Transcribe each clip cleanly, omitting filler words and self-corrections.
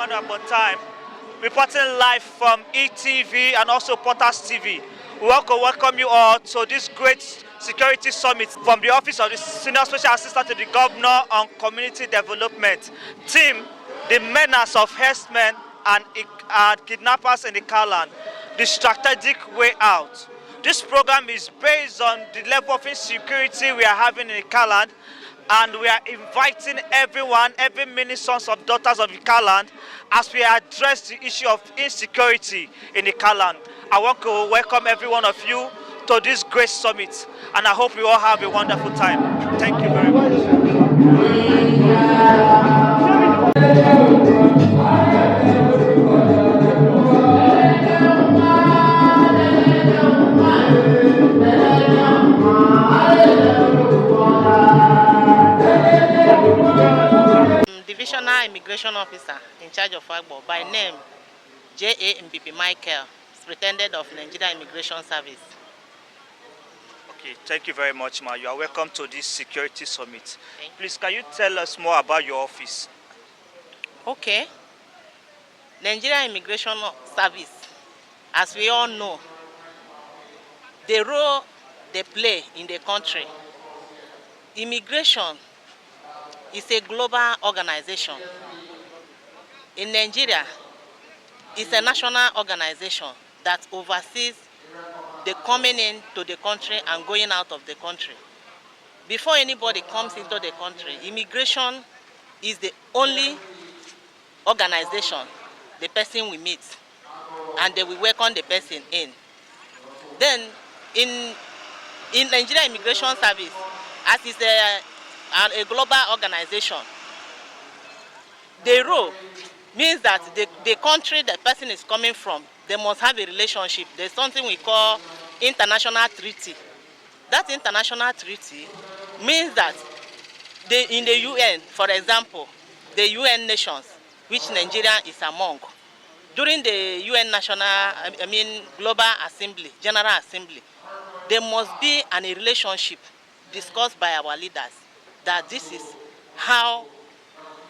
manner upon time, reporting live from ETV and also Portals TV. We want to welcome you all to this great security summit from the Office of the Senior Special Assistant to the Governor on Community Development. Team, the menace of herdsmen and kidnappers in the Kaland, the strategic way out. This program is based on the level of insecurity we are having in the Kaland, and we are inviting everyone, every many sons of daughters of the Kaland, as we address the issue of insecurity in the Kaland. I want to welcome every one of you to this great summit, and I hope you all have a wonderful time. Thank you very much. Divisional Immigration Officer in charge of Agbo, by name J.A. Mbibi Michael, Superintendent of Nigeria Immigration Service. Okay, thank you very much, Ma. You are welcome to this security summit. Please, can you tell us more about your office? Okay. Nigeria Immigration Service, as we all know, the role they play in the country. Immigration is a global organization. In Nigeria, it's a national organization that oversees the coming into the country and going out of the country. Before anybody comes into the country, immigration is the only organization the person will meet, and they will welcome the person in. Then, in Nigeria Immigration Service, as it's a global organization, the role means that the country the person is coming from, they must have a relationship. There's something we call international treaty. That international treaty means that in the UN, for example, the UN nations, which Nigeria is among, during the UN Global Assembly, General Assembly, there must be a relationship discussed by our leaders that this is how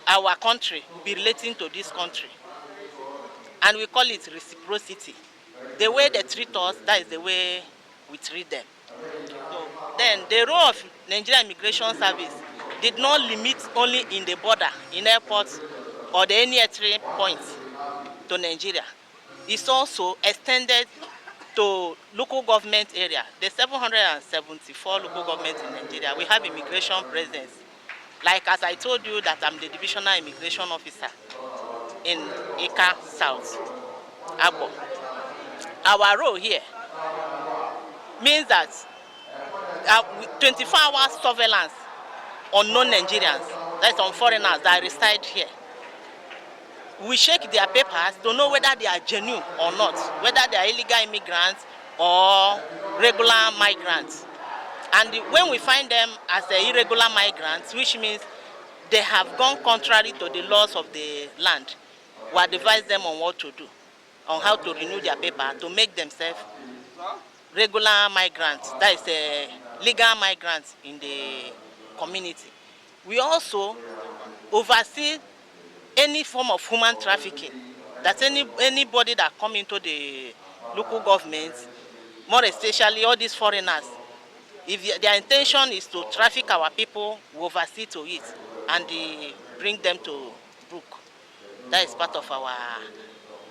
our country will be relating to this country. And we call it reciprocity. The way they treat us, that is the way we treat them. So, then the role of Nigeria Immigration Service did not limit only in the border, in airports, or any entry points to Nigeria. It's also extended to local government area. The 774 local governments in Nigeria, we have immigration presence. Like as I told you that I'm the Divisional Immigration Officer in Ika South, Agbo. Our role here means that 24 hours surveillance on non-Nigerians, that's on foreigners that reside here. We check their papers to know whether they are genuine or not, whether they are illegal immigrants or regular migrants. And when we find them as irregular migrants, which means they have gone contrary to the laws of the land, we advise them on what to do, on how to renew their paper to make themselves regular migrants, that is legal migrants in the community. We also oversee any form of human trafficking, that anybody that come into the local governments, more especially all these foreigners, if their intention is to traffic our people, we oversee to it and bring them to book. That is part of our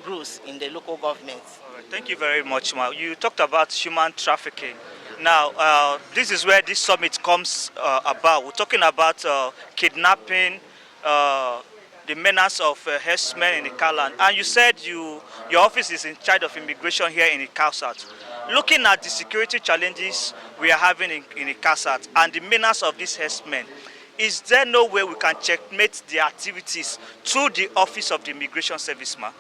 rules in the local governments. All right, thank you very much, Ma. You talked about human trafficking. Now, this is where this summit comes about. We're talking about kidnapping, the menace of herdsmen in the Kaland. And you said your office is in charge of immigration here in the South. Looking at the security challenges we are having in the South and the menace of these herdsmen, is there no way we can checkmate the activities through the Office of the Immigration Service, Ma?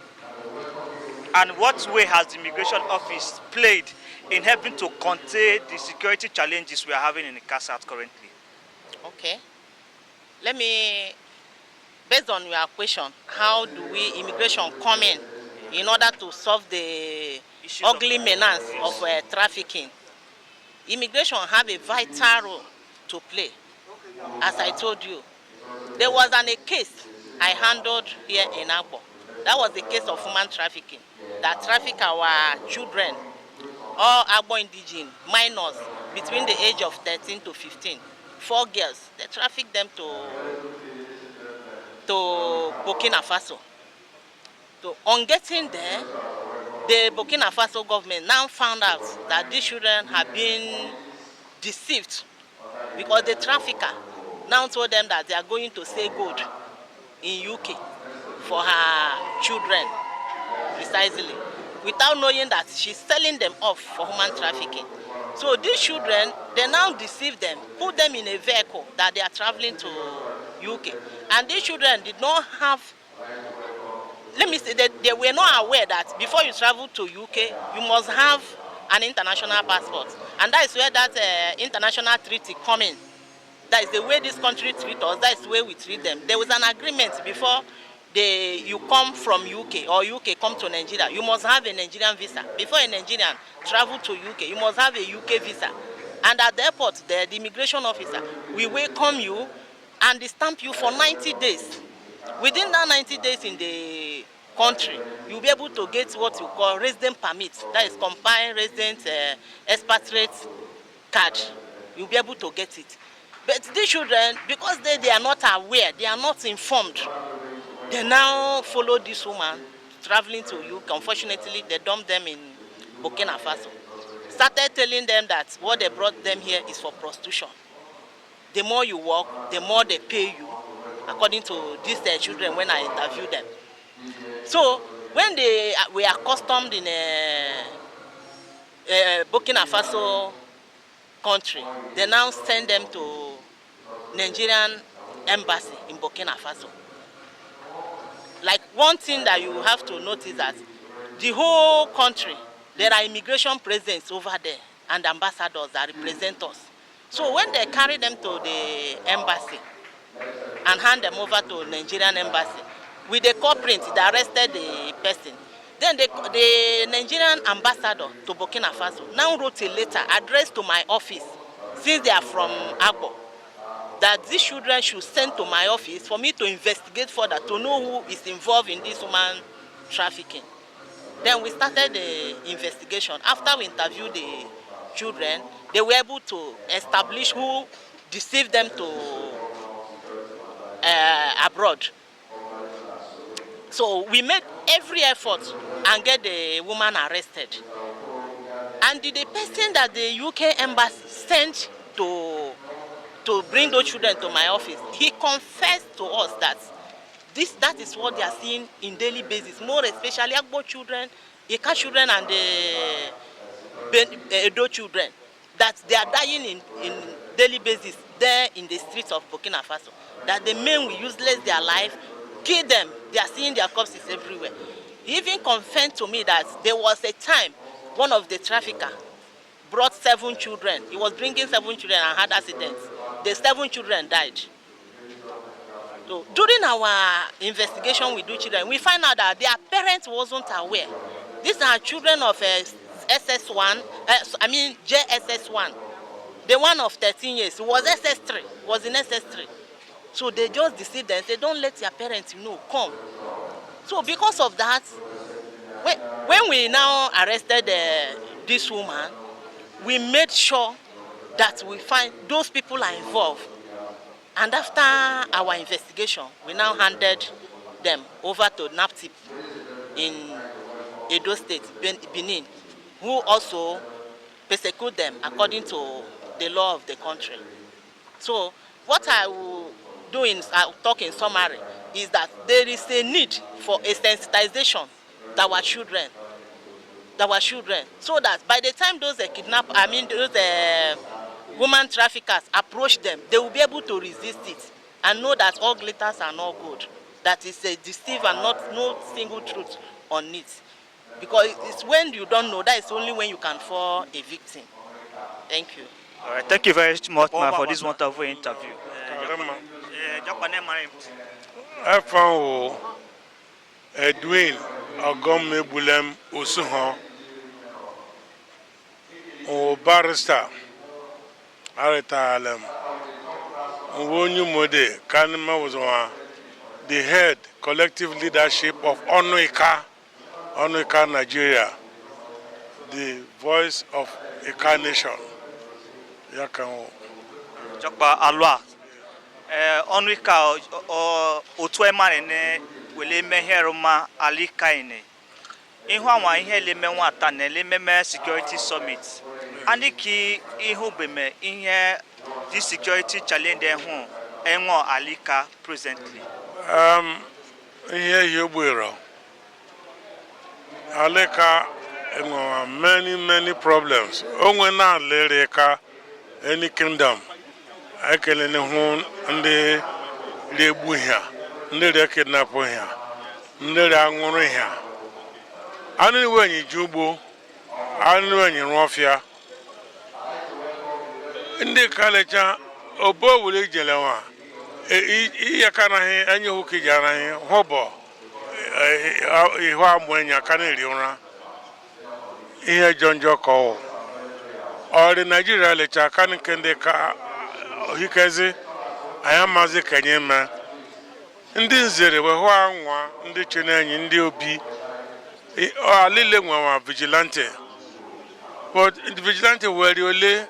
And what way has the Immigration Office played in helping to contain the security challenges we are having in the South currently? Okay. Let me, based on your question, how do we immigration come in order to solve the ugly menace of trafficking? Immigration have a vital role to play. As I told you, there was a case I handled here in Agbo That was the case of human trafficking. That traffic our children, all Agbo indigenous minors between the age of 13 to 15. 4 girls, they traffic them to Burkina Faso. So on getting there, the Burkina Faso government now found out that these children have been deceived because the trafficker now told them that they are going to say good in UK for her children, precisely, without knowing that she's selling them off for human trafficking. So these children, they now deceive them, put them in a vehicle that they are traveling to UK. And these children did not have, let me say, they were not aware that before you travel to UK, you must have an international passport. And that is where that international treaty come in. That is the way this country treats us, that is the way we treat them. There was an agreement before you come from UK or UK come to Nigeria. You must have a Nigerian visa. Before a Nigerian travel to UK, you must have a UK visa. And at the airport, the immigration officer will welcome you and they stamp you for 90 days. Within that 90 days in the country, you'll be able to get what you call resident permit. That is combined resident expatriate card. You'll be able to get it. But these children, because they are not aware, they are not informed, they now follow this woman traveling to UK. Unfortunately, they dumped them in Burkina Faso. Started telling them that what they brought them here is for prostitution. The more you work, the more they pay you, according to these children when I interviewed them. So when they were accustomed in Burkina Faso country, they now send them to Nigerian embassy in Burkina Faso. Like one thing that you have to notice that the whole country, there are immigration presence over there and ambassadors that represent us. So when they carry them to the embassy and hand them over to Nigerian embassy, with the corporate, they arrested the person. Then the Nigerian ambassador to Burkina Faso now wrote a letter addressed to my office, since they are from Agbo, that these children should send to my office for me to investigate further to know who is involved in this human trafficking. Then we started the investigation. After we interviewed the children, they were able to establish who deceived them to abroad. So we made every effort and get the woman arrested. And the person that the UK embassy sent to bring those children to my office, he confessed to us that that is what they are seeing in daily basis, more especially Agbo children, Ika children and the Edo children, that they are dying in daily basis there in the streets of Burkina Faso, that the men will useless their life, kill them, they are seeing their corpses everywhere. He even confessed to me that there was a time one of the traffickers brought 7 children. He was bringing 7 children and had accidents. The 7 children died. So during our investigation with those children, we find out that their parents wasn't aware. These are children of SS1, JSS1. The one of 13 years was SS3, was in SS3. So they just deceived them. They don't let their parents come. So because of that, when we now arrested this woman, we made sure that we find those people are involved. And after our investigation, we now handed them over to NAPTIP in Edo State, Benin, who also persecute them according to the law of the country. So what I will do I'll talk in summary, is that there is a need for a sensitization to our children, so that by the time those woman traffickers approach them, they will be able to resist it and know that all glitters are not good, that is a deceive and no single truth on it. Because it's when you don't know, that is only when you can fall a victim. Thank you. All right, thank you very much, man, for this wonderful interview. I found Edwin Ogome Bulem Usuho, o barrister, Areta Alem, Wonu Mode, Kanima was one, the head collective leadership of Onuika Nigeria, the voice of Ika nation. Jokpa alwa. Onuika otu emane ne wele meheruma alika ine. Ihu anwa ihe leme nwata na leme security summit. Ani ki ihu beme ihe the security challenge hu enwo alika presently. Ihe yobwero. Alika many problems. Onwe na lereka any kingdom. Ekele ne hu ndị legbu ha, ndị re kidnap ha, ndị re anwụrụ ha. Anu wenyi jugbo, anu wenyi rofia. Ndị kalecha obo wule jelewa. Iya kana he enye huki jana he hobo. Iho amwenya kana iliona. Ihe jonjo ko. Ori Nigeria lecha kana kende ka hikezi ayamazi kenyema. Ndị nzere we ho anwa, ndị chenenyi, ndị obi. Alile nwa vigilante. But the vigilante were ole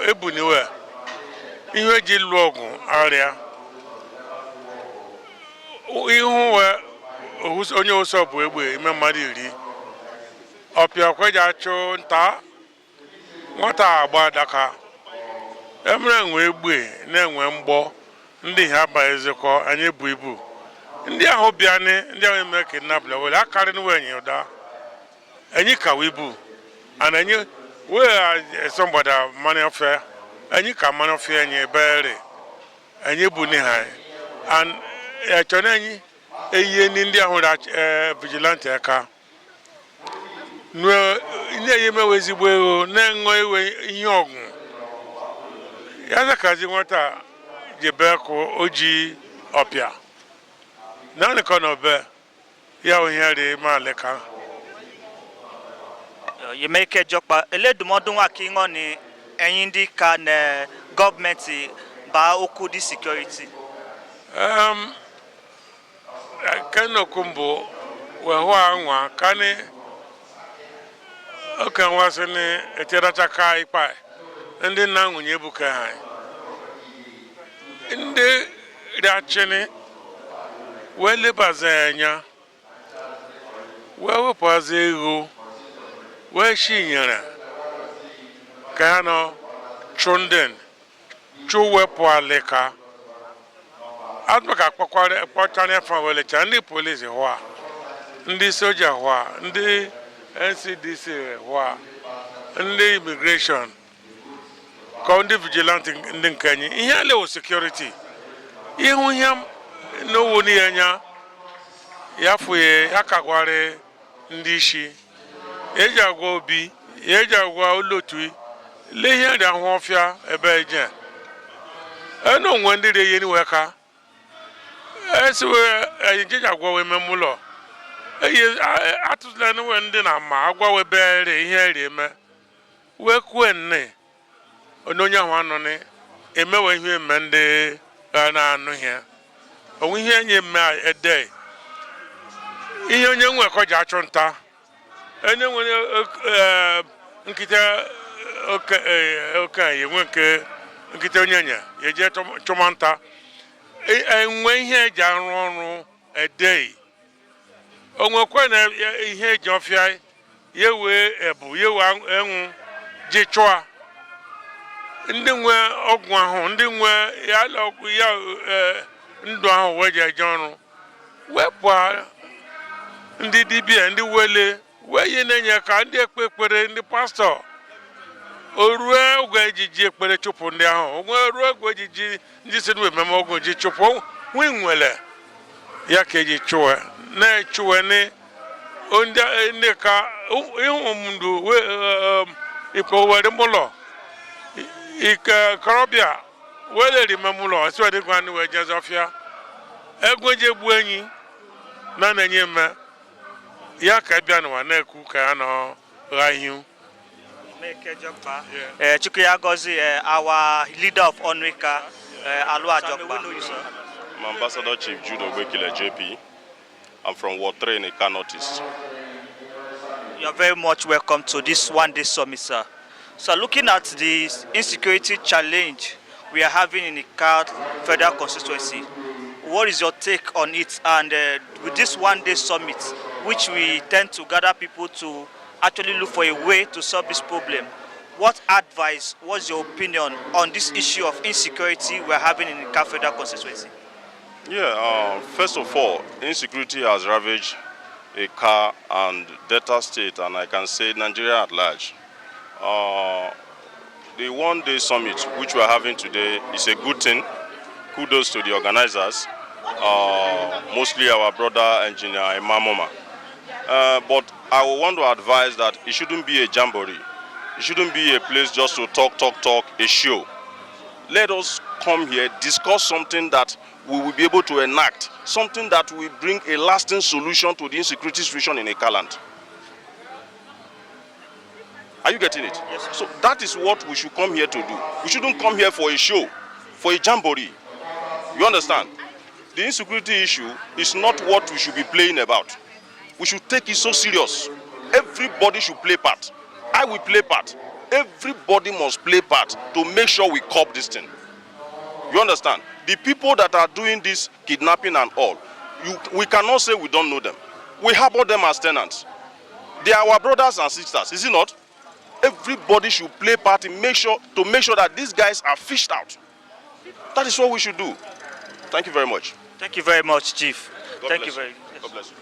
ebuniwe. Ihe ji logu area. Ihu we onye oso bụ egbe ime mmadụ iri. Ọpịa kweja achụ nta. Nwata agba daka. Emre nwe egbe na-enwe mgbọ. Ndị ha ba ezekọ anyị bụ ibu. Ndị ahụ bịanị ndị ahụ eme kidnap level akarị n'wenye ụda. Anyị ka wibu. And anyị we somebody money affair. Anyị ka money affair anyị ebere. Anyị bụ ni ha. And chọna anyị eyiye ndị ahụ vigilante aka. No nye mewe ezigbo ego na-enwe iwe ihe ọgwụ. Ya zakazi nwata jebe ko oji ọpịa. Nani kono be ya ohiere ma leka. You make a jokpa eledumodun wa ki ngo ni eyin di ka na government ba oku di security. Kano kumbo we ho anwa kani okan wasene eteracha kai pa ndi na nwunye buka ha. Ndi riachene wele bazanya wewe pazego we shinyara kano chunden chuwe poaleka atmaka kwakware potane fa wele cha ndi police ho ndi soldier ho ndi NCDC ho ndi immigration ko ndi vigilante ndi nkanyi ihe le security ihu yam no woni enya yafuye yakagware ndị isi eji agwa obi eji agwa olotu le ihe dị ahụ ọfịa ebe eje eno nwe ndị re yeni weka esiwe eji agwa we memulo eye atụla ne we ndị na ma agwa we bere ihe eri eme we kwenne ononye ahụ anọ ne emewe ihe eme ndị na anụ ihe onwe ihe enye mme ede ihe onye nwe ko ja achụnta enye nwere nkịta oke enwe nke nkịta onye nya yeje chụmanta enwe ihe eji arụ ọrụ ede onwe kwa na ihe eji ọfịa yewe ebu yewe enwu ji chụa ndị nwe ọgwụ ahụ ndị nwe ya ndụ ahụ weje eje ọrụ wepụ ndị dibịa ndị wele wee na-enye ka ndị ekpekpere ndị pastọ orue oge ejiji ekpere chụpụ ndị ahụ onwe ruo oge ejiji ndị si n'ememe oge ji chụpụ nwe nwele ya ka eji chụwe na-echụwe ndị ka ịhụ mndụ ikpo were mụlọ ike korobịa wele rimemụlọ esiwedị gwa ndị wee jezọfịa ego je gbuo enyi na-enye mme ya ka bịa n'ụwa na-ekwu ka ya nọ gha ihu. Chukwu ya gozi our leader of Onwika, Alua Jokpa. I'm Ambassador Chief Jude Ogbekile JP. I'm from Ward 3 in Ika Northeast. You're very much welcome to this one-day summit, sir. So looking at the insecurity challenge we are having in Ika Federal Constituency, what is your take on it? And with this one-day summit, which we tend to gather people to actually look for a way to solve this problem, what advice, what's your opinion on this issue of insecurity we're having in Ika Federal Constituency? Yeah, first of all, insecurity has ravaged Ika and Delta State, and I can say Nigeria at large. The one-day summit which we are having today is a good thing. Kudos to the organizers, mostly our brother engineer Imamoma. But I would want to advise that it shouldn't be a jamboree. It shouldn't be a place just to talk, a show. Let us come here, discuss something that we will be able to enact, something that will bring a lasting solution to the insecurity situation in Ika land. Are you getting it? Yes, sir. So that is what we should come here to do. We shouldn't come here for a show, for a jamboree. You understand? The insecurity issue is not what we should be playing about. We should take it so serious. Everybody should play part. I will play part. Everybody must play part to make sure we curb this thing. You understand? The people that are doing this kidnapping and all, we cannot say we don't know them. We harbor them as tenants. They are our brothers and sisters, is it not? Everybody should play part in to make sure that these guys are fished out. That is what we should do. Thank you very much. Thank you very much, Chief. God Thank bless you very you. God bless you.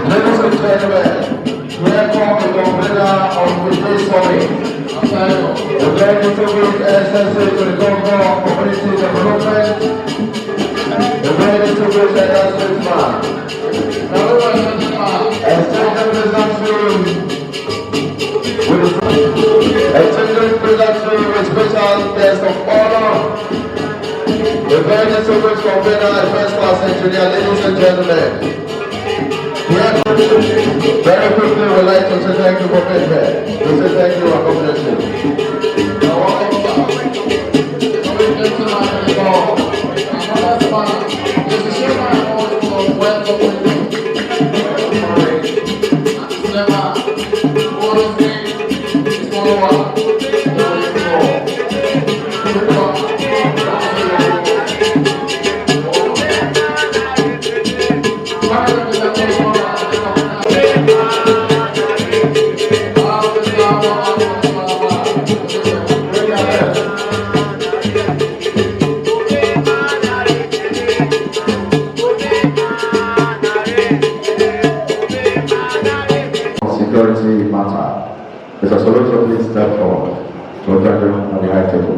Ladies and gentlemen, welcome to the winner of today's summit. The very to the government community development. The very distinguished announcement man. Extended presentation with special guest of honor. The very distinguished convener and first class engineer, ladies and gentlemen. Very quickly, we'd like to say thank you for being here. We say thank you and God bless you. Security matter. Mr. Solution, please step forward to join them on the high table.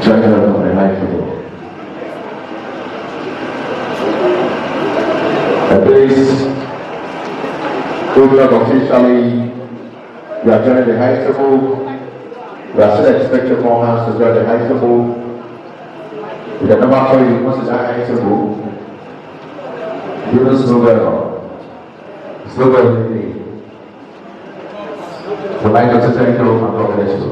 Join them on the high table. And please, officially, we are joining the high table. We are still expecting more hands to join the high table. With the number 4, you must join the high table. You must know well. So well, we'd like to thank you and God bless you.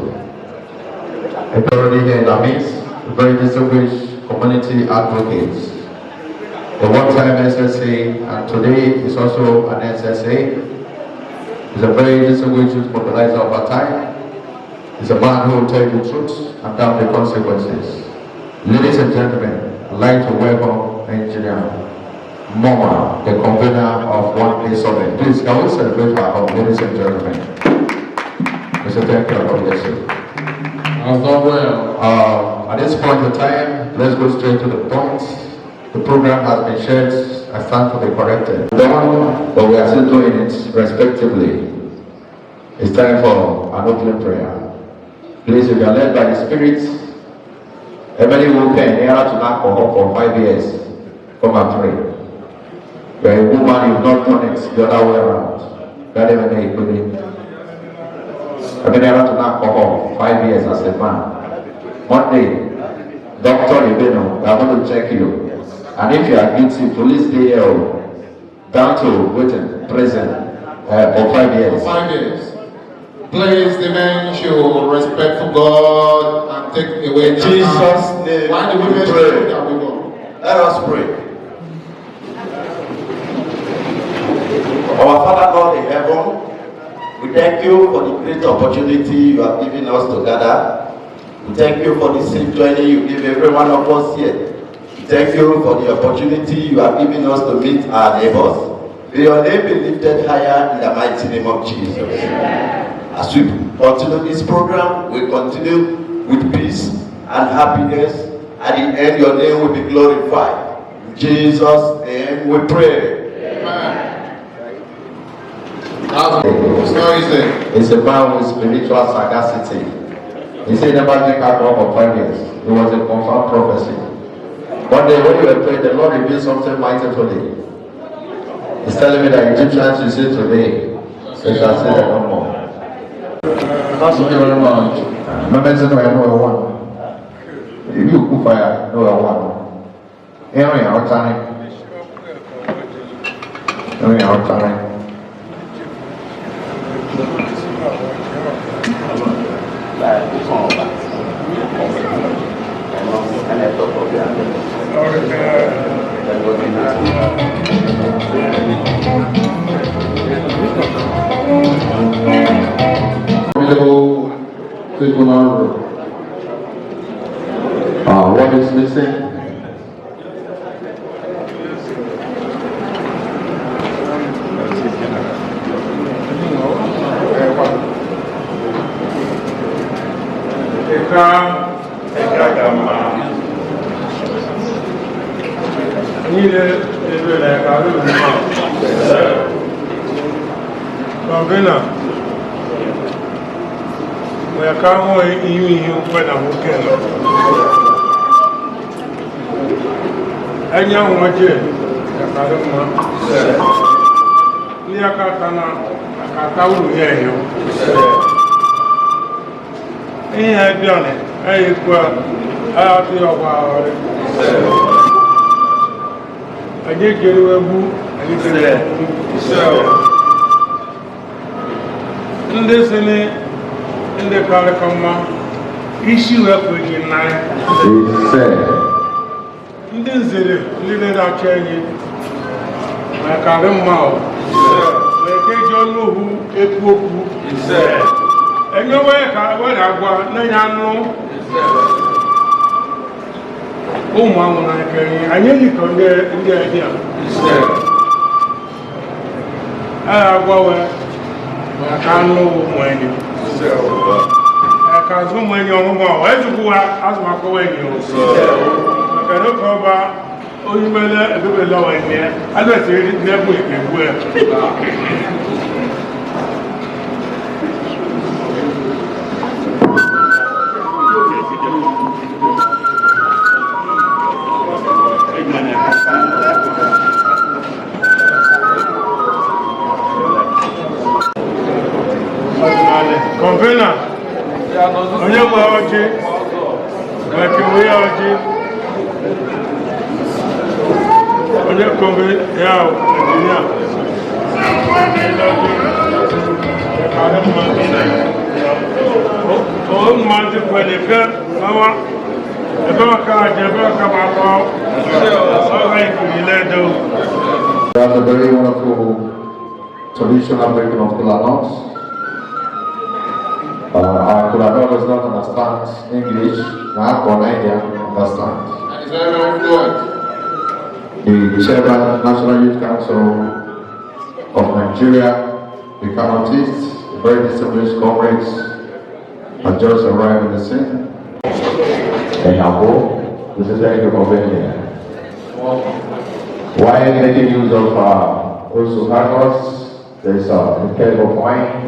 And already here in our midst, very distinguished community advocates. A one-time SSA, and today is also an SSA. He's a very distinguished mobilizer of our time. He's a man who will tell you the truth and damn the consequences. Ladies and gentlemen, I'd like to welcome Engineer Mama, the convener of One Day Summit. Please, can we celebrate our home, ladies and gentlemen? Mr. Thank you, God bless you. At this point in time, let's go straight to the point. The program has been shared. I stand to be corrected. Done, but we are still doing it respectively. It's time for an opening prayer. Please, if you are led by the Spirit, everybody who can near to alcohol for 5 years, come and pray. You're a woman, you've not done it the other way around. God even know you couldn't. I've been able to alcohol 5 years as a man. One day, Dr. Ibeno, we are going to check you. And if you are guilty, police DL down to waiting prison for 5 years. 5 years. Please, the men should respect for God and take away Jesus' name. Why the women pray. that we go? Let us pray. Our Father God in heaven, we thank you for the great opportunity you have given us to gather. We thank you for the safe journey you give every one of us here. We thank you for the opportunity you have given us to meet our neighbors. May your name be lifted higher in the mighty name of Jesus. As we continue this program, we continue with peace and happiness. At the end, your name will be glorified. In Jesus' name we pray. Amen. It's not easy. It's a man with spiritual sagacity. He said never drink alcohol for 5 years. It was a confirmed prophecy. One day when you were praying, the Lord revealed something mighty today. He's telling me that Egyptians you see today, they shall say that no more. Thank you very much. Remember, no one. If you cook fire, no one. Aaron, our time. Aaron, our time. What is missing? enya nwoje yakarema ni akatana akata uru yeyo ihe bione ayikwa ayati ogwa ore aje gerewebu ayikere ndị sini ndị karịka mma isi wee kweghị n'anya ndị nzere ndị na-achọ enyi ma karị mma wee keji ọnụ ohu ekwu okwu enyewe ka were agwa na-enye anụ ụmụ anwụ na ekenye anyị yikọ ndị ebi a agwa wee ka anụ ụmụ enyi ka azụ ụmụ enyi ọmụmụ ahụ ezigbo ha azụmakọwa enyi maka na oke ọba onye mele ebebele ọwa enyi ya adịghị n'egbu egbu ya Convener, onye gba ọjị, ekewe ya ọjị, onye kọve ya engineer, o mmadụ kwere fe mawa, ebe ọka aja, ebe ọka makọ, ọga ikiri ledo. That's a very wonderful traditional breaking of kola nuts. Our Kulador does not understand English, now Nigeria understand. And it's very, very fluent. The Chairman, National Youth Council of Nigeria, the Kanotists, very distinguished comrades, have just arrived in the scene. And Abu, this is very convenient. While making use of also hangers, there is a keg of wine.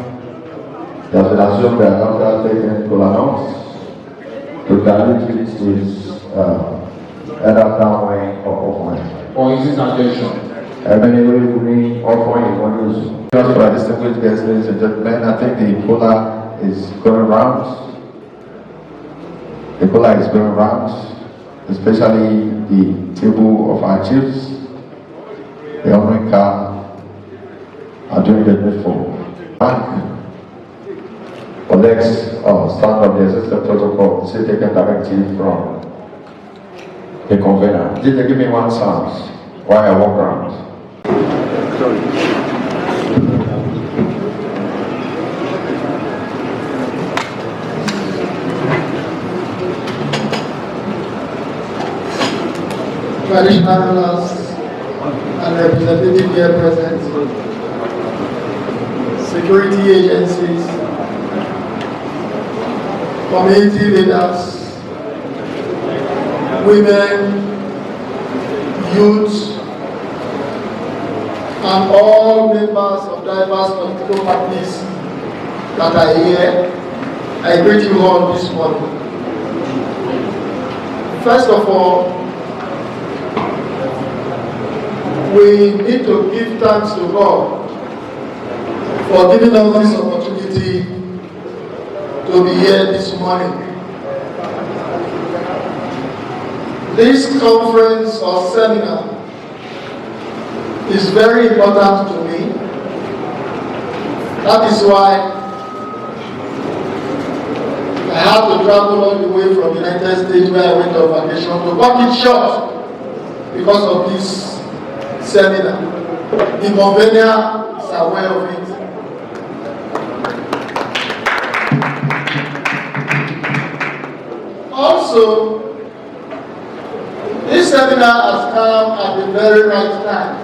It has been assumed that after taking kola nuts, to dilute it with either palm wine or off wine. Or is it attention? Anyway, we mean off wine is one use. Just for our distinguished guests, ladies and gentlemen, I think the kola is going round. The kola is going round, especially the table of our chiefs. The honoring car are doing the needful. Next, stand of the assistant protocol, is taking directive from the convener. Did they give me one sound while I walk around? Traditional rulers and representative here present, security agencies, community leaders, women, youth, and all members of diverse political parties that are here, I greet you all this morning. First of all, we need to give thanks to God for giving us this opportunity to be here this morning. This conference or seminar is very important to me. That is why I had to travel all the way from the United States where I went on vacation to cut it short because of this seminar. The convener is aware of it. Also, this seminar has come at the very right time.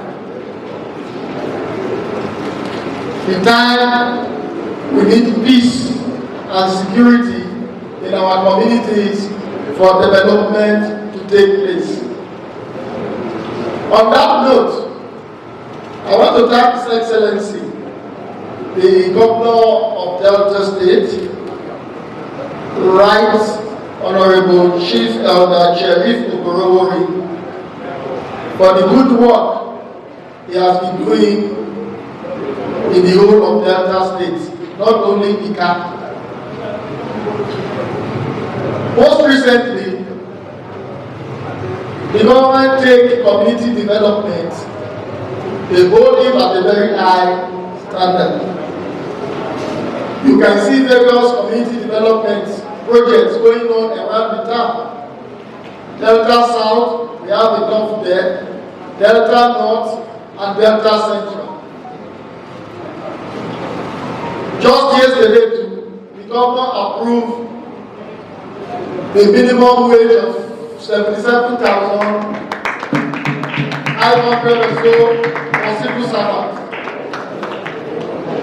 The time we need peace and security in our communities for development to take place. On that note, I want to thank His Excellency, the Governor of Delta State, Right Honorable Chief Elder Sheriff Uborowori, for the good work he has been doing in the whole of Delta State, not only Ika. Most recently, the government take community development, they hold it at a very high standard. You can see various community development projects going on around the town. Delta South, we have enough there, Delta North, and Delta Central. Just yesterday, the governor approved the minimum wage of 77,500 or so for civil servants.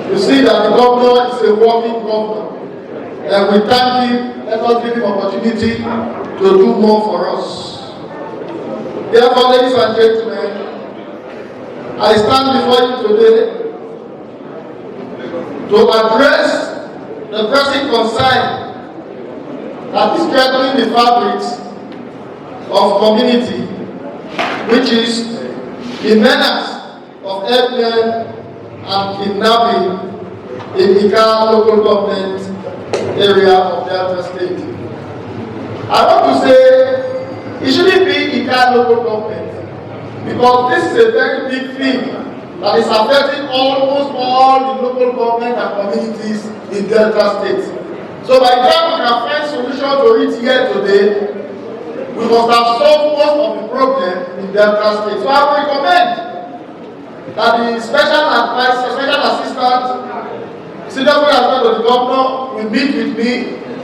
You see that the governor is a working governor, and we thank him. Let us give him opportunity to do more for us. Therefore, ladies and gentlemen, I stand before you today to address the pressing concern that is threatening the fabrics of community, which is the menace of ethnic and kidnapping in Ika local government area of Delta State. I want to say it shouldn't be Ika local government, because this is a very big thing that is affecting almost all the local government and communities in Delta State. So by the time we can find solution to it here today, we must have solved most of the problem in Delta State. So I would recommend that the special assistant, senior advisor of the governor will meet with me.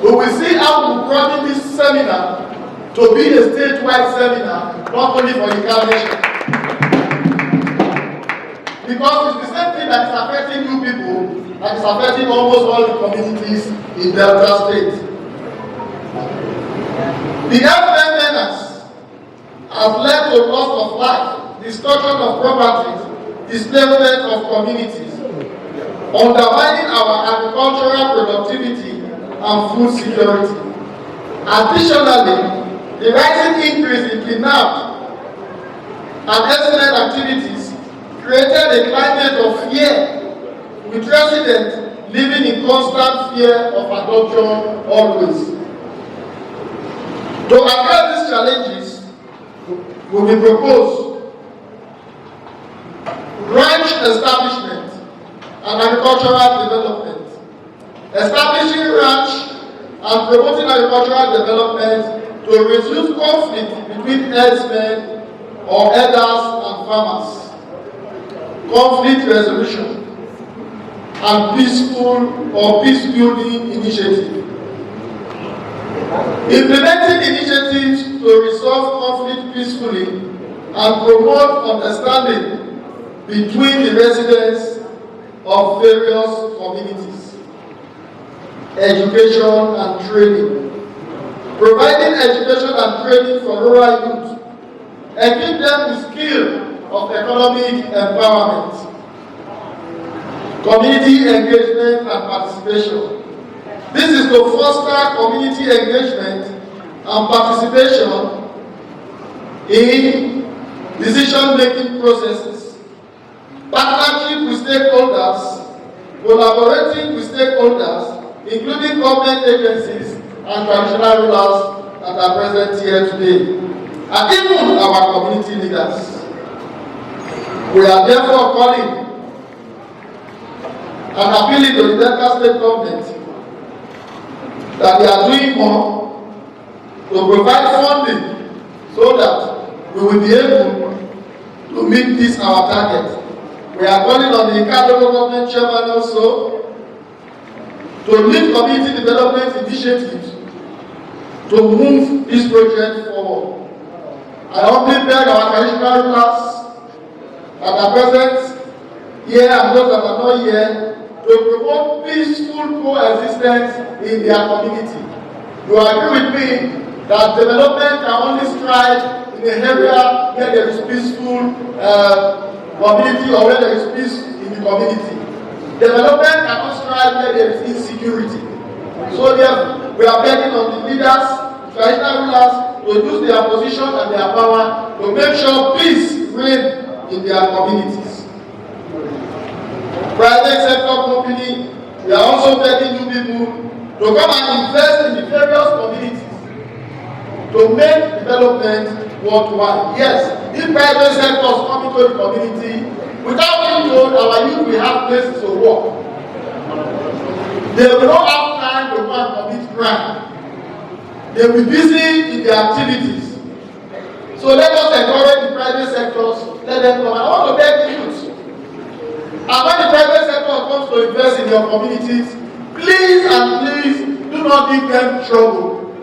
We will see how we run this seminar to be a statewide seminar, not only for the nation. Because it's the same thing that is affecting you people, that is affecting almost all the communities in Delta State. The health menace has led to loss of life, destruction of properties, displacement of communities, undermining our agricultural productivity and food security. Additionally, the rising increase in kidnapping and ethnic activities created a climate of fear, with residents living in constant fear of abduction always. To address these challenges, we will propose ranch establishment and agricultural development. Establishing ranch and promoting agricultural development to reduce conflict between herdsmen or herders and farmers. Conflict resolution and peaceful or peace-building initiative. Implementing initiatives to resolve conflict peacefully and promote understanding between the residents of various communities. Education and training. Providing education and training for rural youth. Equip them with skill of economic empowerment. Community engagement and participation. This is to foster community engagement and participation in decision-making processes, partnership with stakeholders, collaborating with stakeholders, including government agencies and traditional rulers that are present here today, and even our community leaders. We are therefore calling and appealing to the Delta State government that they are doing more to provide funding so that we will be able to meet this our target. We are calling on the local government chairman also to lead community development initiatives to move this project forward. I humbly beg our traditional rulers that are present here and those that are not here to promote peaceful coexistence in their community. You agree with me that development can only strive in an area where there is peaceful community or where there is peace in the community. Development cannot strive where there is insecurity. So therefore, we are begging on the leaders, traditional rulers, to use their position and their power to make sure peace reign in their communities. Private sector company, we are also begging you people to come and invest in the various communities to make development worthwhile. Yes, if private sectors come into the community, without being told, our youth will have places to work. They will not have time to go and commit crime. They will be busy in their activities. So let us encourage the private sectors, let them come. I want to beg the youth. And when the private sector comes to invest in your communities, please and please do not give them trouble.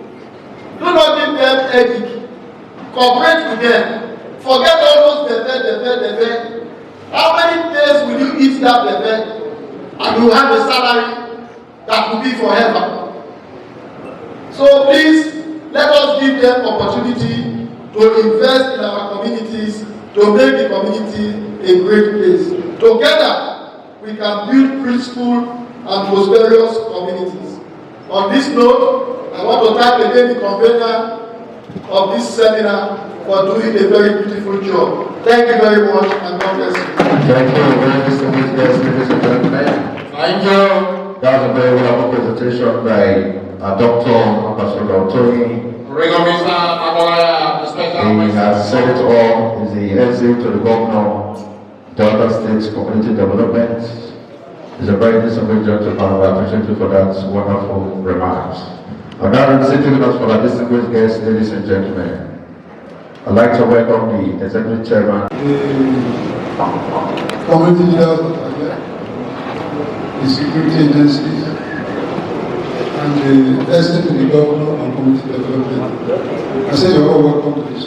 Do not give them headache. Cooperate with them. Forget all those debe. How many days will you eat that debe and you have a salary that will be forever? So please, let us give them opportunity to invest in our communities, to make the community a great place. Together, we can build peaceful and prosperous communities. On this note, I want to thank again the convener of this seminar for doing a very beautiful job. Thank you very much, and God bless you. Thank you very distinguished guests, ladies and gentlemen. Thank you. That was a very wonderful presentation by Dr. Ambassador Tony. He has said it all. He's the NC to the governor, Delta State's Community Development. He's a very distinguished gentleman. We appreciate you for that wonderful remarks. And now, sitting with us for our distinguished guests, ladies and gentlemen, I'd like to welcome the Executive Chairman. The community leaders that are here, the security agencies, and the estate to the governor and community development. I say you're all welcome to this.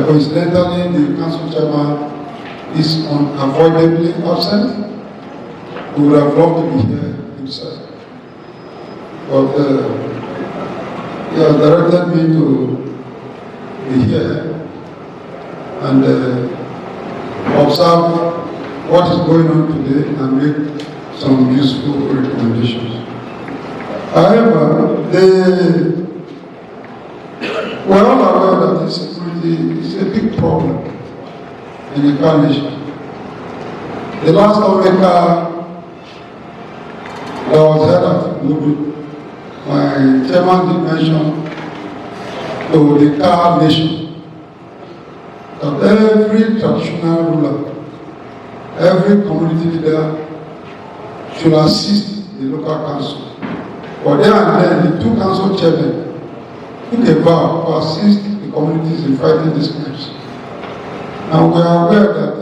Coincidentally, the council chairman is unavoidably absent. We would have loved to be here himself. But he has directed me to be here and observe what is going on today and make some useful recommendations. However, we're all aware that insecurity is a big problem in the nation. The last lawmaker that was held at Global, my chairman did mention to the car nation that every traditional ruler, every community leader should assist the local council. But there and then, the two council chairmen took a vow to assist the communities in fighting these crimes. And we are aware that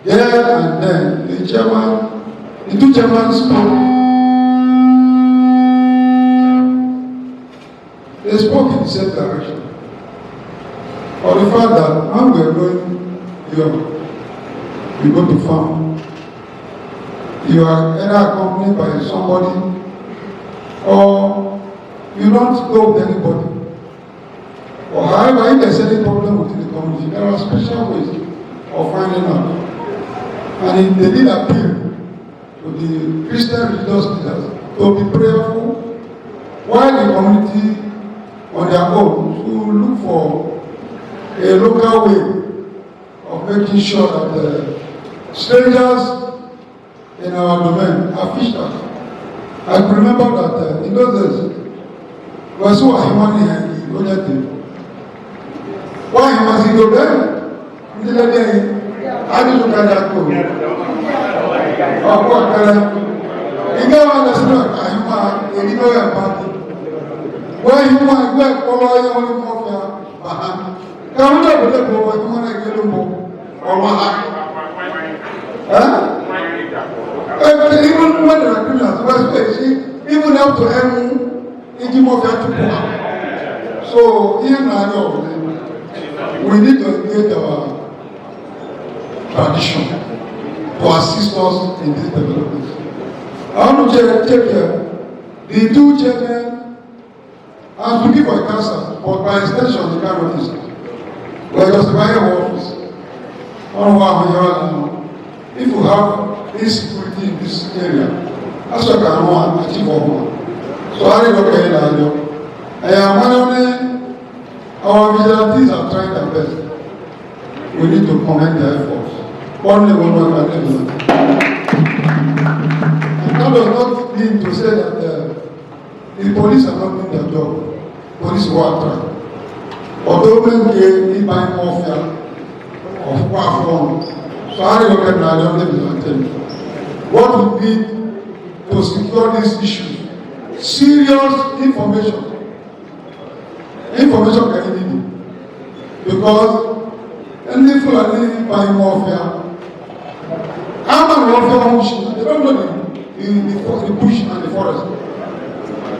there and then, the two chairmen spoke. They spoke in the same direction. For the fact that when we are going young, you go to farm, you are either accompanied by somebody or you don't go with anybody. Or however, if there's any problem within the community, there are special ways of finding out. And they did appeal to the Christian religious leaders to be prayerful while the community on their own to look for a local way of making sure that strangers in our domain are fished out. I remember that in those days, was so human and why was he go there? I didn't look at that code. Oh, what can I? You know, that's not a human, you know, a party. Why you want to go and follow your own mafia? Come on, you want to get a more or what? Even when the criminals were even up to them, it's more than to go. So, even now, we need to engage our tradition to assist us in this development. I want to check here. The two chairmen are looking for a cancer, but by extension, they can't notice it. We're just buying office. If you have insecurity in this area, that's what I achieve for one. So I don't know. I am one Our vigilantes are trying their best. We need to commend their efforts. Only one can do that. And that does not mean to say that the police are not doing their job. Police work trying. Although men get buying mafia of platform, so I look at the what we need to secure this issue. Serious information. Information can be needed. Because any Fulani buying mafia, I'm a mafia, they don't know the bush and the forest.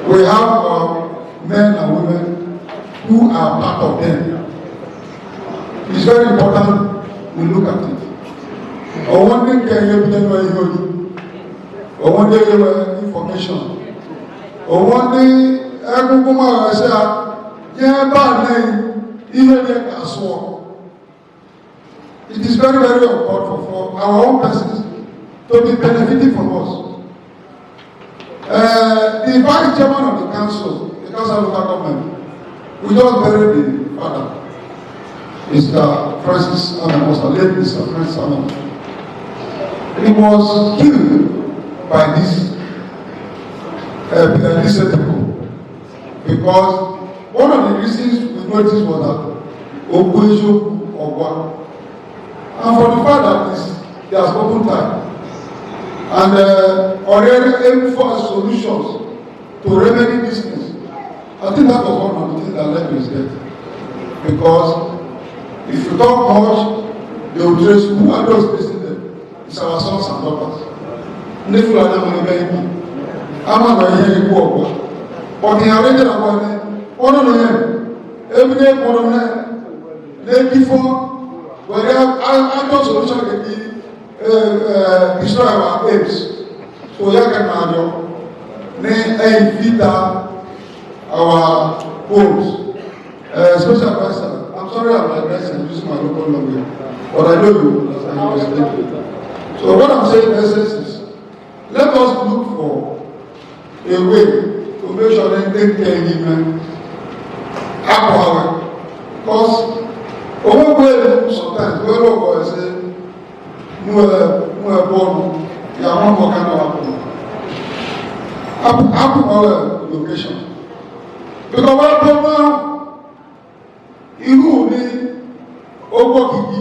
We have men and women who are part of them. It's very important we look at it. Or one thing can you be or one day information. Or one day everyone say, yeah, bad name, even they can swear. It is very, very important for our own persons to be benefiting from us. The vice chairman of the council of local government, we just buried the father, Mr. Francis Anamosa, late Mr. Francis Anamosa. He was killed by these people because one of the reasons we noticed was that Oguejo Ogwa, and for the fact that he has open time and already aim for solutions to remedy these things. I think that was one of the things that led to his death. Because if you talk much, they will trace who are those listening them. It's our sons and daughters. Nefu la na mo be yi. Ama na ye ku ogbo. But he already na one no no every day for na dey before where our solution can be destroy our aims. So ya can na ne evita our goals. Special advisor, I'm sorry I'm addressing using my local language, but I know you understand. So what I'm saying in essence is, let us look for a way to make sure that they can even power. Because sometimes we will say, "No, born, you are not working on our location." Because what problem? Ihu ni owo kiki,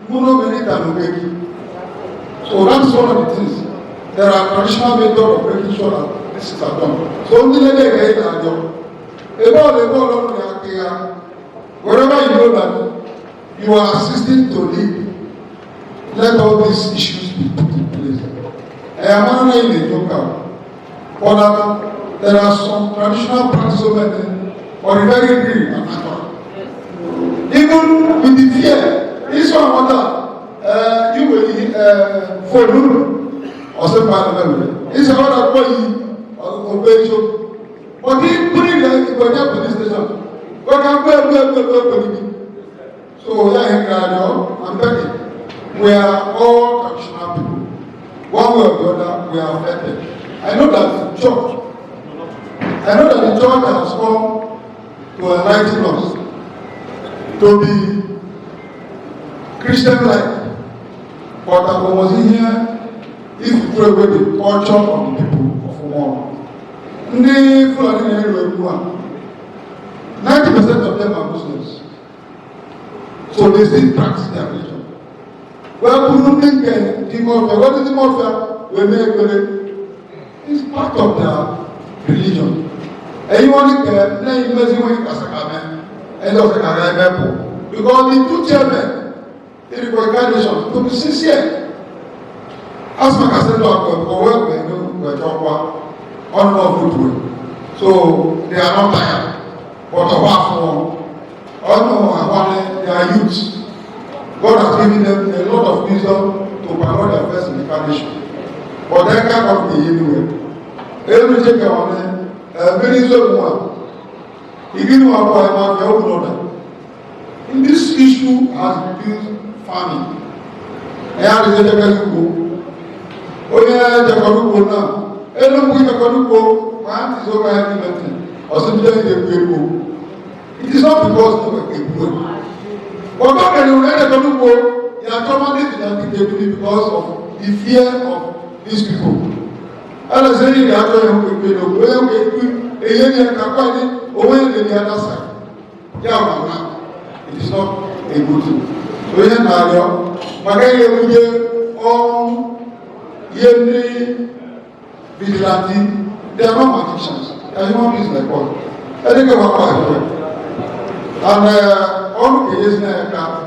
muno benita no beki. So that's one of the things. There are traditional methods of making sure that this is done. So only let them get it done. Wherever you know that you are assisting to lead, let all these issues be put in place. I am not in the local, but there are some traditional practices or very real and natural. Even with the fear, this one water, you will follow or say parliament. This is what I call you obey you. But he put it like the police station. But I'm going. So yeah, I'm begging. We are all traditional people. One way or the other, we are affected. I know that the church has come to enlighten us to be Christian-like, but I was in here if you throw away the culture of the people of one. 90% of them are Muslims, so they still practice their religion. Well, what is the mafia? It's part of their religion. Anyone can because the two chairmen in the congregation to be sincere. As my cousin talk on good way. So they are not tired. But apart from they are youths. God has given them a lot of wisdom to promote their first incarnation. But they can't be anywhere. Every take on them, many so one. Even one boy, in this issue has reduced farming. And I said, oh yeah, the Karuko now. And look, we have Karuko, my aunt is over everything. Or something they will go. It is not because they were good. But God can let them know they are tormented because of the fear of these people. And I say, they are trying to the other side. It is not a good thing. So, here now, Magaye on Yemri Vigilante, they are not magicians. They are human beings like God. I think about it. And all the years now,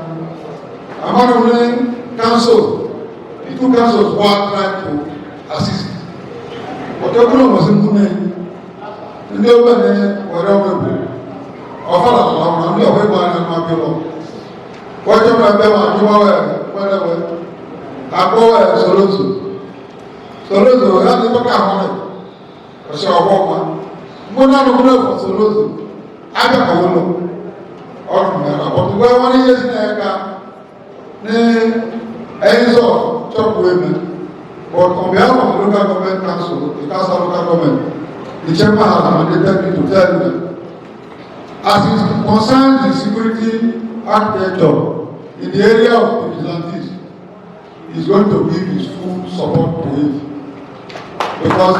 among the council, the two councils were trying to assist. But the problem was in Mune. And they were there, whatever. Offer a lot, and they were going to be whatever whatever. I go Solozo. Solozo, I never got on it. I saw a woman. When I look for Solozo, I don't know. But where 1 year in Enzo talk women, but on behalf of the local government council, the council of local government, the chairman has mandated me to tell them, as it concerns the security architecture in the area of vigilantes, he's going to give his full support to it. Because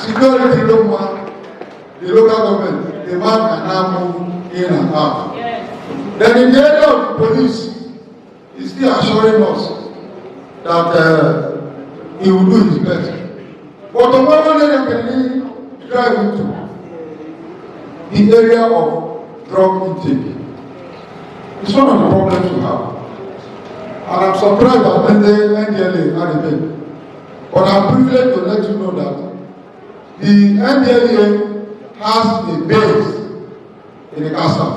security don't want the local government, the man can now move in and out. Then in the area of the police, he's still assuring us that he will do his best. But the one area can he drive into the area of drug intake. It's one of the problems we have. And I'm surprised that when the NDLA are there. But I'm privileged to let you know that the NDLA has a base in the castle.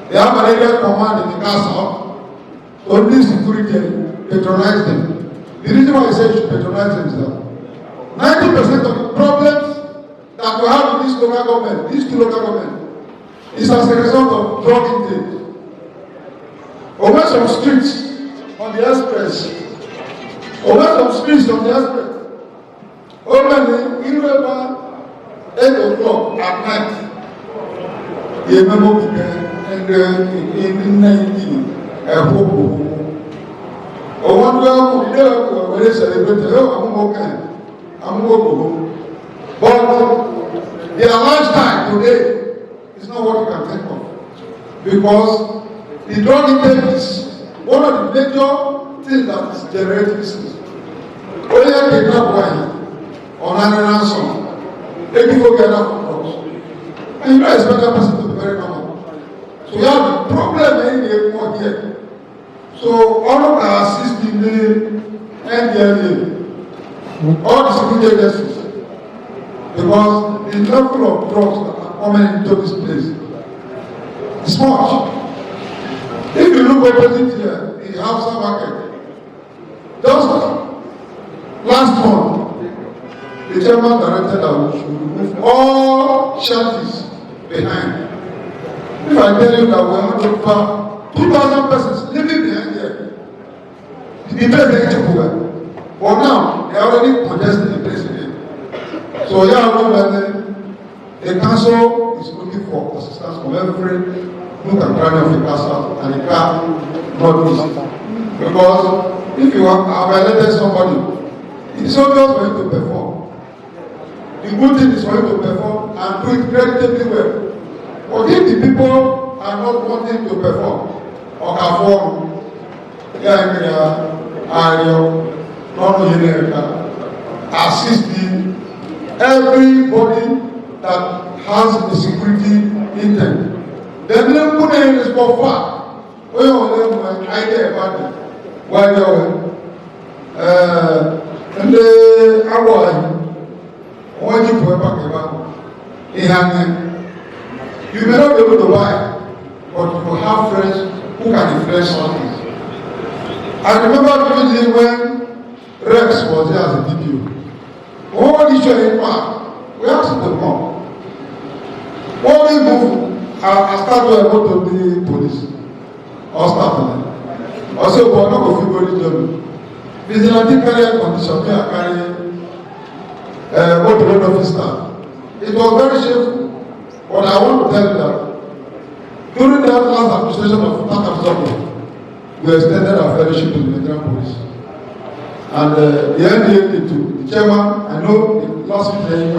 They have an area command in the castle. So this security patronize them. The reason why I say you should patronize them is that 90% of the problems that we have in this local government, these two local government, is as a result of drug intake. Or when some streets on the express, or when some streets on the express, or when in about 8 o'clock at night, the memo began. And in 19, I hope. Or one day, when they celebrate, I'm going. But their lifestyle today is not what you can think of. Because the drug intake is one of the major things that is generating disease. When you kidnap one on an ransom, they people get up for drugs. And you don't expect that person to be very normal. So we have the problem in the here. So all of our assist in the NDLA, all the security agencies, because the level of drugs that are coming into this place is much. If you look opposite here, in the Hausa market, just last month, the chairman directed that we should remove all shanties behind. If I tell you that we have over 2,000 persons living behind here, the place is cheaper. But now, they are already congested the place again. So here I know that the council is looking for assistance from every nook and cranny of the council and the car not easy. Because if you have violated somebody, it is obvious for you to perform. The good thing is for you to perform and do it creditably well. But if the people are not wanting to perform or perform, assisting everybody that has a security intent. Then they put in this for far. We don't have an idea about it. Why they are and the Hawaii, what you put back about you may not be able to buy, but you will have friends who can influence something. I remember vividly when Rex was there as a DPO. When we showed him back, we asked him to come. When we moved, I started to go to the police. Or started. I said, well, I'm not going to feel very job. Vigilante carrier condition, me I carry what the road officer. It was very shameful. But I want to tell you that that last administration of Takam we extended our fellowship to the Nigerian police. And the NDA too, the chairman, I know the last meeting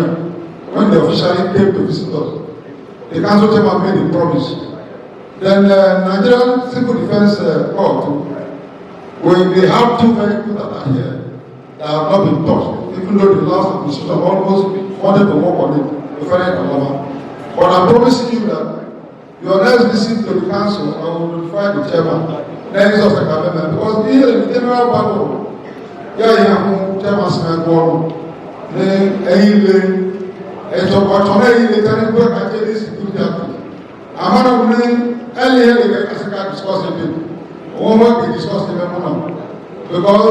when they officially came to visit us, the council chairman made a promise. Then Nigerian Civil Defense Court, they have 2 vehicles that are here that have not been touched, even though the last administration almost wanted to work on it, the federal government. But I'm promising you that your next visit to the council, I will notify the chairman. Next of the government, because here in the general battle, chairman Smith Wall, it's opportunity to work at this security active. I'm not earlier they can discuss it. Homework they discuss the memo because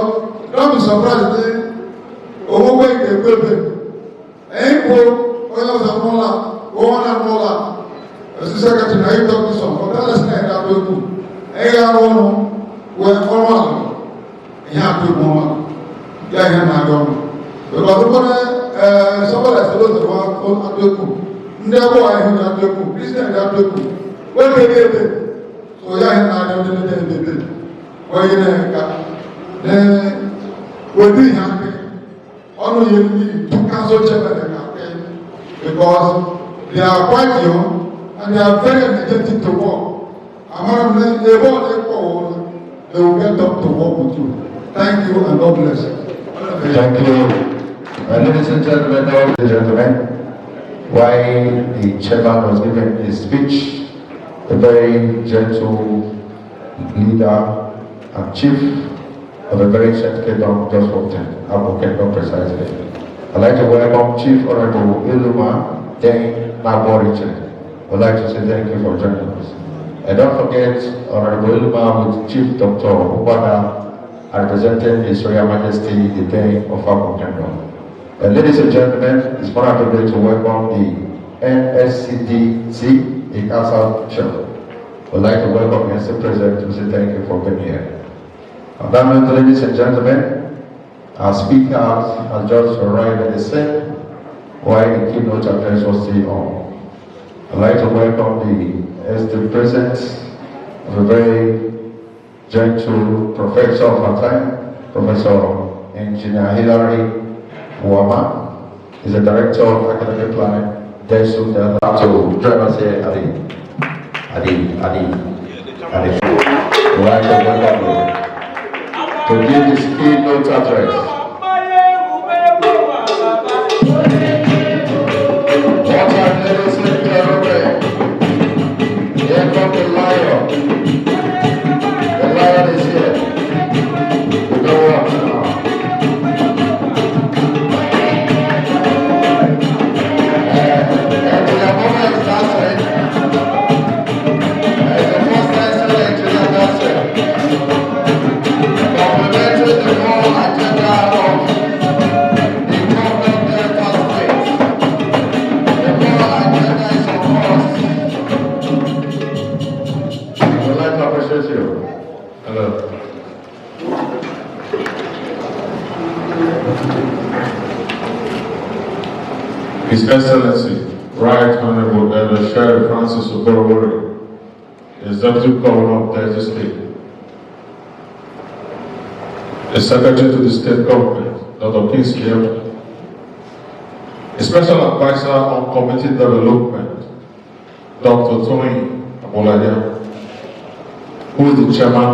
don't be surprised homework they will be. Ain't as the secretary, I talk to some, but that's not that people. I don't where formal. You have to go. Yeah, I don't. Because somebody has to go to the never I have to go. Please have to go. When they get it, so yeah, I don't know the where you then when we have only you need to cancel chairman because they are quite young and they are very energetic to work. They will get up to work with you. Thank you and God bless you. Thank you. Ladies and gentlemen, while the chairman was giving his speech, a very gentle leader and chief of a very ancient kingdom just walked in, Abu Kingdom precisely. I'd like to welcome Chief Honorable Iluma Dane Naboriche. I'd like to say thank you for joining us. And don't forget, Honorable Iluma with Chief Dr. Ubada representing His Royal Majesty the Day of our Kingdom. And ladies and gentlemen, it's one opportunity to welcome the NSCDC in Council Show. We'd like to welcome the NSC President to say thank you for being here. And that, ladies and gentlemen, our speakers have just arrived at the scene while the keynote address was still on. I'd like to welcome the President of a very gentle professor of our time, Professor Engineer Hilary Wama. He's the Director of Academic Planning. They're soon to join us here, Adi. We'd like to welcome you to give this keynote address. Ladies and gentlemen, here comes the lion. The lion is here. You know what now? And the moment started, as the first time to the concert, complimented the whole agenda of the problem Delta State. The whole agenda is of course. I would like to appreciate you. Hello. His Excellency, Right Honorable Elder Sheriff Francis Okorowori, Executive Governor of Delta State, the Secretary to the State Government, Dr. Kingsley, a Special Advisor on Community Development, Dr. Tony Abolaya, who is the Chairman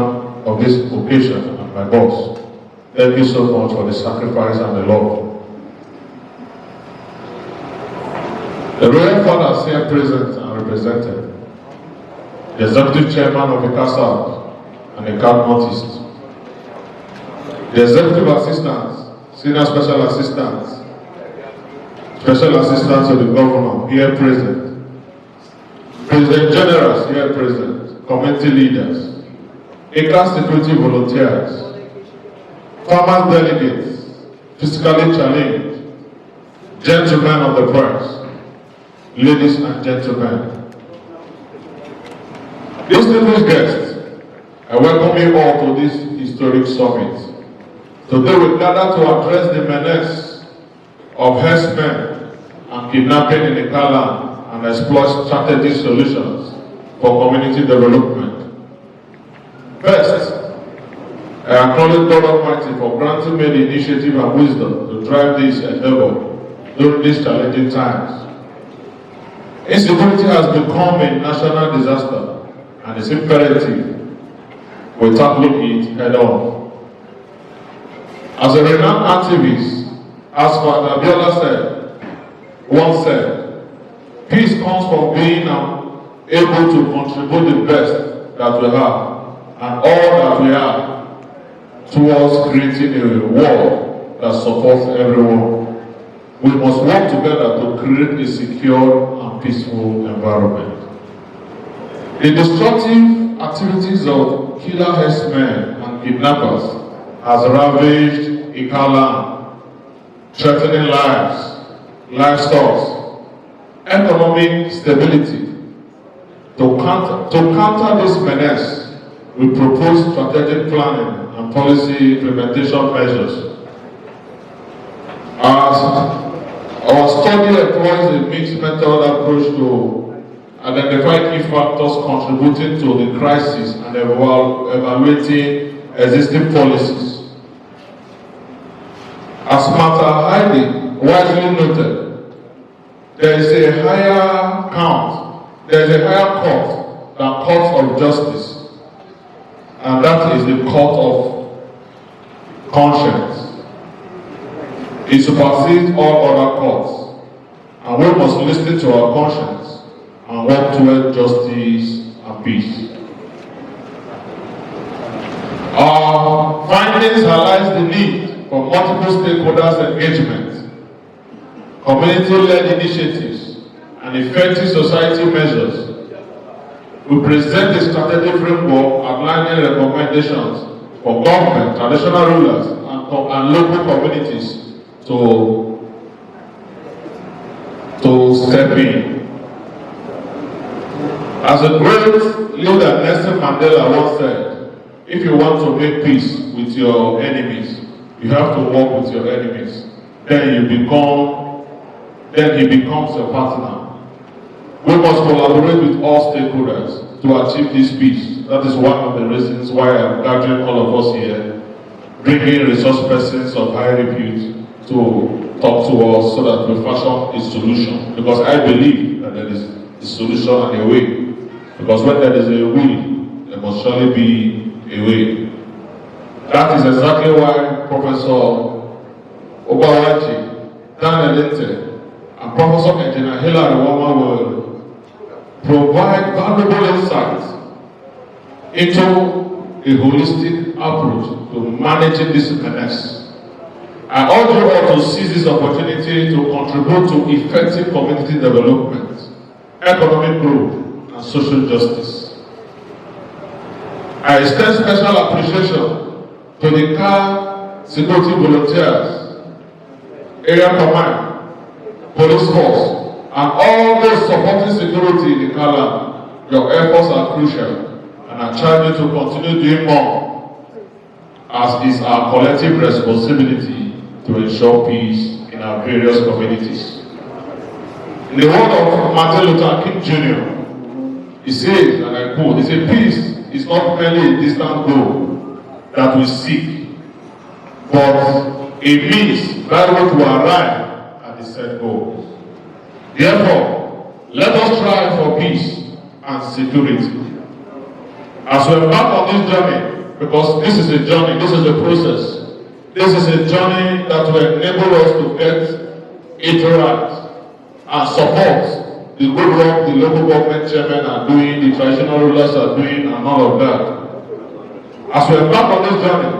of this occasion and my boss. Thank you so much for the sacrifice and the love. The Royal Fathers here present and represented, the Executive Chairman of the CASAP and the CAD Northeast, the Executive Assistants, Senior Special Assistants, Special Assistants of the Governor here present, President Generals here present, community leaders, ACAS security volunteers, farmers delegates, physically challenged, gentlemen of the press, ladies and gentlemen. Distinguished guests, I welcome you all to this historic summit. Today we gather to address the menace of herdsmen and kidnapping in the Kalan and explore strategic solutions for community development. First, I acknowledge God Almighty for granting me the initiative and wisdom to drive this endeavor during these challenging times. Insecurity has become a national disaster, and it's imperative we tackle it head on. As a renowned activist, as Father Abiola once said, peace comes from being able to contribute the best that we have and all that we have towards creating a world that supports everyone. We must work together to create a secure and peaceful environment. The destructive activities of killer herdsmen and kidnappers has ravaged Ikaland, threatening lives, livestock, economic stability. To counter this menace, we propose strategic planning and policy implementation measures. Our study employs a mixed method approach to identify key factors contributing to the crisis and evaluating existing policies. As Martha Heidi wisely noted, there is a higher court than court of justice, and that is the court of conscience. It supersedes all other courts, and we must listen to our conscience and work toward justice and peace. Our findings highlight the need for multiple stakeholders' engagement, community-led initiatives, and effective society measures. We present a strategic framework outlining recommendations for government, traditional rulers, and local communities to step in. As a great leader, Nelson Mandela once said, if you want to make peace with your enemies, you have to work with your enemies. Then he becomes a partner. We must collaborate with all stakeholders to achieve this peace. That is one of the reasons why I'm gathering all of us here, bringing resource persons of high repute to talk to us so that we fashion a solution. Because I believe that there is a solution and a way. Because when there is a will, there must surely be a way. That is exactly why Professor Obawaji, Daniel Lente, and Professor Engineer Hilary Wama will provide valuable insights into a holistic approach to managing this menace. I urge you all to seize this opportunity to contribute to effective community development, economic growth, and social justice. I extend special appreciation to the car security volunteers, area command, police force, and all those supporting security in the Ikaland. Your efforts are crucial, and I charge you to continue doing more, as is our collective responsibility to ensure peace in our various communities. In the word of Martin Luther King Jr., he says, and I quote, he said, peace is not merely a distant goal that we seek, but a means by which we arrive at the set goal. Therefore, let us strive for peace and security. As we embark on this journey, because this is a journey, this is a process, this is a journey that will enable us to get it right and support the good work the local government chairmen are doing, the traditional rulers are doing, and all of that. As we embark on this journey,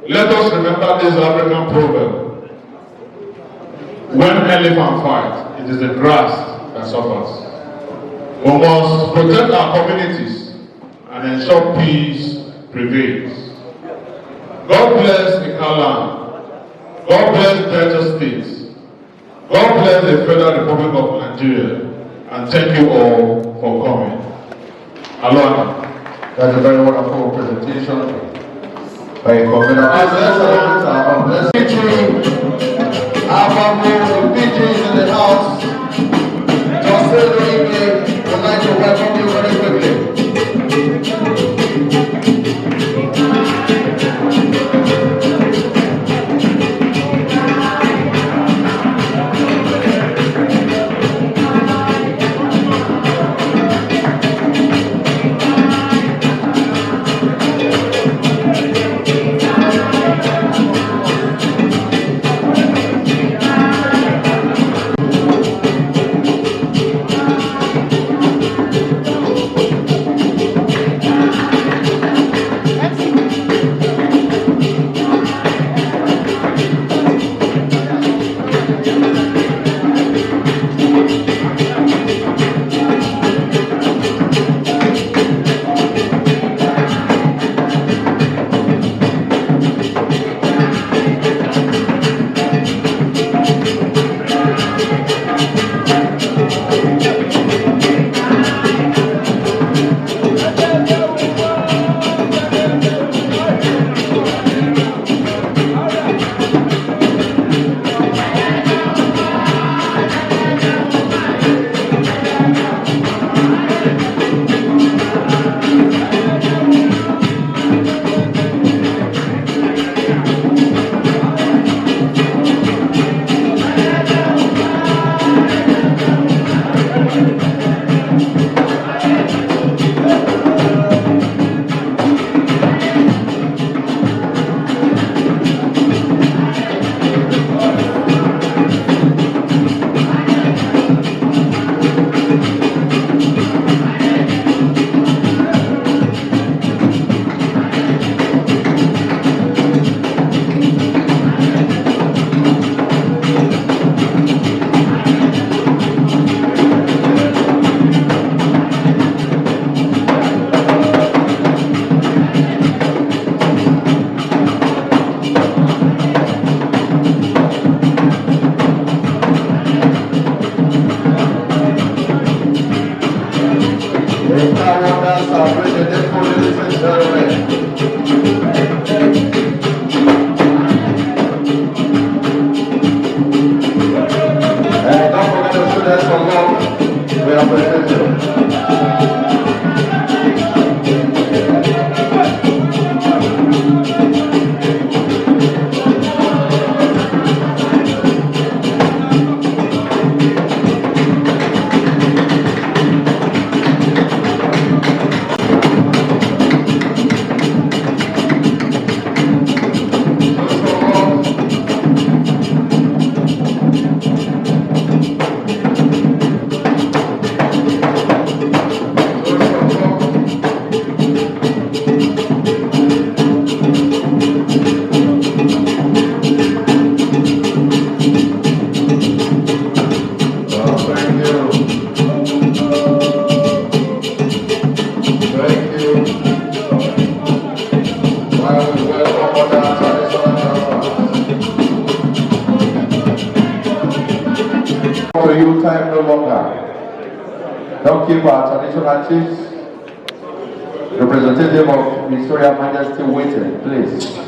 let us remember this African proverb. When elephants fight, it is the grass that suffers. We must protect our communities and ensure peace prevails. God bless Ikaland. God bless Delta States. God bless the Federal Republic of Nigeria. And thank you all for coming. Alona. That's a very wonderful presentation by a convener. Our PG in the house. Just say the evening. We'd like to welcome you very quickly. we are presenting. For you, time no longer. Don't keep our traditional chiefs, representative of His Royal Majesty waiting, please.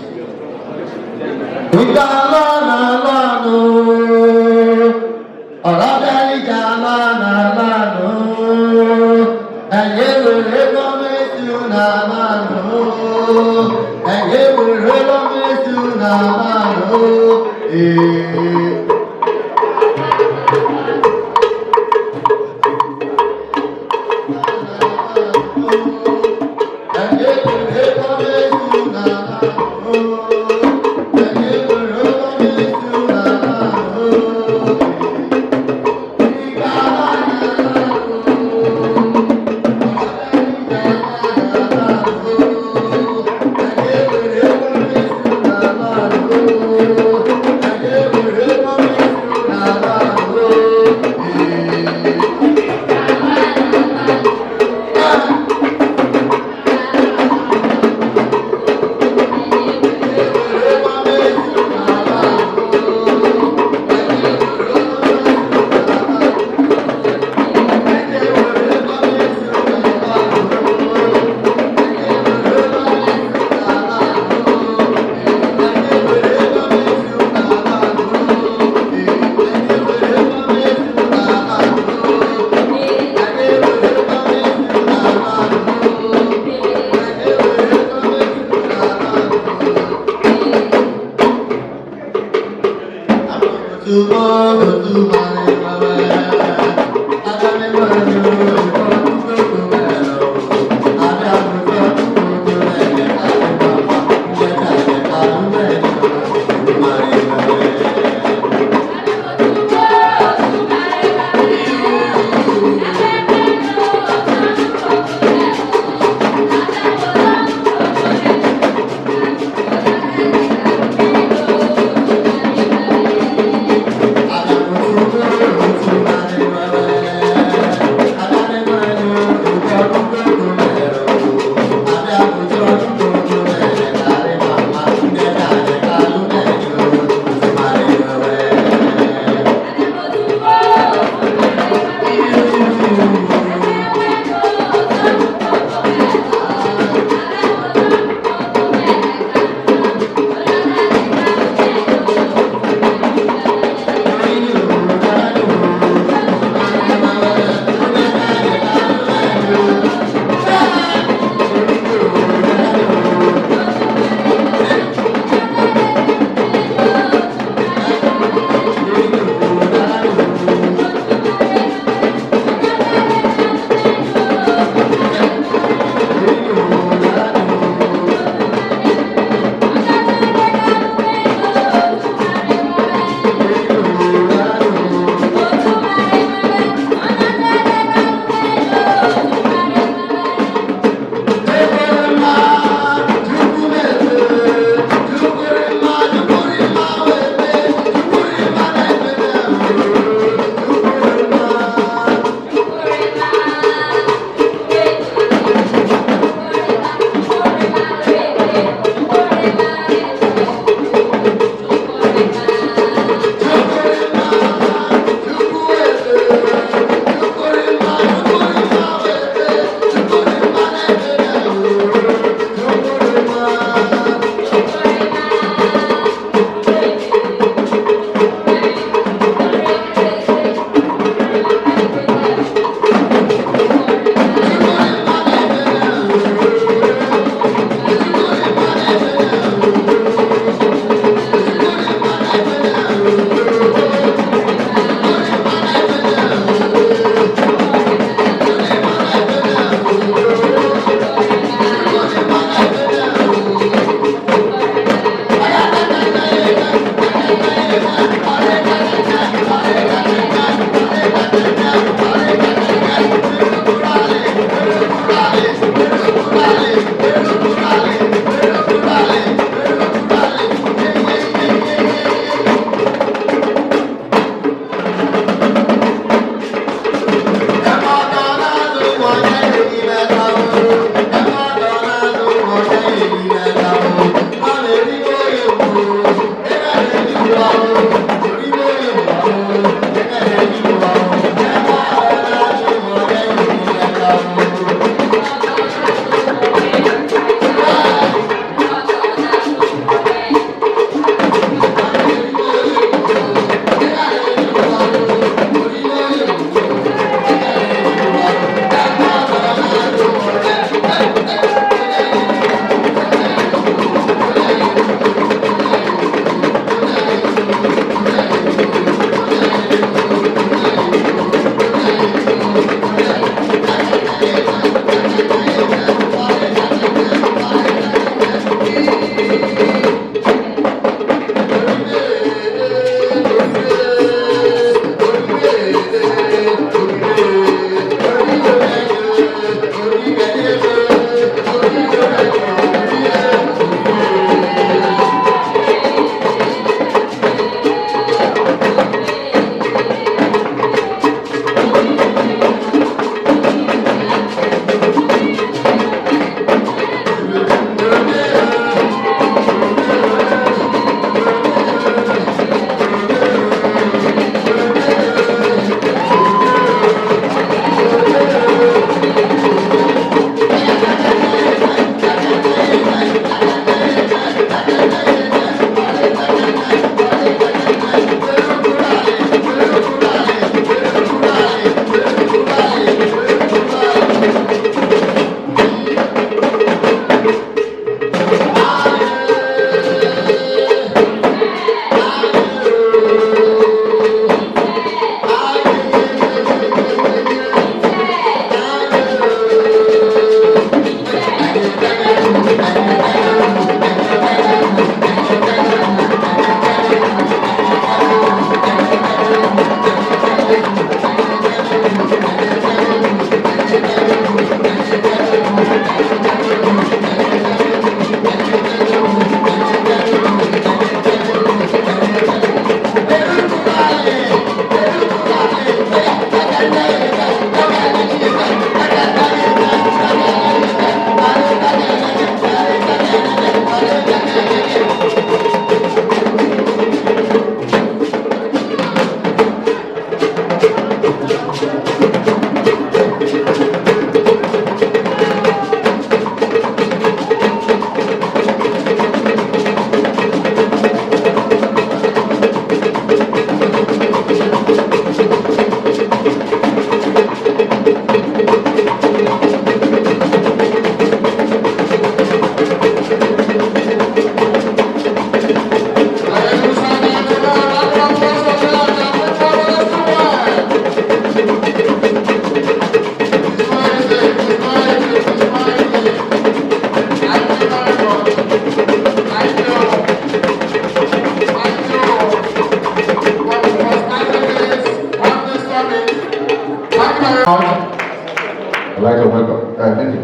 I'd like to welcome.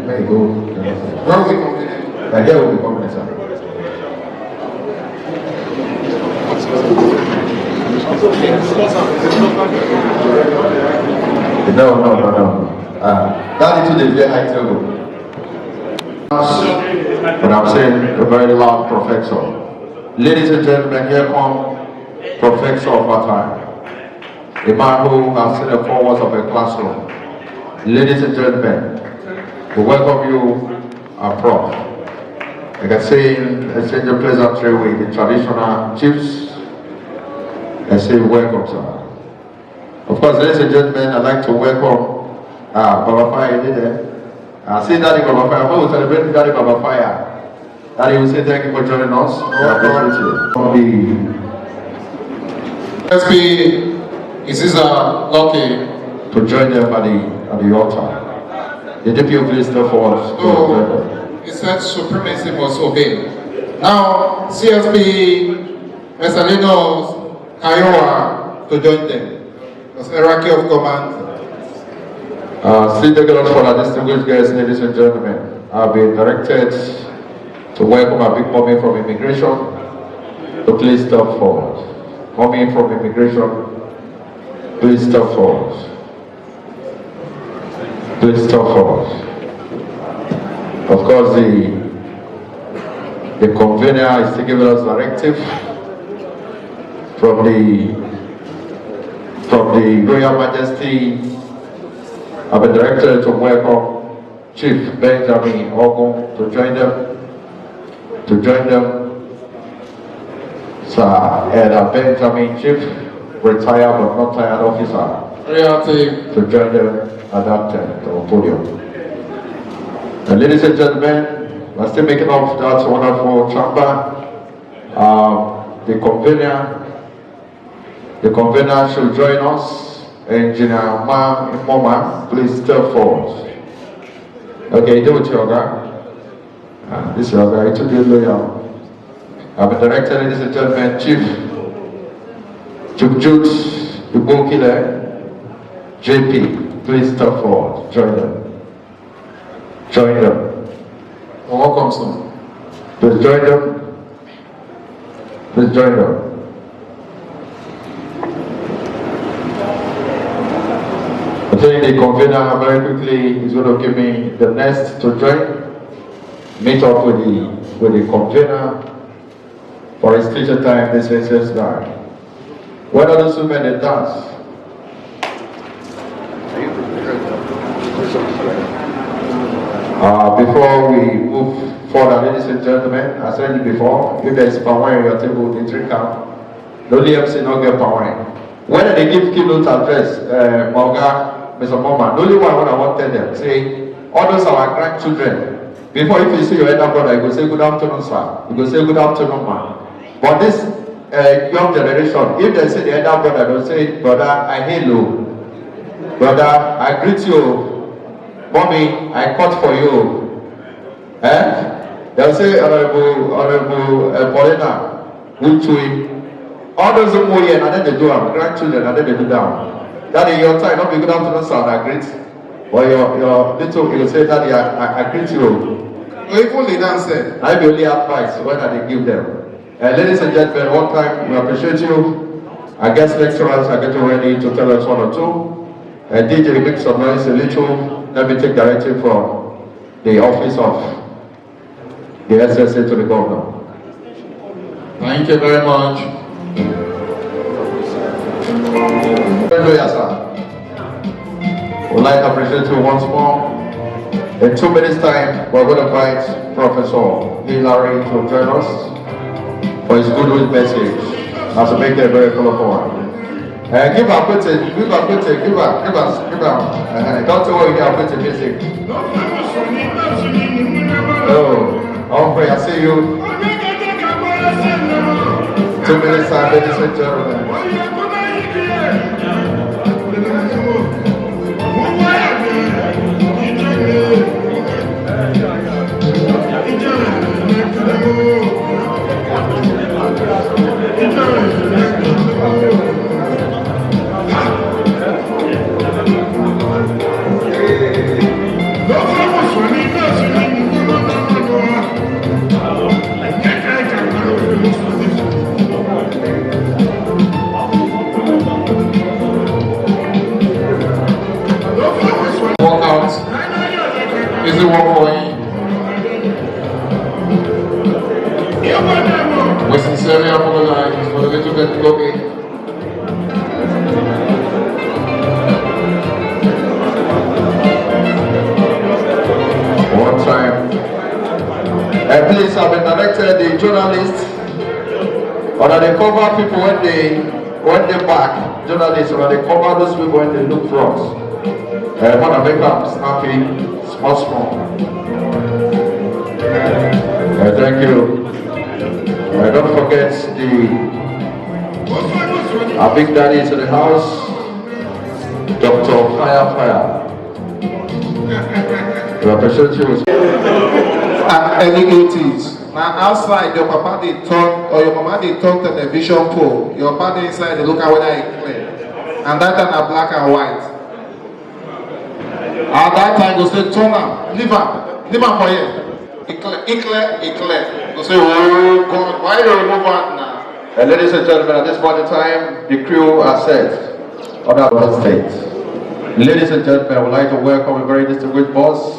May go. Where are we going? Here will be coming, sir. No. That is to the very high table. But I'm saying a very loud professor. Ladies and gentlemen, here come Professor of our time. A man who has seen the four walls of a classroom. Ladies and gentlemen, we welcome you, our prof. Like I say, exchange a pleasantry with the traditional chiefs. I say welcome, sir. Of course, ladies and gentlemen, I'd like to welcome Baba Fire. I see Daddy Baba Fire. I'm going to celebrate Daddy Baba Fire. Daddy will say thank you for joining us. Is this lucky to join them at the altar. The deputy please step forward. So it said supremacy must obey. Now CSP Messalino Kiowa to join them. Because hierarchy of command. Still take a lot for our distinguished guests, ladies and gentlemen. I've been directed to welcome our big mommy from immigration. So please step forward. Mommy from immigration. Please step forward. Please step forward. Of course, the convener is taking us directive from the Royal Majesty. I've been directed to welcome Chief Benjamin Ogun to join them. Sir Ed Benjamin, Chief, retired but not tired officer, to join them at that podium. And ladies and gentlemen, we're still making up that wonderful chamber. The convener should join us. Engineer Mama, please step forward. Okay, do it, your guy. This is your guy, to be loyal. I've been directed, ladies and gentlemen, Chief Jude Ibokile, JP, please step forward. Join them. Join them. Welcome, sir. Please join them. Please join them. I think the convener very quickly is going to give me the next to join. Meet up with the convener for a speech time. This is guy. What are those women that dance? Before we move further, ladies and gentlemen, I said it before, if there is power wine on your table, they drink out. The only MC not get power wine. When they give keynote address, Morga, Mr. Moma, the only one I want to tell them, say, all those are our grandchildren. Before, if you see your elder brother, you go say good afternoon, sir. You go say good afternoon, man. But this young generation, if they say the elder brother, they'll say, brother, I hail you. Brother, I greet you. Mommy, I cut for you. They'll say, Honorable Paulina, Uchui. All those who are here, and then they do have grandchildren, and then they do down. That is your time, not be good afternoon, sir, I greet. Or your little, you say, Daddy, I greet you. Even the dancer. I be only advice when I give them. Ladies and gentlemen, one time, we appreciate you. Our guest lecturers are getting ready to tell us one or two. DJ, make some noise a little. Let me take directive from the office of the SSA to the governor. Thank you very much. Hallelujah, sir. We'd like to appreciate you once more. In 2 minutes' time, we're going to invite Professor Hillary to join us for his goodwill message. As to make it a very colorful one. Give her put give her. Don't tell her you have put music. Oh, Humphrey, I see you. 2 minutes time, ladies and gentlemen. Easy work for you. We sincerely apologize for the little bit looking. One time. And please, I've been directed the journalists, or that they cover people when they back. Journalists, or that they cover those people when they look front. I want to make them snappy. Small. Thank you. Don't forget our big daddy to the house, Dr. Fire. We appreciate you. At early 80s. Now outside, your papa they talk, or your mama they talk television pole. Your papa inside they look at whether it's clear. And that time are black and white. At that time, go say, turn am, leave am for here. It clear. Go say, oh God, why you remove that now? And ladies and gentlemen, at this point in time, the crew are set on our stage. Ladies and gentlemen, I would like to welcome a very distinguished boss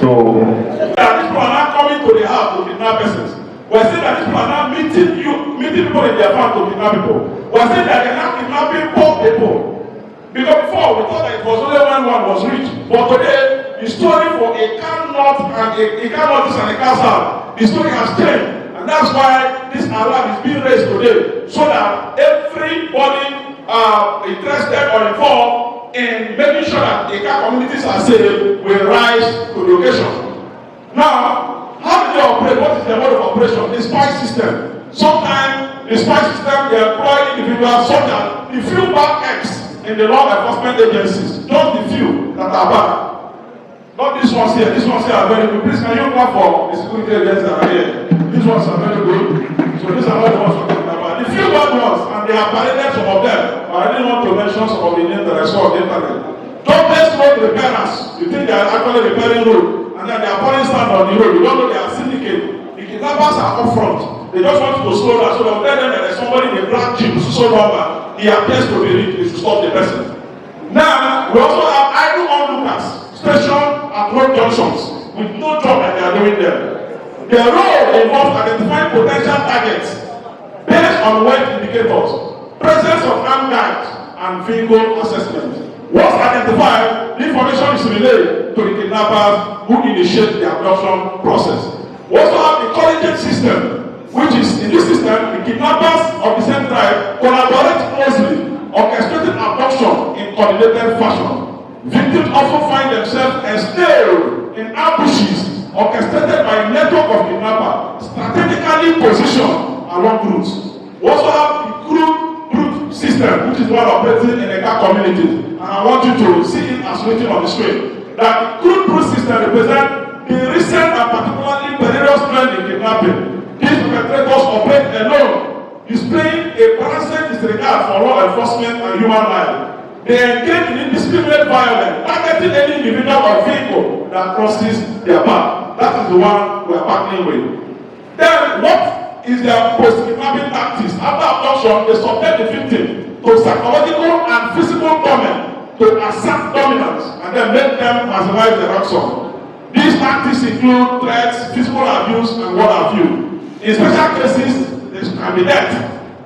to. These people are not coming to the house to kidnap persons. We're saying that these people are not meeting people in their farm to kidnap people. We're saying that they're not kidnapping poor people. Because before we thought that it was only when one was rich, but today the story for a can north and a can northeast and a can south, the story has changed, and that's why this alarm is being raised today, so that everybody interested or involved in making sure that the can communities are safe will rise to the occasion. Now, how do they operate? What is the mode of operation? The spy system. Sometimes the spy system they employ individuals such as the few bad eggs in the law enforcement agencies, just the few that are bad. Not these ones here. These ones here are very good. Please, can you clap for the security agents that are here? These ones are very good. So these are not the ones we're talking about. The few bad ones, and they have paraded some of them. I didn't want to mention some of the names that I saw on the internet. Jobless road repairers. You think they are actually repairing road, and then they are pouring sand on the road. You don't know they are syndicate. The kidnappers are up front. They just want you to slow down, so they'll tell them that there's somebody in a black jeep, so number. He appears to be rich, is to stop the person. Now, we also have idle onlookers stationed at road junctions with no job that they are doing there. Their role involves identifying potential targets based on wealth indicators, presence of armed guards, and vehicle assessment. Once identified, the information is relayed to the kidnappers who initiate the abduction process. We also have the collegiate system, which is, in this system, the kidnappers of the same tribe collaborate closely, orchestrating abduction in coordinated fashion. Victims also find themselves ensnared in ambushes orchestrated by a network of kidnappers, strategically positioned along routes. We also have the crude system, which is one operating in the car community. And I want you to see it as written on the screen. That the crude system represents the recent and particularly perilous trend in kidnapping. These perpetrators operate alone, displaying a balanced disregard for law enforcement and human life. They engage in indiscriminate violence, targeting any individual or vehicle that crosses their path. That is the one we are partnering with. Then, what is their post-kidnapping tactics? After abduction, they subject the victim to psychological and physical torment to assert dominance and then make them maximize the ransom. These tactics include threats, physical abuse, and what have you. In special cases, there can be death.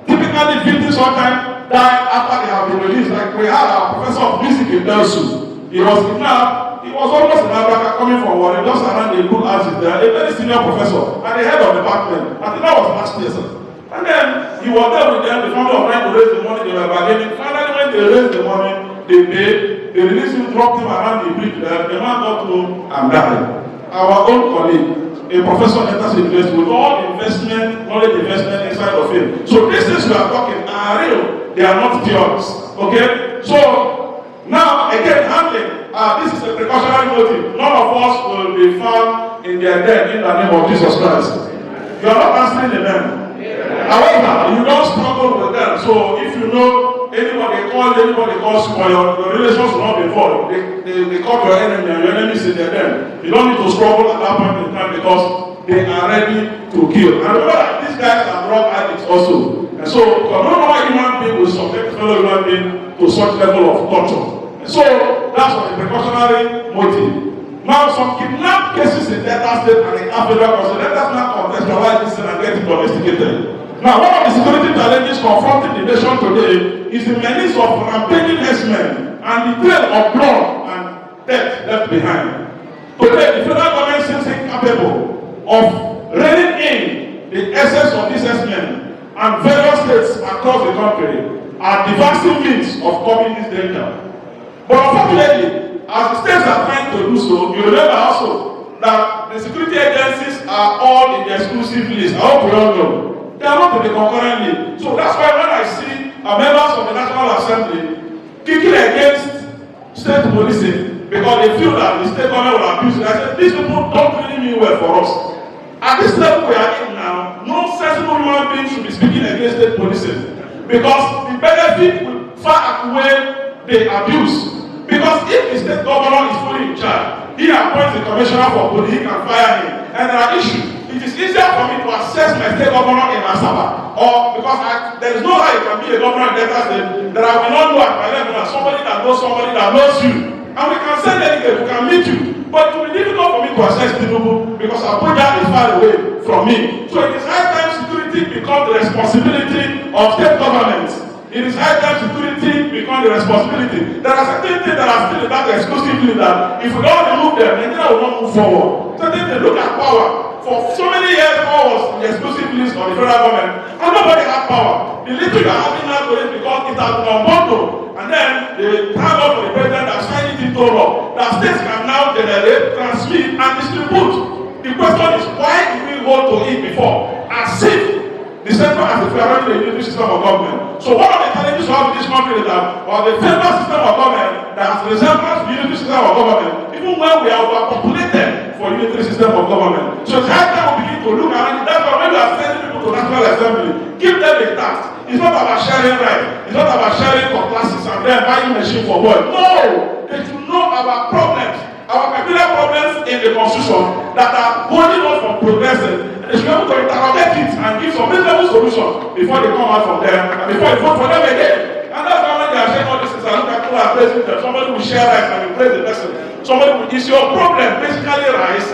Typically, victims sometimes died after they have been released. Like we had our professor of music in Delsu. He was kidnapped. He was almost in Africa coming from Warren, just around the good houses there. A very senior professor and the head of the department. I think that was last year, sir. And then he was there with them. The family of trying to raise the money. They were bargaining. Finally, when they raised the money, they paid. They released him, dropped him around the bridge there. The man got home and died. Our own colleague, a professor enters the university with all investment, knowledge investment inside of him. So these things we are talking are real. They are not theories. Okay? So now again, handling. This is a precautionary motive. None of us will be found in their death in the name of Jesus Christ. You are not answering the name. However, you don't struggle with them. So if you know anybody calls you, or your relations will not be involved, they call your enemy and your enemy is in their den. You don't need to struggle at that point in time because they are ready to kill. And remember that these guys are drug addicts also. And so no normal human being will subject a fellow human being to such level of torture. And so that's what the precautionary motive. Now, some kidnap cases in Delta State and in Africa, so let us not contextualize this and get it domesticated. Now, one of the security challenges confronting the nation today is the menace of rampaging herdsmen and the trail of blood and death left behind. Today, the federal government seems incapable of reining in the essence of these herdsmen, and various states across the country are devising means of curbing this danger. But unfortunately, as the states are trying to do so, you remember also that the security agencies are all in the exclusive list. I hope we all know. They are not in the concurrent list. So that's why when I see members of the National Assembly kicking against state policing because they feel that the state government will abuse it, I said, these people don't really mean well for us. At this level we are in now, no sensible human being should be speaking against state policing because the benefit will far outweigh the abuse. Because if the state governor is fully in charge, he appoints the commissioner for police, he can fire him. And there are issues. It is easier for me to assess my state governor in Asaba, or because there is no how you can be a governor in Delta State that I will not know at my level as somebody that knows you. And we can send anything, we can meet you. But it will be difficult for me to assess Tinubu because Abuja is far away from me. So it is high time security becomes the responsibility of state governments. It is high time security become the responsibility. There are certain things that are still in that exclusively that if we don't remove them, Nigeria will not move forward. Certain things, look at power. For so many years, power was in the exclusive list of the federal government, and nobody had power. The little you are having now today because it has been unbundled, and then the time for the president has signed it into law that states can now generate, transmit, and distribute. The question is, why did we hold to it before? As if the central has running the unitary system of government. So one of the challenges we have in this country is that the federal system of government that has resemblance to the unitary system of government, even when we are overpopulated for unitary system of government. So it's high time we begin to look around it. That's why when we are sending people to National Assembly, give them a task. It's not about sharing rights. It's not about sharing for classes and then buying machine for boys. No! They should know our problems, our peculiar problems in the constitution that are holding us from progressing. They should be able to interrogate it and give some reasonable solutions before they come out from there and before you vote for them again. And that's why when they are sharing all these things, I look at people are praising them. Somebody will share rice and you praise the person. Somebody will, is your problem basically rice?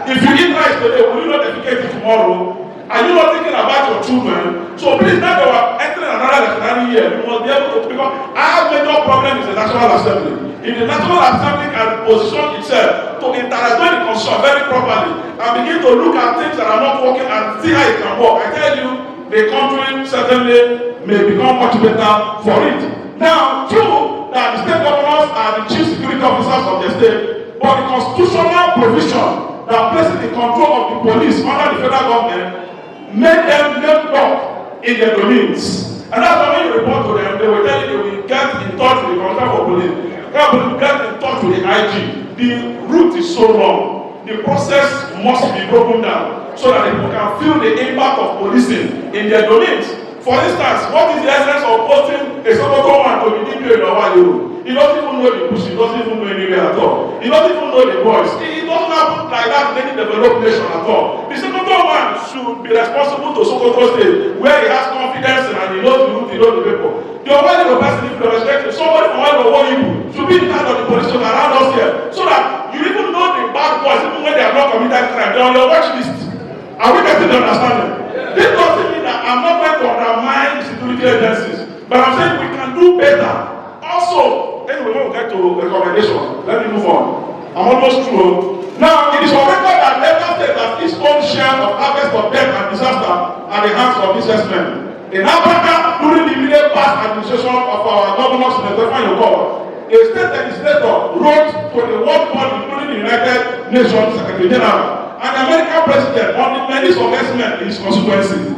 If you eat rice today, will you not defecate it tomorrow? Are you not thinking about your children? So please, now that we are entering another legendary year, we must be able to, because our major problem is the National Assembly. If the National Assembly can position itself to interact with the constitution very properly and begin to look at things that are not working and see how it can work, I tell you, the country certainly may become much better for it. Now, true that the state governors are the chief security officers of the state, but the constitutional provision that places the control of the police under the federal government made them lock in their domains. And that's why when you report to them, they will tell you they will get in touch with the commissioner for police. Get in touch with the IG. The route is so long. The process must be broken down so that people can feel the impact of policing in their domains. For instance, what is the essence of posting a Sokoto man to be DPO in Owayo? He doesn't even know the bush, he doesn't even know anywhere at all. He doesn't even know the boys. It doesn't happen like that in any developed nation at all. The Sokoto man should be responsible to Sokoto State, where he has confidence in and he knows the route, he knows the people. The Owayo person, if you respect him, somebody from Owayo should be in charge of the police station around us here, so that you even know the bad boys, even when they have not committed crime, they're on your watch list. Are we getting the understanding? This doesn't mean that I'm not going to undermine the security agencies. But I'm saying we can do better. Also, anyway, when we get to recommendation, let me move on. I'm almost through. Now, it is on record that Delta State has its own share of harvest of death and disaster at the hands of businessmen. In Africa, during the immediate past administration of our governor, Senator Yoko, a state legislator wrote to the World Board, including the United Nations Secretary General, and the American president on the menace of herdsmen in his constituency.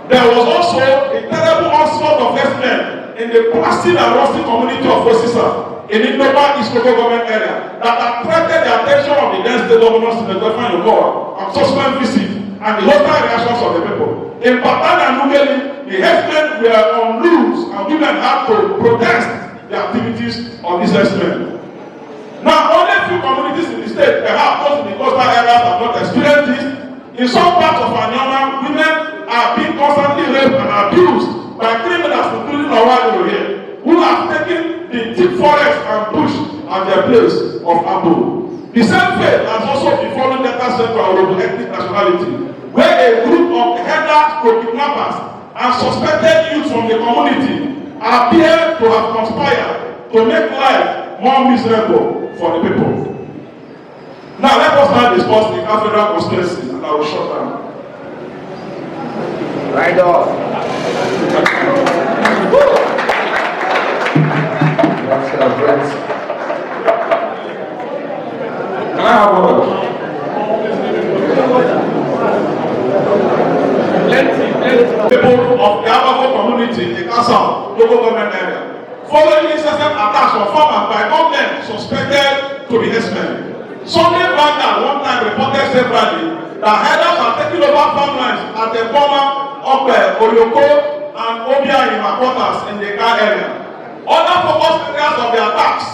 There was also a terrible onslaught of herdsmen in the Plastin and Rusty community of Osisa in Indoba East Local Government area that attracted the attention of the then state governor, Senator Yoko, on subsequent visit and the hostile reactions of the people. In Patan and Nugeli, the herdsmen were on loose and women had to protest the activities of these herdsmen. Now, only a few communities in the state, perhaps those in the coastal areas, have not experienced this. In some parts of Anyama, women are being constantly raped and abused by criminals, including Nawali here, who have taken the deep forest and bush as their place of abode. The same fate has also befallen Delta Central of ethnic nationality, where a group of headers or kidnappers and suspected youths from the community appear to have conspired to make life more miserable for the people. Now let us now discuss the federal conspiracy, and I will shut down. Right off. Can I have one? People of the Ababo community in the Kasam local government area, following incessant attacks from farmers by government suspected to be herdsmen. Sunday Vanguard one time reported severally that herders are taking over farmlands at the former Oyoko and Obia in Makotas in the Ga area. Other focus areas of the attacks,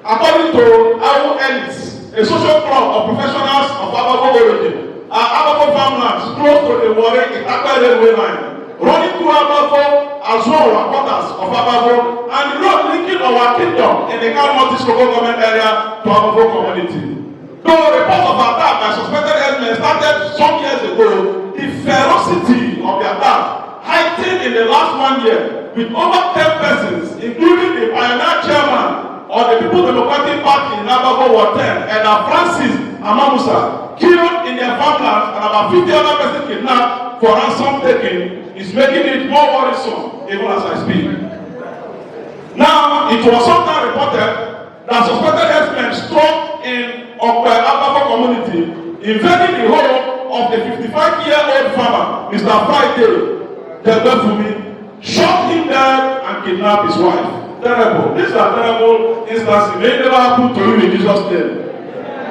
according to Awu Elites, a social club of professionals of Ababo origin, are Ababo farmlands close to the Warren Itakwa railway line, running through Ababo as well as quarters of Ababo, and the road linking our kingdom in the Northeast local government area to Ababo community. Though reports of attack by suspected herdsmen started some years ago, the ferocity of the attack heightened in the last 1 year, with over 10 persons, including the pioneer chairman of the People's Democratic Party in Ababo Ward 10, and Francis Amamusa, killed in their farmlands and about 50 other persons kidnapped for ransom taking, is making it more worrisome even as I speak. Now, it was sometimes reported that suspected herdsmen struck in Ababo community, invading the home of the 55-year-old farmer, Mr. Friday Debefumi, shot him dead and kidnapped his wife. Terrible. These are terrible instances. They never happen to you in Jesus' name.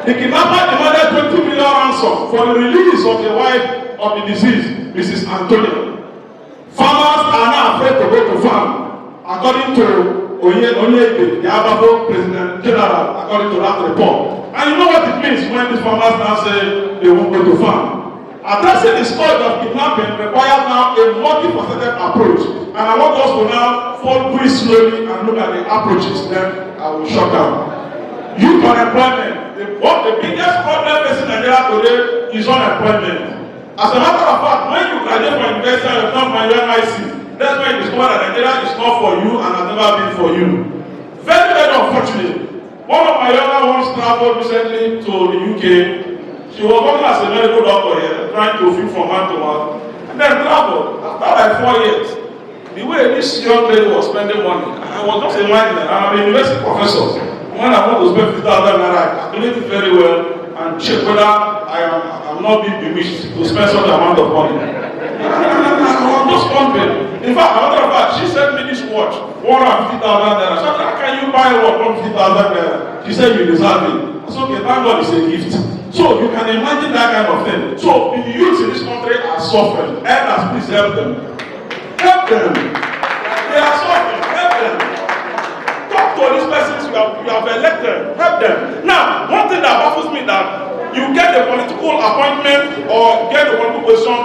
The kidnapper demanded 20 million ransom for the release of the wife of the deceased, Mrs. Antonia. Farmers are now afraid to go to farm, according to Onyebe, the Ababo President General, according to that report. And you know what it means when these farmers now say they won't go to farm. Addressing the scourge of kidnapping requires now a multifaceted approach. And I want us to now follow it slowly and look at the approaches. Then I will shut down. Youth unemployment. The biggest problem facing Nigeria today is unemployment. As a matter of fact, when you graduate from university and you come from UNIC, that's when you discover that Nigeria is not for you and has never been for you. Very, very unfortunate. One of my younger ones traveled recently to the UK. She was working as a medical doctor here, trying to feed from hand to mouth, and then traveled. After like 4 years, the way this young lady was spending money, I was just imagining. I'm a university professor. When I want to spend 50,000 naira, I calculate it very well and check whether I'm not being bewitched to spend such amount of money. I was just wondering. In fact, as a matter of fact, she sent me this watch, 150,000 naira. So how can you buy a watch 150,000 naira? She said you deserve it. So okay, thank God it's a gift. So you can imagine that kind of thing. So the youths in this country are suffering. Elders, please help them. Help them. They are suffering. Help them. Talk to these persons you have elected. Help them. Now, one thing that baffles me that you get a political appointment or get a political position,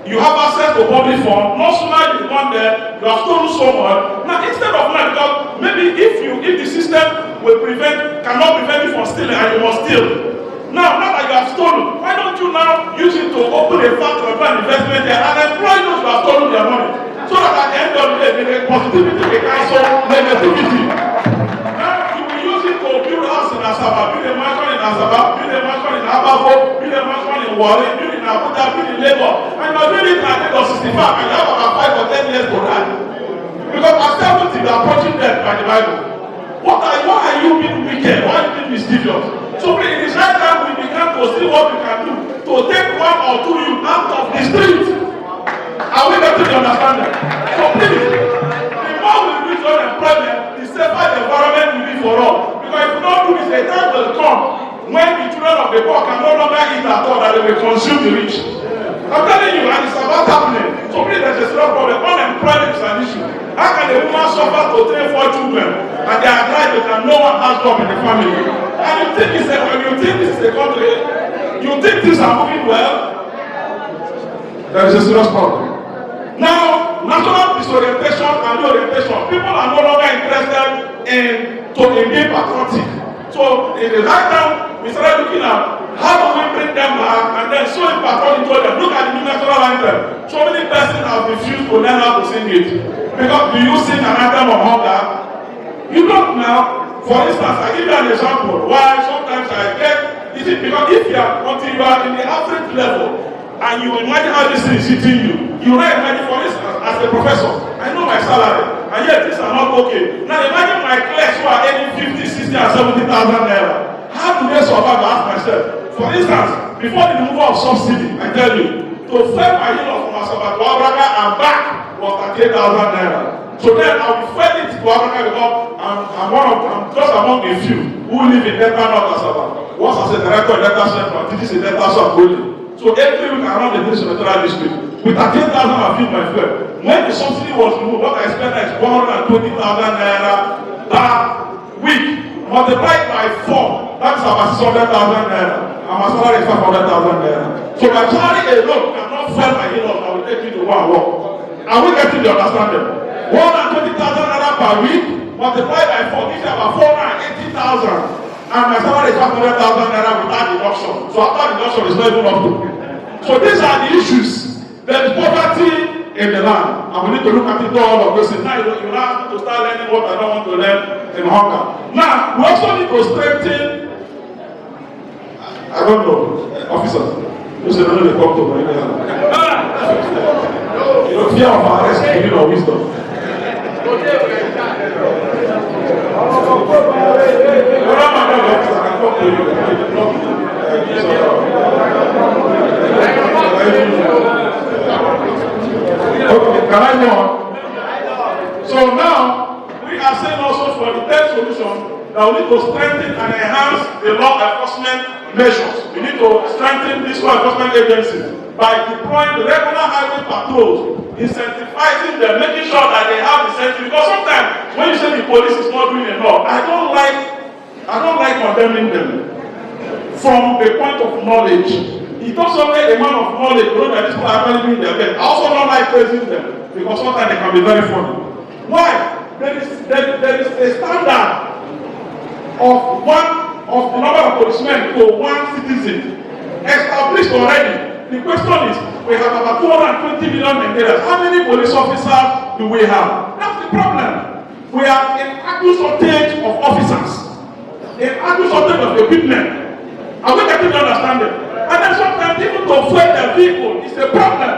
you have access to public fund. No sooner you gone there, you have stolen so much. Now, instead of that, because maybe if the system cannot prevent you from stealing, and you must steal. Now that you have stolen, why don't you now use it to open a factory or an investment there and employ those who have stolen their money? So So that at the end of the day, the positivity will cancel negativity. Now you will use it to build house in Asaba, build a mansion in Asaba, build a mansion in Ababo, build a mansion in Warri, build in Abuja, build in Lagos, and you're doing it at the age of 65, and you have about 5 or 10 years to die. Because at 70, you are approaching death by the Bible. Why are you being wicked? Why are you being mischievous? So it is high time we begin to see what we can do to take 1 or 2 youth out of the street. Are we getting to understand that? So please, the more we reduce unemployment, the safer the environment will be for all. Because if we don't do this, a time will come when the children of the poor can no longer eat at all, that they will consume the rich. I'm telling you, and it's about happening. So please, there's a serious problem. Unemployment is an issue. How can a woman suffer to train 4 children and they are graduates and no one has job in the family? And you think this is a country, you think things are moving well? There is a serious problem. Now, national disorientation and reorientation, people are no longer interested in being patriotic. So in the right time, we started looking at how do we bring them back and then so important to them. Look at the new national anthem. So many persons have refused to learn how to sing it. Because do you sing an anthem of hunger? You don't now. For instance, I give you an example why sometimes I get, is it because if you are until you are in the average level and you imagine how this thing is hitting you, you might imagine, for instance, as a professor, I know my salary, and yet things are not okay. Now imagine my class who are earning 50, 60, and 70,000 naira. How do they survive? I ask myself. For instance, before the removal of subsidy, I tell you, to fare my in-law from Asaba to Abraka and back was 38,000 naira. So then I will fare it to Abraka because I'm just among the few who live in Delta North Asaba. Once as a director in Delta Central, this is a Delta South only. So every week around the Senatorial District, with 13,000 I feed my fuel. When the subsidy was removed, what I spent is 120,000 naira per week. Multiplied by 4, that's about 600,000 naira. And my salary is 500,000 naira. So my salary alone cannot fare my in-laws. I will take you to one work. Are we getting the understanding? 120,000 naira per week, multiplied by 4, this is about 480,000. And my salary is 500,000 naira without deduction. So after deduction is not even up to. So these are the issues. There is poverty in the land, and we need to look at it all of this. Now you have to start learning what I don't want to learn in hunger. Now we also need to strengthen. I don't know, officers. You say no, they come to me. You know, fear of arrest, you know, wisdom. Okay, can I go on? So now, we are saying also for the third solution that we need to strengthen and enhance the law enforcement measures. We need to strengthen these law enforcement agencies by deploying regular highway patrols, incentivizing them, making sure that they have incentive. Because sometimes when you say the police is not doing enough, I don't like condemning them from the point of knowledge. It also makes a man of knowledge know that these people are actually doing their best. I also don't like praising them because sometimes they can be very funny. Why? There is a standard of the number of policemen to one citizen established already. The question is, we have about 220 million Nigerians. How many police officers do we have? That's the problem. We have an active shortage of officers, an active shortage of equipment. Are we getting to understand it? And then sometimes even to fuel their vehicle is a problem.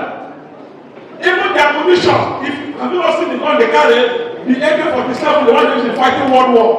Even their ammunition, have you not seen the gun they carry? The AK-47, the one used in fighting World War.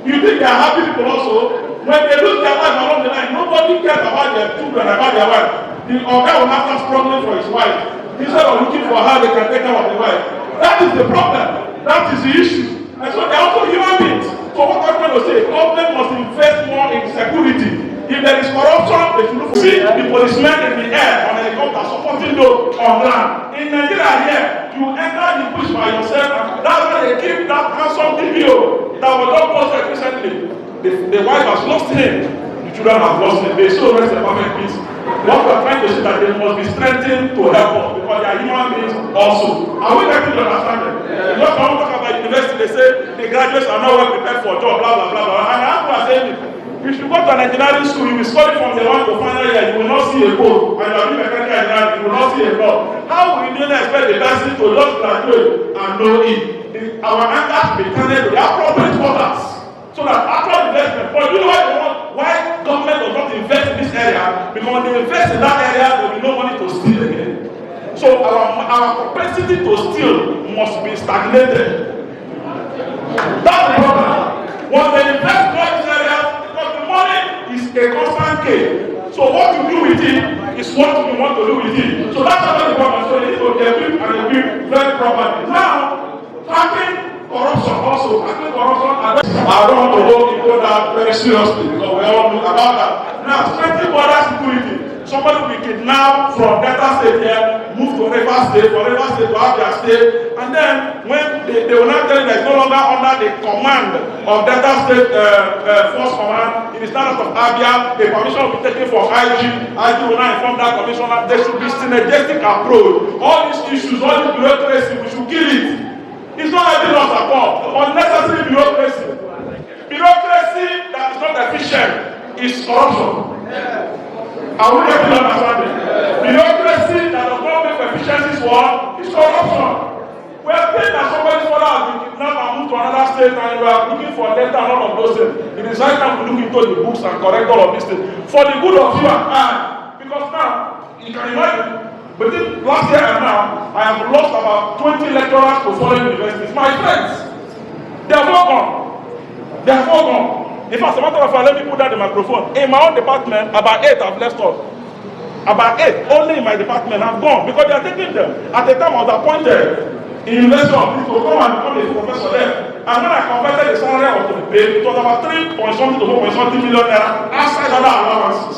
You think they are happy people also? When they lose their life along the line, nobody cares about their children, about their wife. The guy will have to struggling for his wife. Instead of looking for how they can take care of the wife. That is the problem. That is the issue. And so they are also human beings. So what I'm trying to say, government must invest more in security. If there is corruption, they should look. See the policemen in the air on helicopter supporting those on land. In Nigeria here, you enter the bush by yourself, and that's why they keep that handsome video that was not posted recently. The wife has lost him, the children have lost him. They still rest in perfect peace. What we are trying to say that they must be strengthened to help us because they are human beings also. Are we getting to understand them? Just when we talk about university, they say the graduates are not well prepared for a job, blah blah blah blah. And that's what I'm saying. We should go to an engineering school, you will study from the 1 to final year, you will not see a code. And you are doing mechanical engineering, you will not see a law. How will you expect the person to just graduate and know it? Our anger should be turned to the appropriate quarters. So that after investment, but you know why government does not invest in this area? Because when they invest in that area, there will be no money to steal again. So our propensity to steal must be stagnated. That's the problem. When they invest in this area, because the money is a constant gain. So what you do with it is what you want to do with it. So that's another problem. So they need to equip and equip very properly. Now, tackling corruption also. Tackling corruption, I don't want to go into that very seriously because we all know about that. Now, strengthening border security. Somebody will be kidnapped from Delta State here, move to Rivers State, from Rivers State to Abia State, and then when they will not tell you that it's no longer under the command of Delta State Force Command, it is now out of Abia, the permission will be taken from IG will now inform that commissioner. There should be synergistic approach. All these issues, all this bureaucracy, we should kill it. It's not helping us at all. Unnecessary bureaucracy. Bureaucracy that is not efficient is corruption. Are we getting understanding? Bureaucracy that does not make efficiencies work is corruption. We are saying that somebody's father has been kidnapped and moved to another state and we are looking for data and all of those things. It is right time to look into the books and correct all of these things. For the good of you and I. Because now, you can imagine, between last year and now, I have lost about 20 lecturers to foreign universities. My friends, they have all gone. They have all gone. In fact, as a matter of fact, let me put down the microphone. In my own department, about 8 have left us. About 8, only in my department, have gone because they are taking them. At the time I was appointed in University of Peace to come and become a professor there. And when I converted the salary I was to be paid, it was about 3 point something to 4 point something million naira outside other allowances.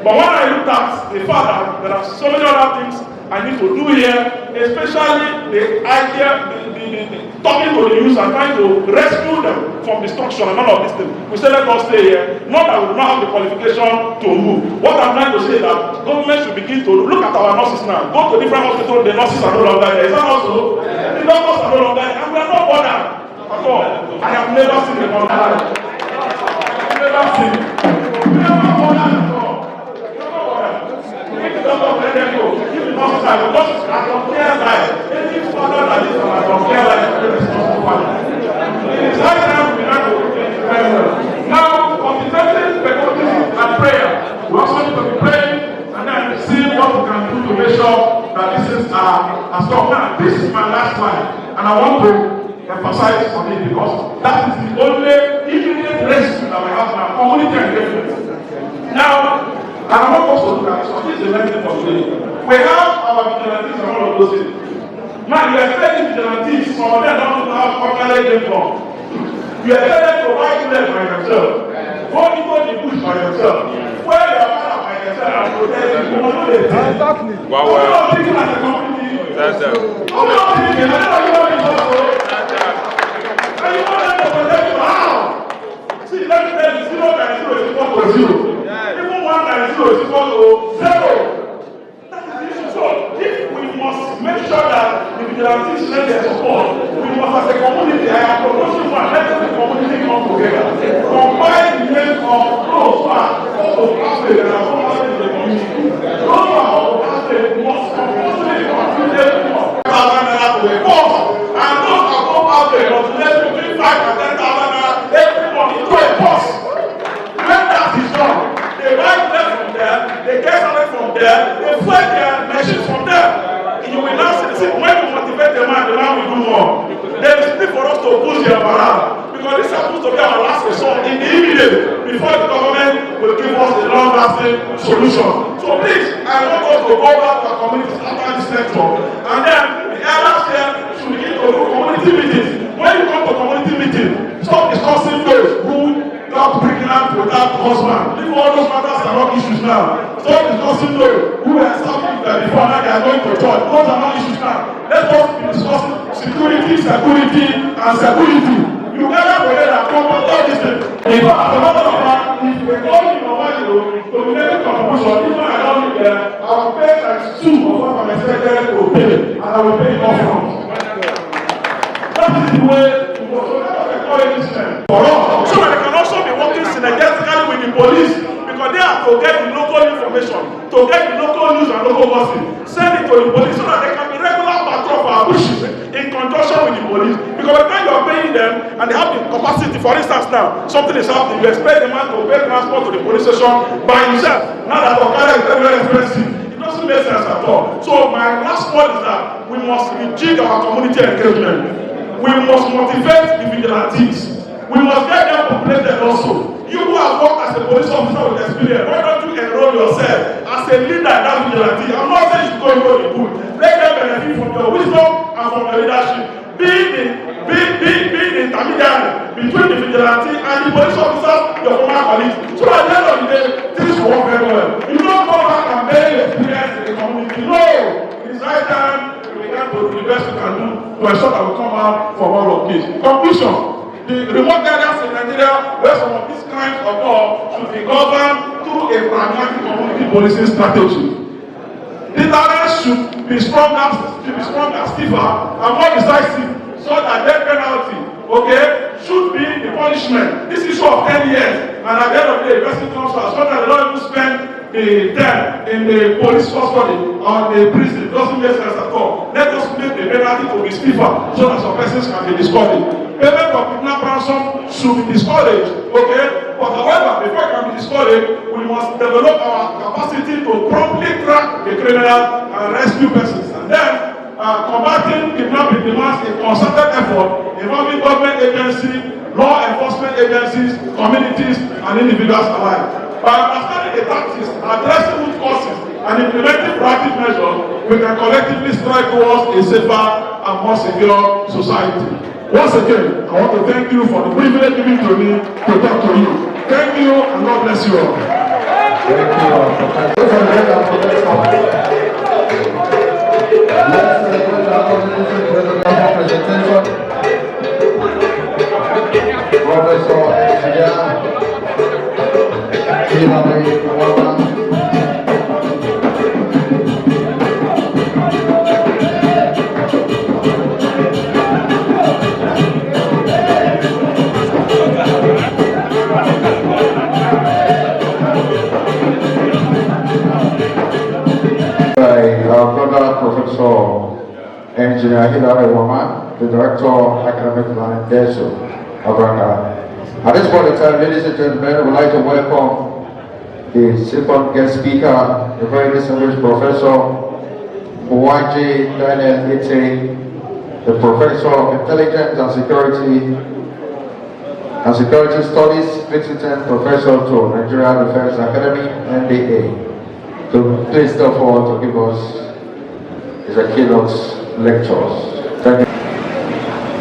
But when I looked at the fact that there are so many other things I need to do here, especially the idea, talking to the youth and trying to rescue them from destruction and all of these things. We say let us stay here. Not that we do not have the qualification to move. What I'm trying to say is that government should begin to look at our nurses now. Go to different hospitals, the nurses are no longer there. Is that also? The doctors are no longer there. And we are not bothered at all. I have never seen a mother. I have never seen. We are not bothered at all. We are not bothered. If the doctor let them go, if the nurses are the nurses are from care life. Any father that is from care life is responsible for it. It is high time we have to now cultivating patriotism and prayer. We also need to be praying and then see what we can do to make sure that these things are stopped. Now, this is my last slide, and I want to emphasize on it because that is the only immediate rescue that we have now, community engagement. Now, and I want us to look at this one. This is the next thing for today. We have our vigilantes and all of those things. Now, you expect vigilantes, some of them don't have organic income. You expect to buy them by yourself. Go into the bush by yourself. Where your father by yourself and protect you. Exactly. Wow. How many people as a community? That's it. How many people? I don't know you want to talk to. And you want them to protect you. How? See, let me tell you, 0 times 0 is equal to 0. Even 1 times 0 is equal to 0. That is the issue. So, if we must make sure that the vigilantes lend their support, we must as a community, I am proposing one, let the community come together. Combine the name of those who are out of Africa and are not in the community. Those who are out of Africa must compulsory contribute to a cause. And those who are out of Africa must let between 5 and 10,000 naira every month into a cause. When that is done, they buy them from there, they get something from there, they fly their machines from there. You will now see when you motivate the man will do more. There is need for us to boost their morale because this happens to be our last resort in the immediate before the government will give us a long-lasting solution. So please, I want us to go back to our communities after this lecture, and then the elders here should begin to do community meetings. When you come to community meeting, stop discussing those who got pregnant without husband. Leave all those matters are not issues now. Stop discussing those who were established before now they are going to church. Those are not issues now. Let us be discussing security, and security. You gather together and come up with all these things. In fact, as a matter of fact, if we call you to the next contribution, even I don't need there, I will pay times 2 of what I'm expected to pay, and I will pay it upfront. That is the way to go. So let us encourage this for us, so that they can also be working synergetically with the police, because they have to get the local information, to get the local news and local gossip, send it to the police so that they can be regular patrol for our bushes in conjunction with the police. Because by the time you are paying them and they have the capacity, for instance now, something is happening, you expect the man to pay transport to the police station by himself. Now that Okada is very, very expensive, it doesn't make sense at all. So my last word is that we must rejig our community engagement. We must motivate the vigilantes. We must get them populated also. You who have worked as a police officer with experience, why don't you enroll yourself as a leader in that vigilante? I'm not saying you should go into the boot. Let them benefit from your wisdom and from your leadership. Be the intermediary between the vigilante and the police officers, your former colleagues. So at the end of the day, things work very well. You don't go back and bury your experience in the community. No! It's right time we can do the best we can do to ensure that we come out from all of this. Conclusion. The remote areas in Nigeria where some of these crimes occur should be governed through a pragmatic community policing strategy. Deterrence should be stronger, stiffer, and more decisive, so that death penalty, should be the punishment. This issue of 10 years, and at the end of the day, the person comes out, so that they don't even spend the term in the police custody or the prison. It doesn't make sense at all. Let us make the penalty to be stiffer, so that some persons can be discouraged. Payment of kidnap ransom should be discouraged, But however, before it can be discouraged, we must develop our capacity to promptly track the criminal and rescue persons. And then, combating kidnapping demands a concerted effort involving government agencies, law enforcement agencies, communities, and individuals alike. By understanding the tactics, addressing root causes, and implementing proactive measures, we can collectively strive towards a safer and more secure society. Once again, I want to thank you for the privilege given to me to talk to you. Thank you, and God bless you all. Thank you all. Let's celebrate our presentation. Professor Engineer Hilary Wama, the Director of Academic Planning, DESO, Abraka. At this point in time, ladies and gentlemen, I would like to welcome the second guest speaker, the very distinguished Professor Mwaji Daniel Ite, the Professor of Intelligence and Security Studies, visiting Professor to Nigeria Defense Academy, NDA. So please step forward to give us his keynote lectures. Thank you.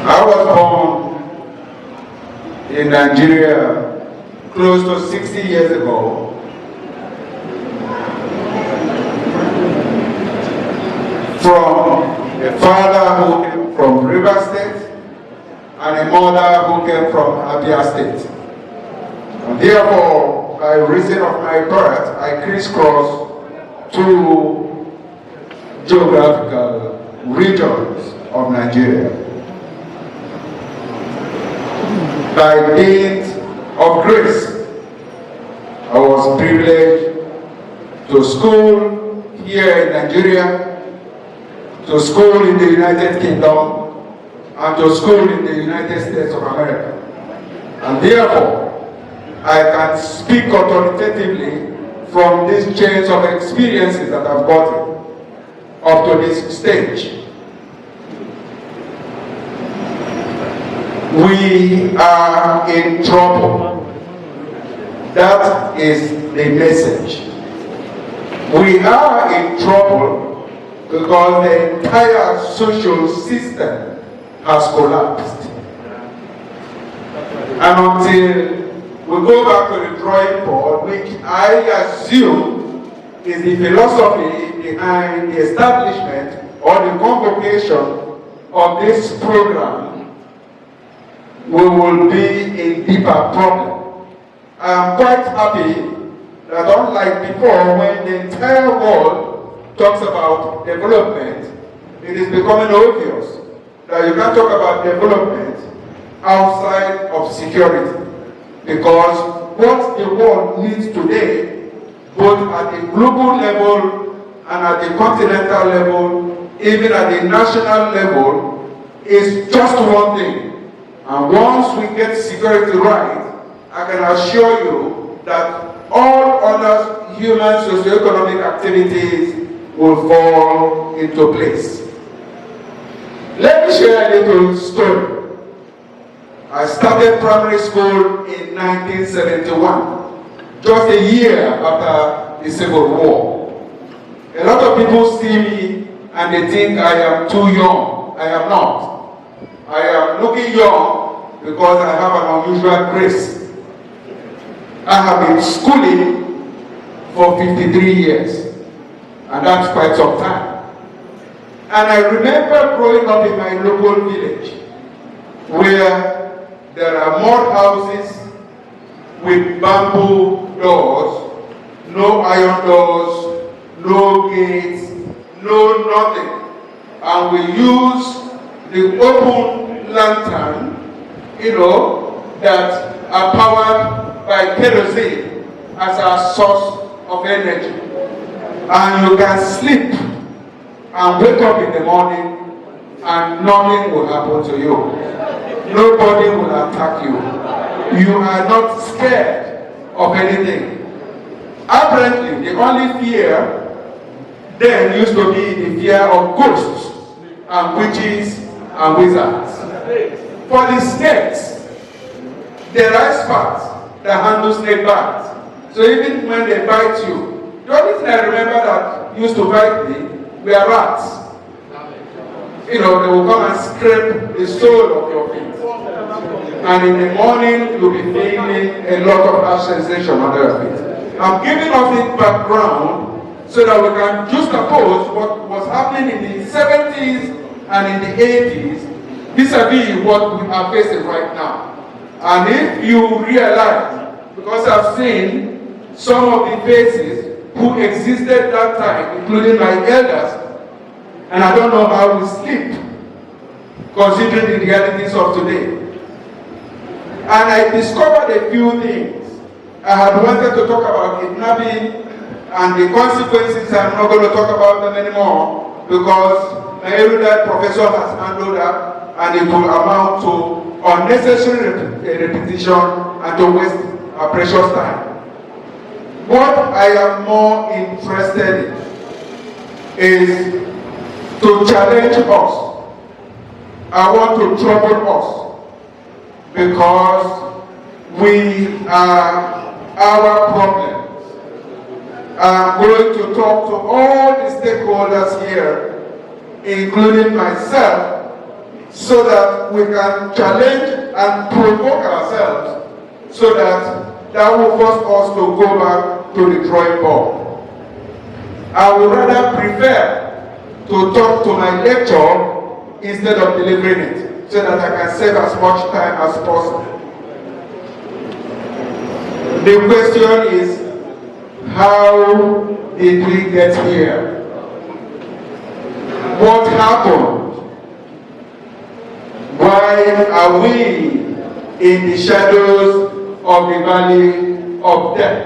I was born in Nigeria close to 60 years ago. From a father who came from River State and a mother who came from Abia State. And therefore, by reason of my birth, I crisscross two geographical regions of Nigeria. By dint of grace, I was privileged to school here in Nigeria, to school in the United Kingdom, and to school in the United States of America. And therefore, I can speak authoritatively from these chains of experiences that I've gotten up to this stage. We are in trouble. That is the message. We are in trouble because the entire social system has collapsed. And until we go back to the drawing board, which I assume is the philosophy behind the establishment or the convocation of this program, we will be in deeper problem. I am quite happy that unlike before, when the entire world talks about development, it is becoming obvious that you can't talk about development outside of security. Because what what the world needs today, both at the global level and at the continental level, even at the national level, is just one thing. And once we get security right, I can assure you that all other human socio-economic activities will fall into place. Let me share a little story. I started primary school in 1971, just a year after the Civil War. A lot of people see me and they think I am too young. I am not. I am looking young because I have an unusual grace. I have been schooling for 53 years, and that's quite some time. And I remember growing up in my local village where there are mud houses with bamboo doors, no iron doors, no gates, no nothing. And we use the open lantern, that are powered by kerosene as our source of energy. And you can sleep and wake up in the morning and nothing will happen to you. Nobody will attack you. You are not scared of anything. Apparently, the only fear then used to be the fear of ghosts and witches and wizards. For the snakes, there are experts that handle snake bites. So even when they bite you, the only thing I remember that used to bite me were rats. They will come and scrape the sole of your feet. And in the morning, you'll be feeling a lot of harsh sensation under your feet. I'm giving us this background so that we can juxtapose what was happening in the 70s and in the 80s vis-a-vis what we are facing right now. And if you realize, because I've seen some of the faces who existed that time, including my elders, and I don't know how we sleep, considering the realities of today. And I discovered a few things. I had wanted to talk about kidnapping and the consequences. I'm not going to talk about them anymore because my erudite professor has handled that, and it will amount to unnecessary repetition and to waste our precious time. What I am more interested in is to challenge us. I want to trouble us because we are our problems. I'm going to talk to all the stakeholders here, including myself, so that we can challenge and provoke ourselves so that will force us to go back to the drawing board. I would rather prefer to talk to my lecture instead of delivering it, so that I can save as much time as possible. The question is, how did we get here? What happened? Why are we in the shadows of the valley of death?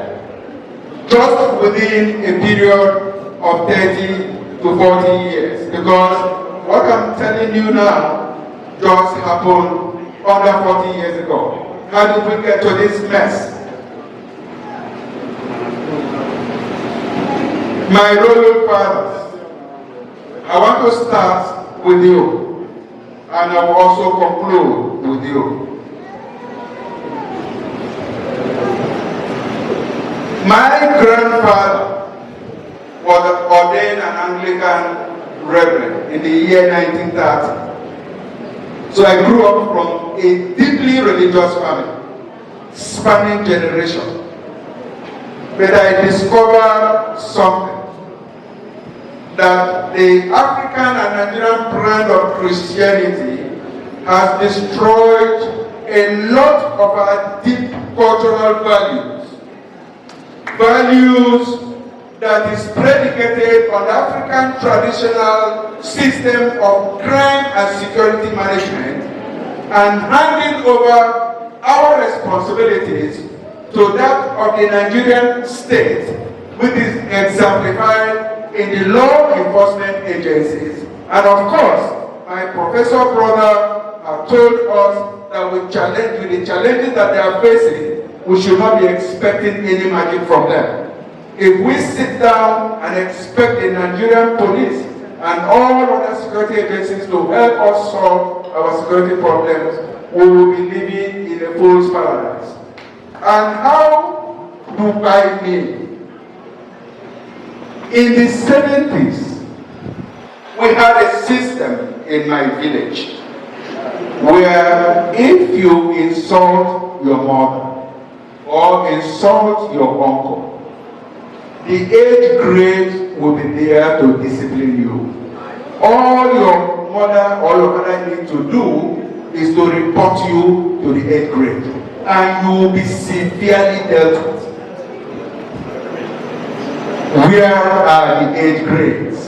Just within a period of 30 to 40 years, because what I'm telling you now just happened under 40 years ago. How did we get to this mess? My royal fathers, I want to start with you, and I will also conclude with you. My grandfather was ordained an Anglican reverend in the year 1930. So I grew up from a deeply religious family, spanning generations. But I discovered something, that the African and Nigerian brand of Christianity has destroyed a lot of our deep cultural values. Values that is predicated on the African traditional system of crime and security management, and handing over our responsibilities to that of the Nigerian state, which is exemplified in the law enforcement agencies. And of course, my professor brother have told us that with the challenges that they are facing, we should not be expecting any magic from them. If we sit down and expect the Nigerian police and all other security agencies to help us solve our security problems, we will be living in a fool's paradise. And how do I mean? In the 70s, we had a system in my village where if you insult your mother or insult your uncle, the 8th grade will be there to discipline you. All your mother or your father need to do is to report you to the 8th grade, and you will be severely dealt with. Where are the 8th grades?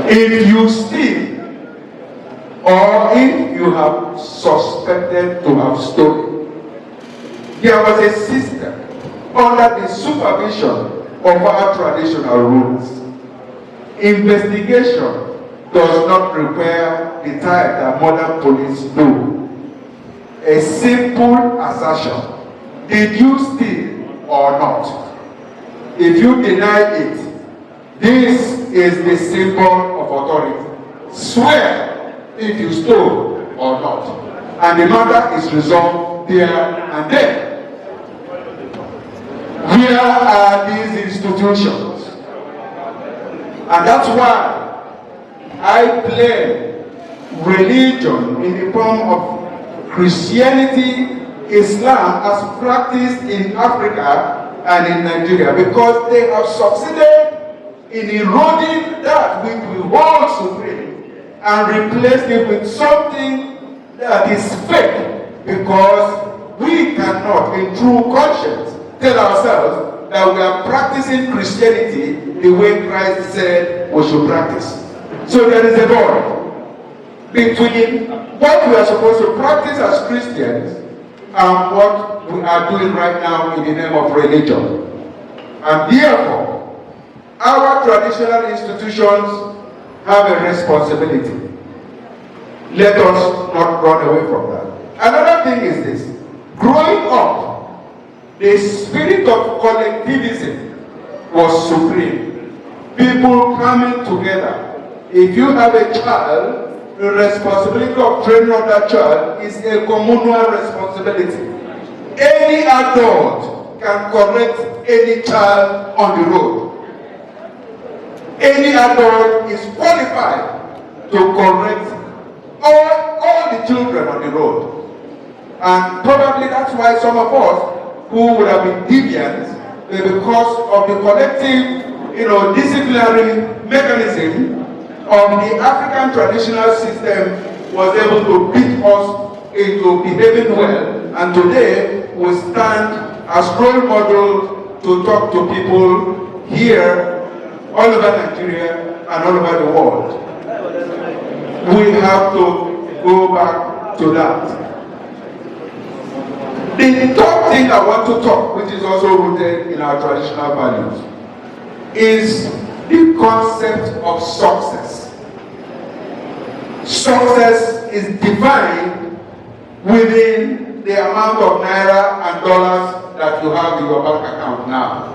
If you steal, or if you have suspected to have stolen, there was a system under the supervision of our traditional rules. Investigation does not require the type that modern police do. A simple assertion: did you steal or not? If you deny it, this is the symbol of authority. Swear if you stole or not. And the matter is resolved there and then. Where are these institutions? And that's why I blame religion in the form of Christianity, Islam as practiced in Africa and in Nigeria, because they have succeeded in eroding that which we hold supreme and replaced it with something that is fake, because we cannot in true conscience tell ourselves that we are practicing Christianity the way Christ said we should practice. So there is a void between what we are supposed to practice as Christians and what we are doing right now in the name of religion. And therefore, our traditional institutions have a responsibility. Let us not run away from that. Another thing is this: growing up, the spirit of collectivism was supreme. People coming together. If you have a child, the responsibility of training of that child is a communal responsibility. Any adult can correct any child on the road. Any adult is qualified to correct all the children on the road. And probably that's why some of us who would have been deviant, because of the collective, disciplinary mechanism of the African traditional system, was able to beat us into behaving well. And today we stand as role models to talk to people here, all over Nigeria and all over the world. We have to go back to that. The third thing I want to talk, which is also rooted in our traditional values, is the concept of success. Success is defined within the amount of naira and dollars that you have in your bank account now.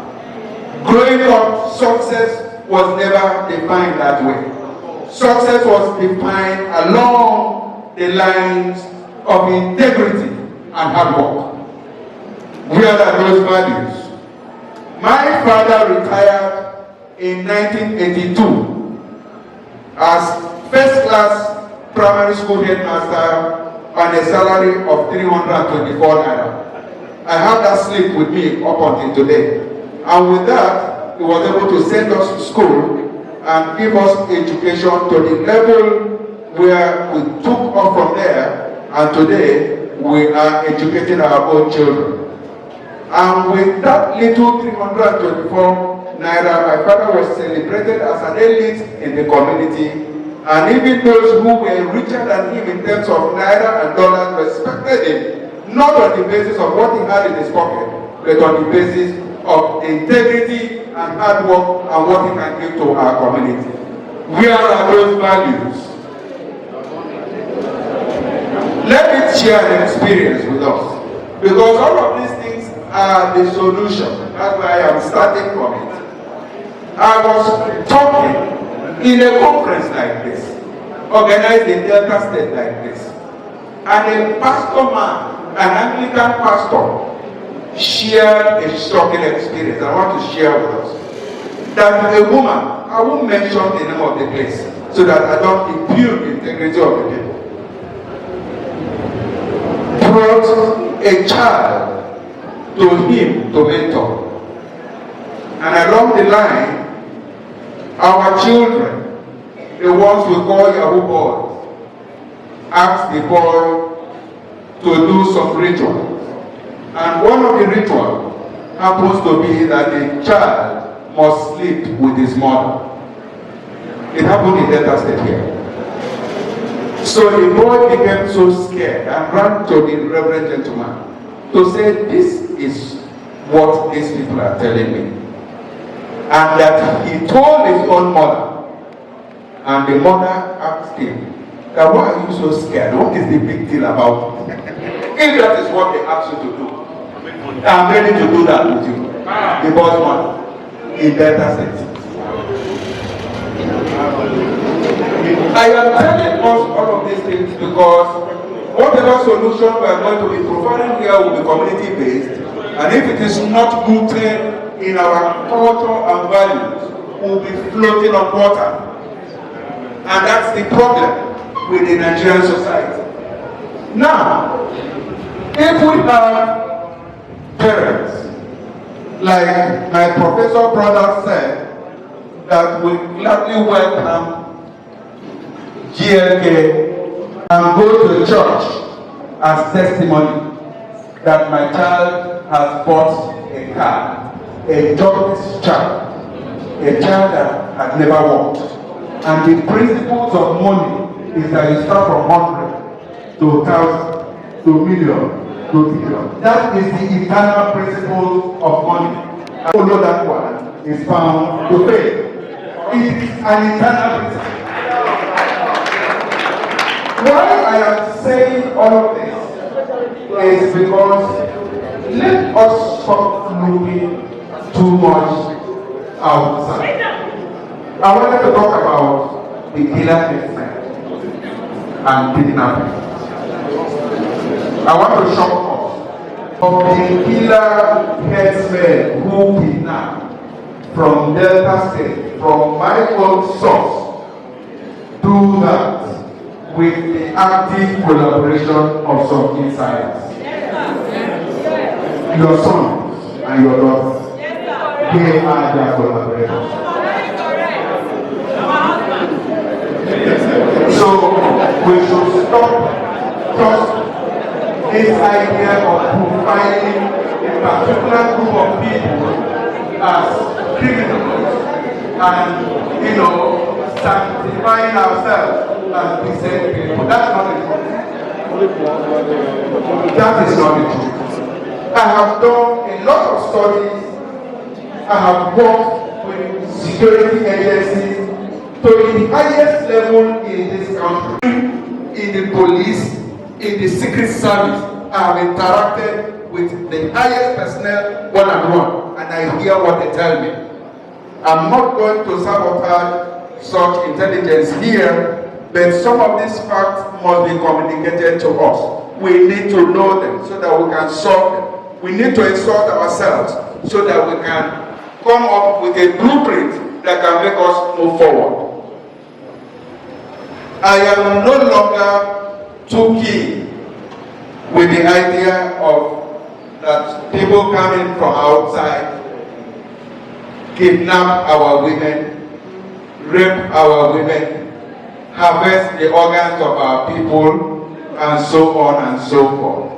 Growing up, success was never defined that way. Success was defined along the lines of integrity and hard work. Where are those values? My father retired in 1982 as first-class primary school headmaster on a salary of 324 naira. I have that slip with me up until today. And with that, he was able to send us to school and give us education to the level where we took off from there, and today we are educating our own children. And with that little 324 naira, my father was celebrated as an elite in the community, and even those who were richer than him in terms of naira and dollars respected him, not on the basis of what he had in his pocket, but on the basis of integrity and hard work and what he can give to our community. Where are those values? Let me share an experience with us, because all of these things are the solution. That's why I am starting from it. I was talking in a conference like this, organized in Delta State like this, and a pastor man, an Anglican pastor, shared a shocking experience I want to share with us. That a woman, I won't mention the name of the place so that I don't impugn the integrity of the people, brought a child to him to mentor. And along the line, our children, the ones we call Yahoo boys, asked the boy to do some ritual. And one of the rituals happens to be that the child must sleep with his mother. It happened in Delta State here. So the boy became so scared and ran to the reverend gentleman to say, this is what these people are telling me. And that he told his own mother, and the mother asked him, that why are you so scared? What is the big deal about it? If that is what they ask you to do, I'm ready to do that with you. The boss man in Delta State. I am telling us all of these things because whatever solution we are going to be providing here will be community based, and if it is not rooted in our culture and values, we'll be floating on water. And that's the problem with the Nigerian society. Now, if we have parents, like my professor brother said, that we gladly welcome GLK and go to church as testimony that my child has bought a car, a jobless child, a child that had never worked. And the principles of money is that you start from 100 to 1,000 to million to billion. That is the eternal principle of money. And follow that one is found to fail. It is an eternal principle. Why I am saying all of this is because let us stop looking too much outside. I wanted to talk about the killer and kidnapping. I want to shock us of the killer headsmen who kidnapped from Delta State, from my own source, do that with the active collaboration of some insiders. Your sons and your daughters, they are their collaborators. So we should stop just this idea of profiling a particular group of people as criminals and, sanctifying ourselves as decent people. That's not the truth. That is not the truth. I have done a lot of studies. I have worked with security agencies to the highest level in this country, in the police, in the secret service. I have interacted with the highest personnel one-on-one, and I hear what they tell me. I'm not going to sabotage such intelligence here, but some of these facts must be communicated to us. We need to know them so that we can solve them. We need to insult ourselves so that we can come up with a blueprint that can make us move forward. I am no longer too keen with the idea of that people coming from outside kidnap our women, rape our women, harvest the organs of our people, and so on and so forth.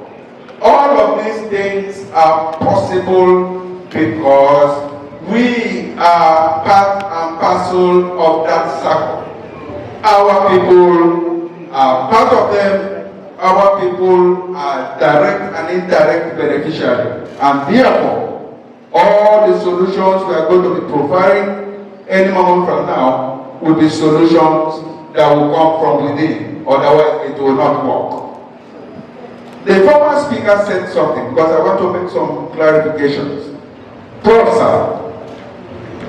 All of these things are possible because we are part and parcel of that circle. Our people are part of them, our people are direct and indirect beneficiaries, and therefore, all the solutions we are going to be providing any moment from now will be solutions that will come from within, otherwise it will not work. The former speaker said something, because I want to make some clarifications. Professor,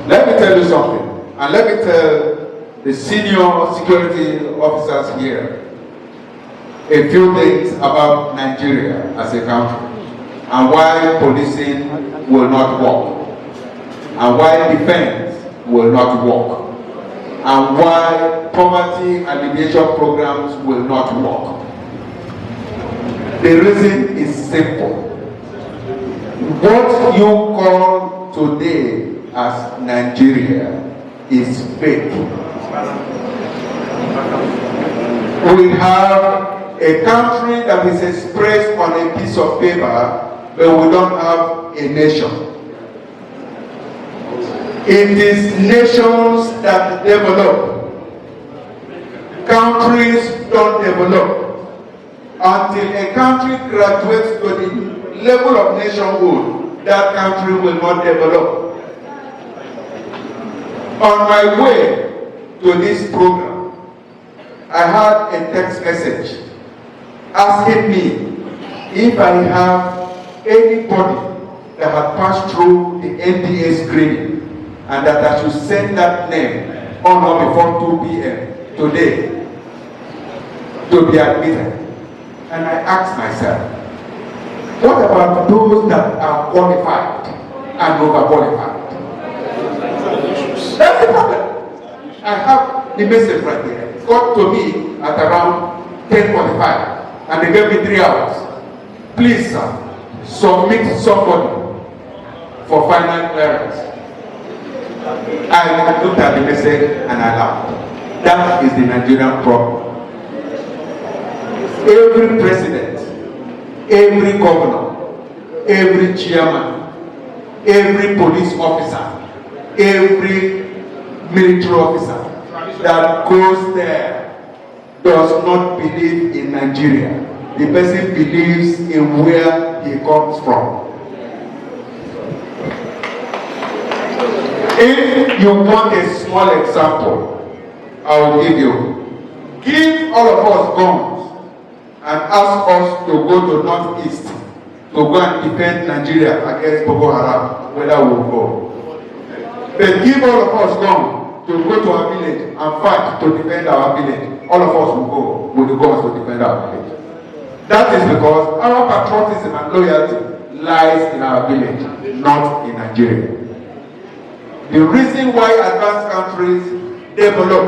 let me tell you something, and let me tell the senior security officers here a few things about Nigeria as a country, and why policing will not work, and why defense will not work, and why poverty alleviation programs will not work. The reason is simple. What you call today as Nigeria is fake. We have a country that is expressed on a piece of paper, but we don't have a nation. It is nations that develop. Countries don't develop. Until a country graduates to the level of nationhood, that country will not develop. On my way to this program, I had a text message asking me if I have anybody that had passed through the NDA screening and that I should send that name on or before 2 p.m. today to be admitted. And I asked myself, what about those that are qualified and overqualified? That's the problem. I have the message right there. It got to me at around 10:45, and they gave me 3 hours. Please, sir, submit somebody for final clearance. I looked at the message and I laughed. That is the Nigerian problem. Every president, every governor, every chairman, every police officer, every military officer that goes there does not believe in Nigeria. The person believes in where he comes from. If you want a small example, I will give you. Give all of us guns and ask us to go to Northeast to go and defend Nigeria against Boko Haram, whether we will go. But give all of us guns to go to our village and fight to defend our village. All of us will go with the guns to defend our village. That is because our patriotism and loyalty lies in our village, not in Nigeria. The reason why advanced countries develop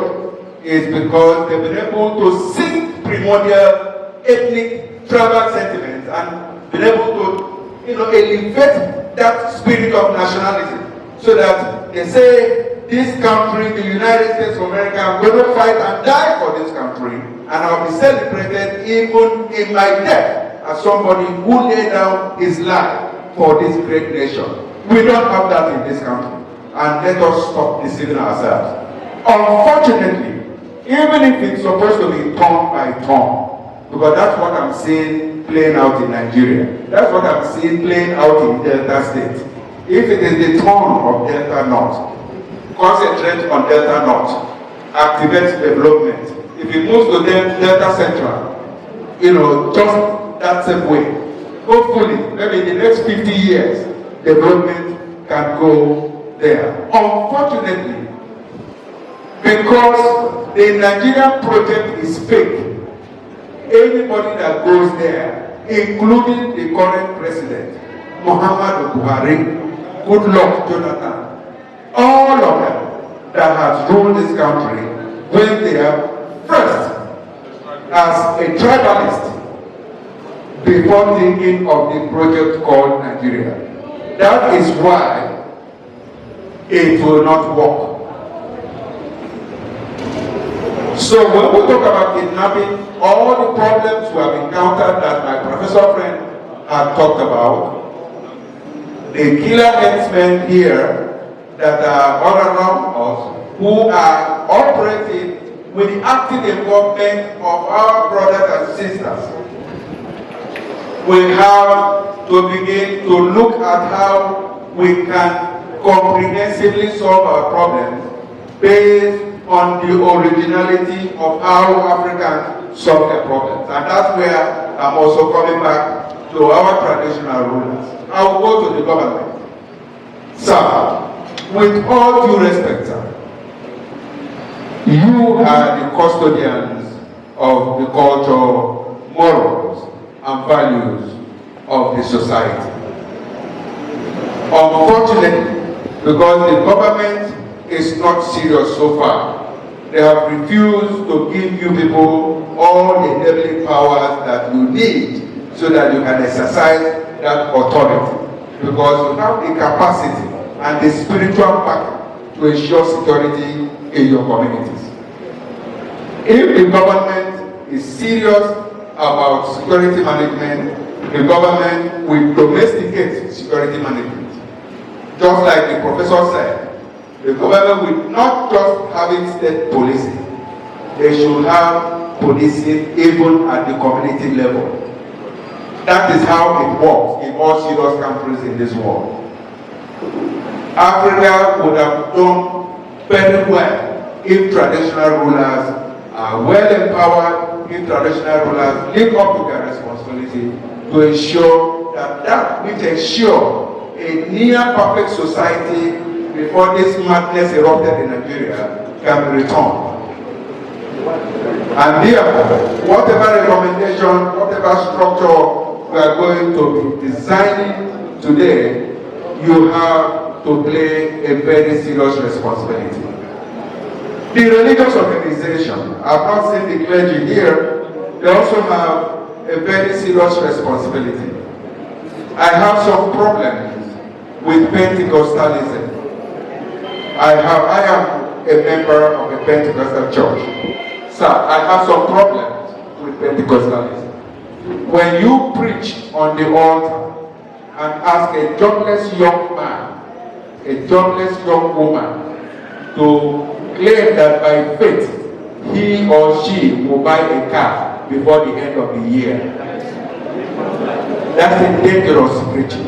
is because they've been able to sink primordial ethnic, tribal sentiments and been able to, elevate that spirit of nationalism, so that they say, this country, the United States of America, I'm going to fight and die for this country, and I'll be celebrated even in my death as somebody who laid down his life for this great nation. We don't have that in this country, and let us stop deceiving ourselves. Unfortunately, even if it's supposed to be turn by turn, because that's what I'm seeing playing out in Nigeria. That's what I'm seeing playing out in Delta State. If it is the turn of Delta North, concentrate on Delta North, activate development. If it moves to Delta Central, just that same way. Hopefully, maybe in the next 50 years, development can go there. Unfortunately, because the Nigerian project is fake, anybody that goes there, including the current president, Muhammadu Buhari, Goodluck Jonathan, all of them that has ruled this country, when they are first as a tribalist before thinking of the project called Nigeria. That is why it will not work. So when we talk about kidnapping, all the problems we have encountered that my professor friend had talked about, the killer headsmen here that are all around us, who are operating with the active involvement of our brothers and sisters we have to begin to look at how we can comprehensively solve our problems based on the originality of how Africans solve their problems. And that's where I'm also coming back to our traditional rulers. I will go to the government. Sir, with all due respect, sir, you are the custodians of the culture, morals, and values of the society. Unfortunately, because the government is not serious so far, they have refused to give you people all the enabling powers that you need so that you can exercise that authority. Because you have the capacity and the spiritual backing to ensure security in your communities. If the government is serious about security management, the government will domesticate security management. Just like the professor said, the government will not just have it state policing, they should have policing even at the community level. That is how it works in all serious countries in this world. Africa would have done very well if traditional rulers are well empowered, if traditional rulers live up to their responsibility to ensure that which ensure a near perfect society before this madness erupted in Nigeria can be returned. And therefore, whatever recommendation, whatever structure we are going to be designing today, you have to play a very serious responsibility. The religious organization, I've not seen the clergy here, they also have a very serious responsibility. I have some problems with Pentecostalism. I am a member of a Pentecostal church. Sir, I have some problems with Pentecostalism. When you preach on the altar and ask a jobless young man, a jobless young woman to claim that by faith he or she will buy a car before the end of the year, that's a dangerous preaching.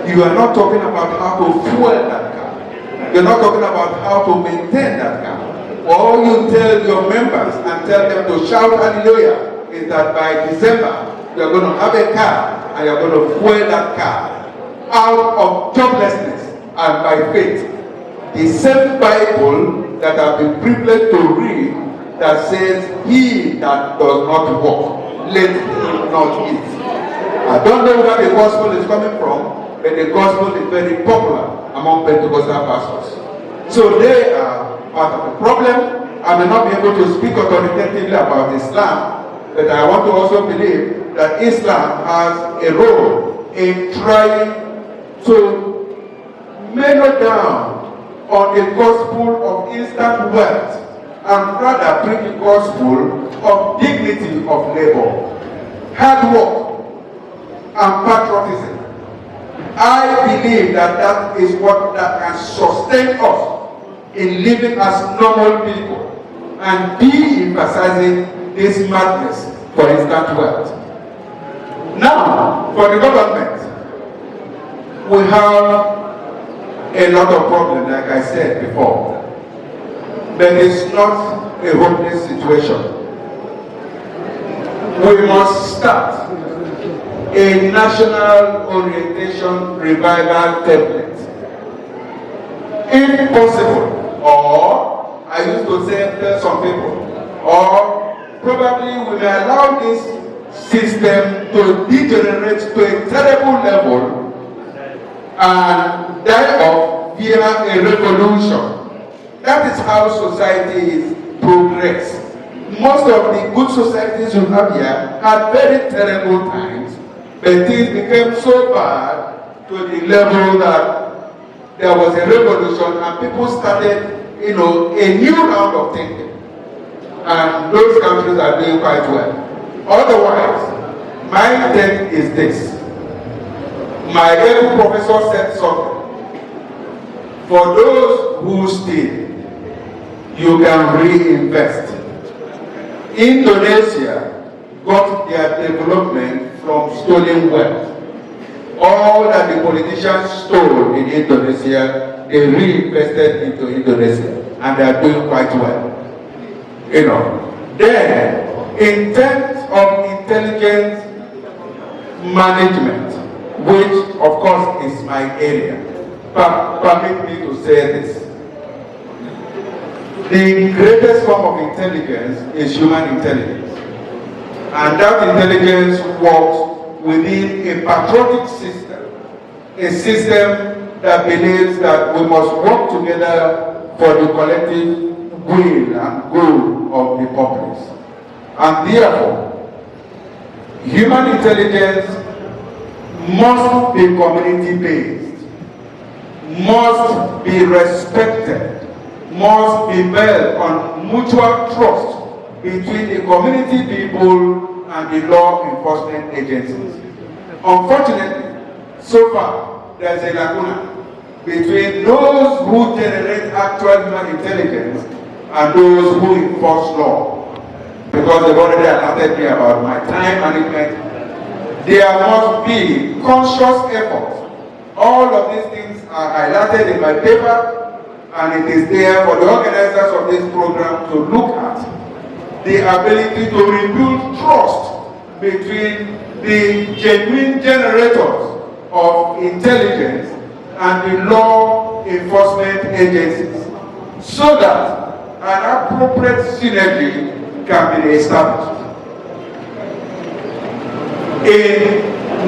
You are not talking about how to fuel that car. You're not talking about how to maintain that car. All you tell your members and tell them to shout hallelujah is that by December you're going to have a car and you're going to fuel that car out of joblessness and by faith. The same Bible that I've been privileged to read that says, "He that does not work, let him not eat." I don't know where the gospel is coming from, but the gospel is very popular among Pentecostal pastors. So they are part of the problem. I may not be able to speak authoritatively about Islam, but I want to also believe that Islam has a role in trying to mellow down on the gospel of instant wealth and rather bring the gospel of dignity of labor, hard work, and patriotism. I believe that that is what that can sustain us in living as normal people and de-emphasizing this madness for instant wealth. Now, for the government, we have a lot of problems, like I said before, but it's not a hopeless situation. We must start a national orientation revival template, if possible, or I used to say tell some people, or probably we may allow this system to degenerate to a terrible level and die off via a revolution. That is how societies progress. Most of the good societies you have here had very terrible times, but things became so bad to the level that there was a revolution and people started, a new round of thinking. And those countries are doing quite well. Otherwise, my take is this. My able professor said something. For those who steal, you can reinvest. Indonesia got their development from stolen wealth. All that the politicians stole in Indonesia, they reinvested into Indonesia, and they are doing quite well. You know. Then, in terms of intelligence management, which of course is my area, but permit me to say this. The greatest form of intelligence is human intelligence. And that intelligence works within a patriotic system, a system that believes that we must work together for the collective will and good of the populace. And therefore, human intelligence must be community-based, must be respected, must be built on mutual trust between the community people and the law enforcement agencies. Unfortunately, so far, there is a lacuna between those who generate actual human intelligence and those who enforce law. Because they've already alerted me about my time management, there must be conscious effort. All of these things are highlighted in my paper, and it is there for the organizers of this program to look at the ability to rebuild trust between the genuine generators of intelligence and the law enforcement agencies, so that an appropriate synergy can be established. In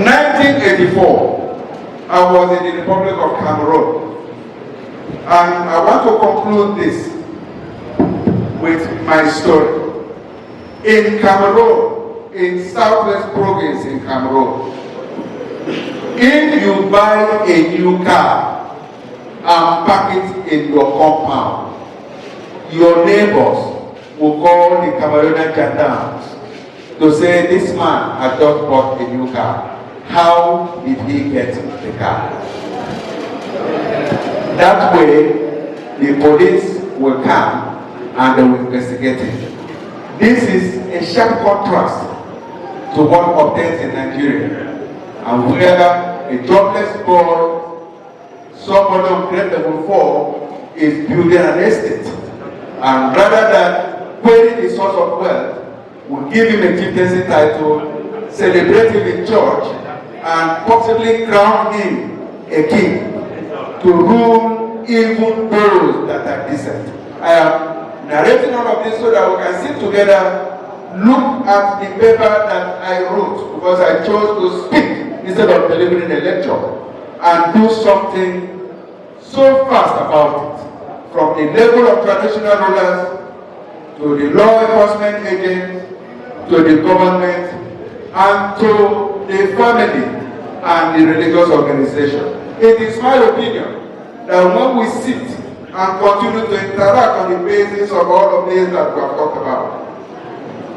1984, I was in the Republic of Cameroon. And I want to conclude this with my story. In Cameroon, in Southwest Province in Cameroon, if you buy a new car and park it in your compound, your neighbors will call the Cameroonian gendarmes to say, this man had just bought a new car. How did he get the car? That way, the police will come and they will investigate it. This is a sharp contrast to what obtains in Nigeria, and where a jobless boy, somebody of grade level 4, is building an estate, and rather than query the source of wealth, will give him a chieftaincy title, celebrate him in church, and possibly crown him a king to rule even those that are decent. I am narrating all of this so that we can sit together, look at the paper that I wrote, because I chose to speak instead of delivering a lecture, and do something so fast about it, from the level of traditional rulers to the law enforcement agents to the government and to the family and the religious organization. It is my opinion that when we sit and continue to interact on the basis of all of this that we have talked about,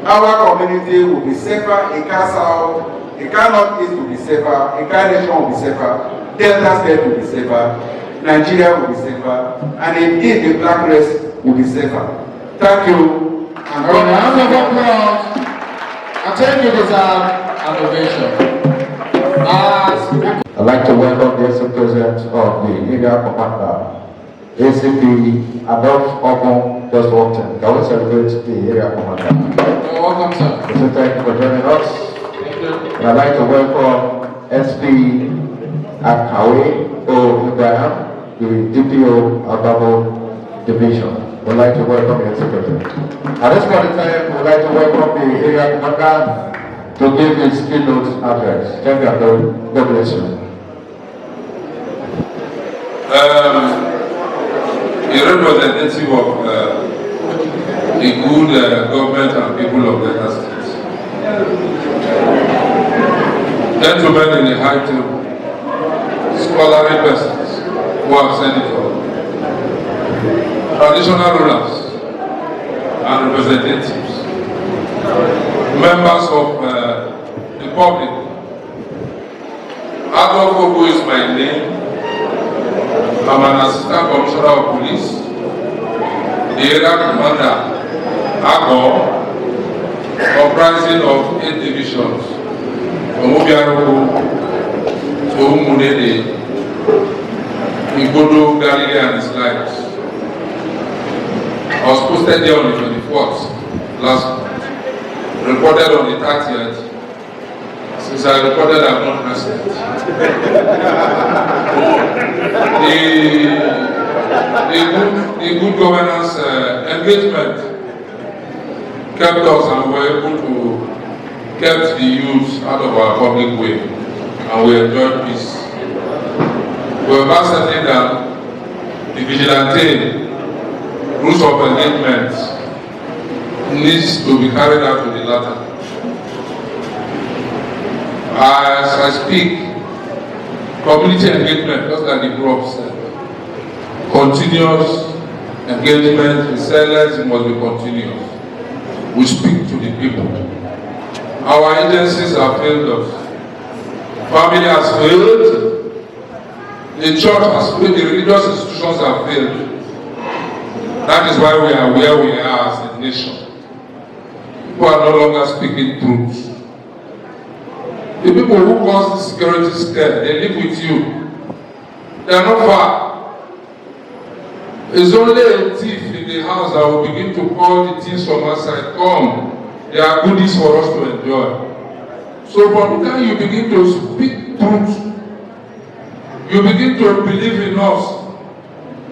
our community will be safer, Ika South, Ika Northeast will be safer, Ika Nation will be safer, Delta State will be safer, Nigeria will be safer, and indeed the black race will be safer. Thank you. And a round of applause. I thank you deserve an ovation. I'd like to welcome the Vice President of the Area Commander, ACP Adolf Ogun, just walked in. Can we celebrate the Area Commander? You're welcome, sir. So thank you for joining us. Thank you. And I'd like to welcome SP Akawe O Ibrahim, the DPO Adabo Division. We'd like to welcome the Secretary. At this point in time, we'd like to welcome the Area Commander to give his keynote address. Thank you, God bless you. A representative of the good government and people of the state. Gentlemen in the high table, scholarly persons who have said it all, traditional rulers and representatives, members of the public. Adolf Ogo is my name. I'm an assistant commissioner of police, the area commander, Ago, comprising of 8 divisions Omobiaroko, so Munede, Igodo, Galilee and his lives. I was posted there on the 24th last month, reported on the 30th. Since I reported, I'm not present. the good governance engagement kept us, and we were able to keep the youth out of our public way, and we enjoyed peace. We were ascertained that the vigilante rules of engagement needs to be carried out to the latter. As I speak, community engagement, just like the prof said, continuous engagement, resilience must be continuous. We speak to the people. Our agencies have failed us. Family has failed. The church has failed. The religious institutions have failed. That is why we are where we are as a nation. People are no longer speaking truth. The people who cause the security scare, they live with you. They are not far. It's only a thief in the house that will begin to call the thieves from outside. Come, there are goodies for us to enjoy. So from the time you begin to speak truth, you begin to believe in us.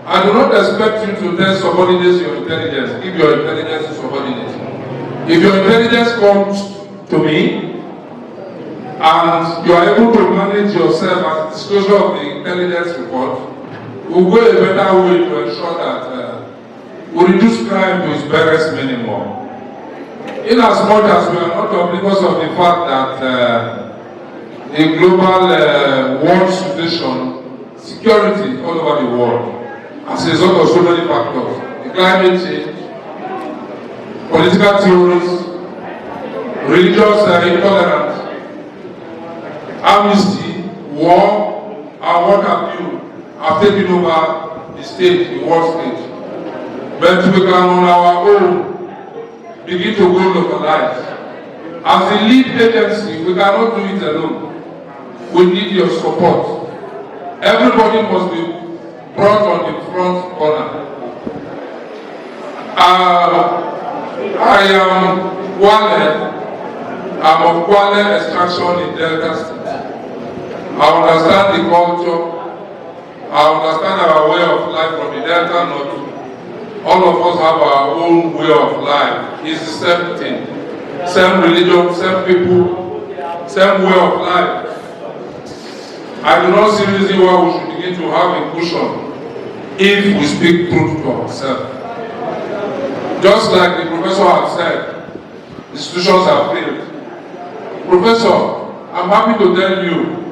I do not expect you to tell subordinates your intelligence, if your intelligence is subordinate. If your intelligence comes to me, and you are able to manage yourself as a disclosure of the intelligence report, we'll go a better way to ensure that we reduce crime to its barest minimum. In as much as we are not oblivious of the fact that the global world situation, security all over the world, as a result of so many factors, the climate change, political theories, religious intolerance, amnesty, war, and what have you, have taken over the stage, the world stage. But we can on our own begin to go localized. As the lead agency, we cannot do it alone. We need your support. Everybody must be brought on the front corner. I am Wale. I'm of Wale extraction in Delta State. I understand the culture. I understand our way of life from the Delta North. All of us have our own way of life. It's the same thing. Same religion, same people, same way of life. I do not see reason why we should begin to have a cushion if we speak truth to ourselves. Just like the professor has said, institutions have failed. Professor, I'm happy to tell you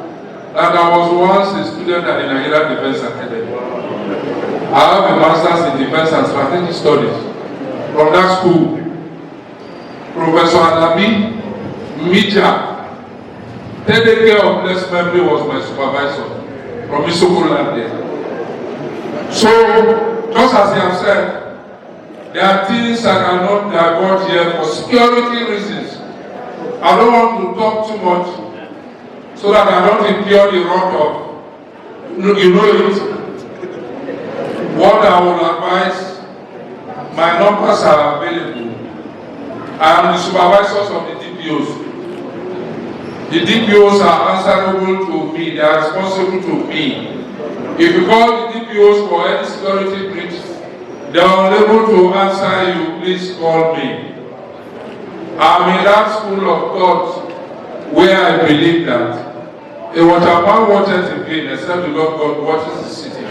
that I was once a student at the Nigerian Defense Academy. I have a master's in defense and strategic studies. From that school, Professor Alabi Mija, 10 of blessed memory, was my supervisor from Isoko land there. So, just as he has said, there are things I cannot divulge here for security reasons. I don't want to talk too much so that I don't incur the wrath of, you know it. What I will advise, my numbers are available. I am the supervisors of the DPOs. The DPOs are answerable to me, they are responsible to me. If you call the DPOs for any security breach, they are unable to answer you, please call me. I'm in that school of thought where I believe that a waterman watches in vain except the Lord God watches the city.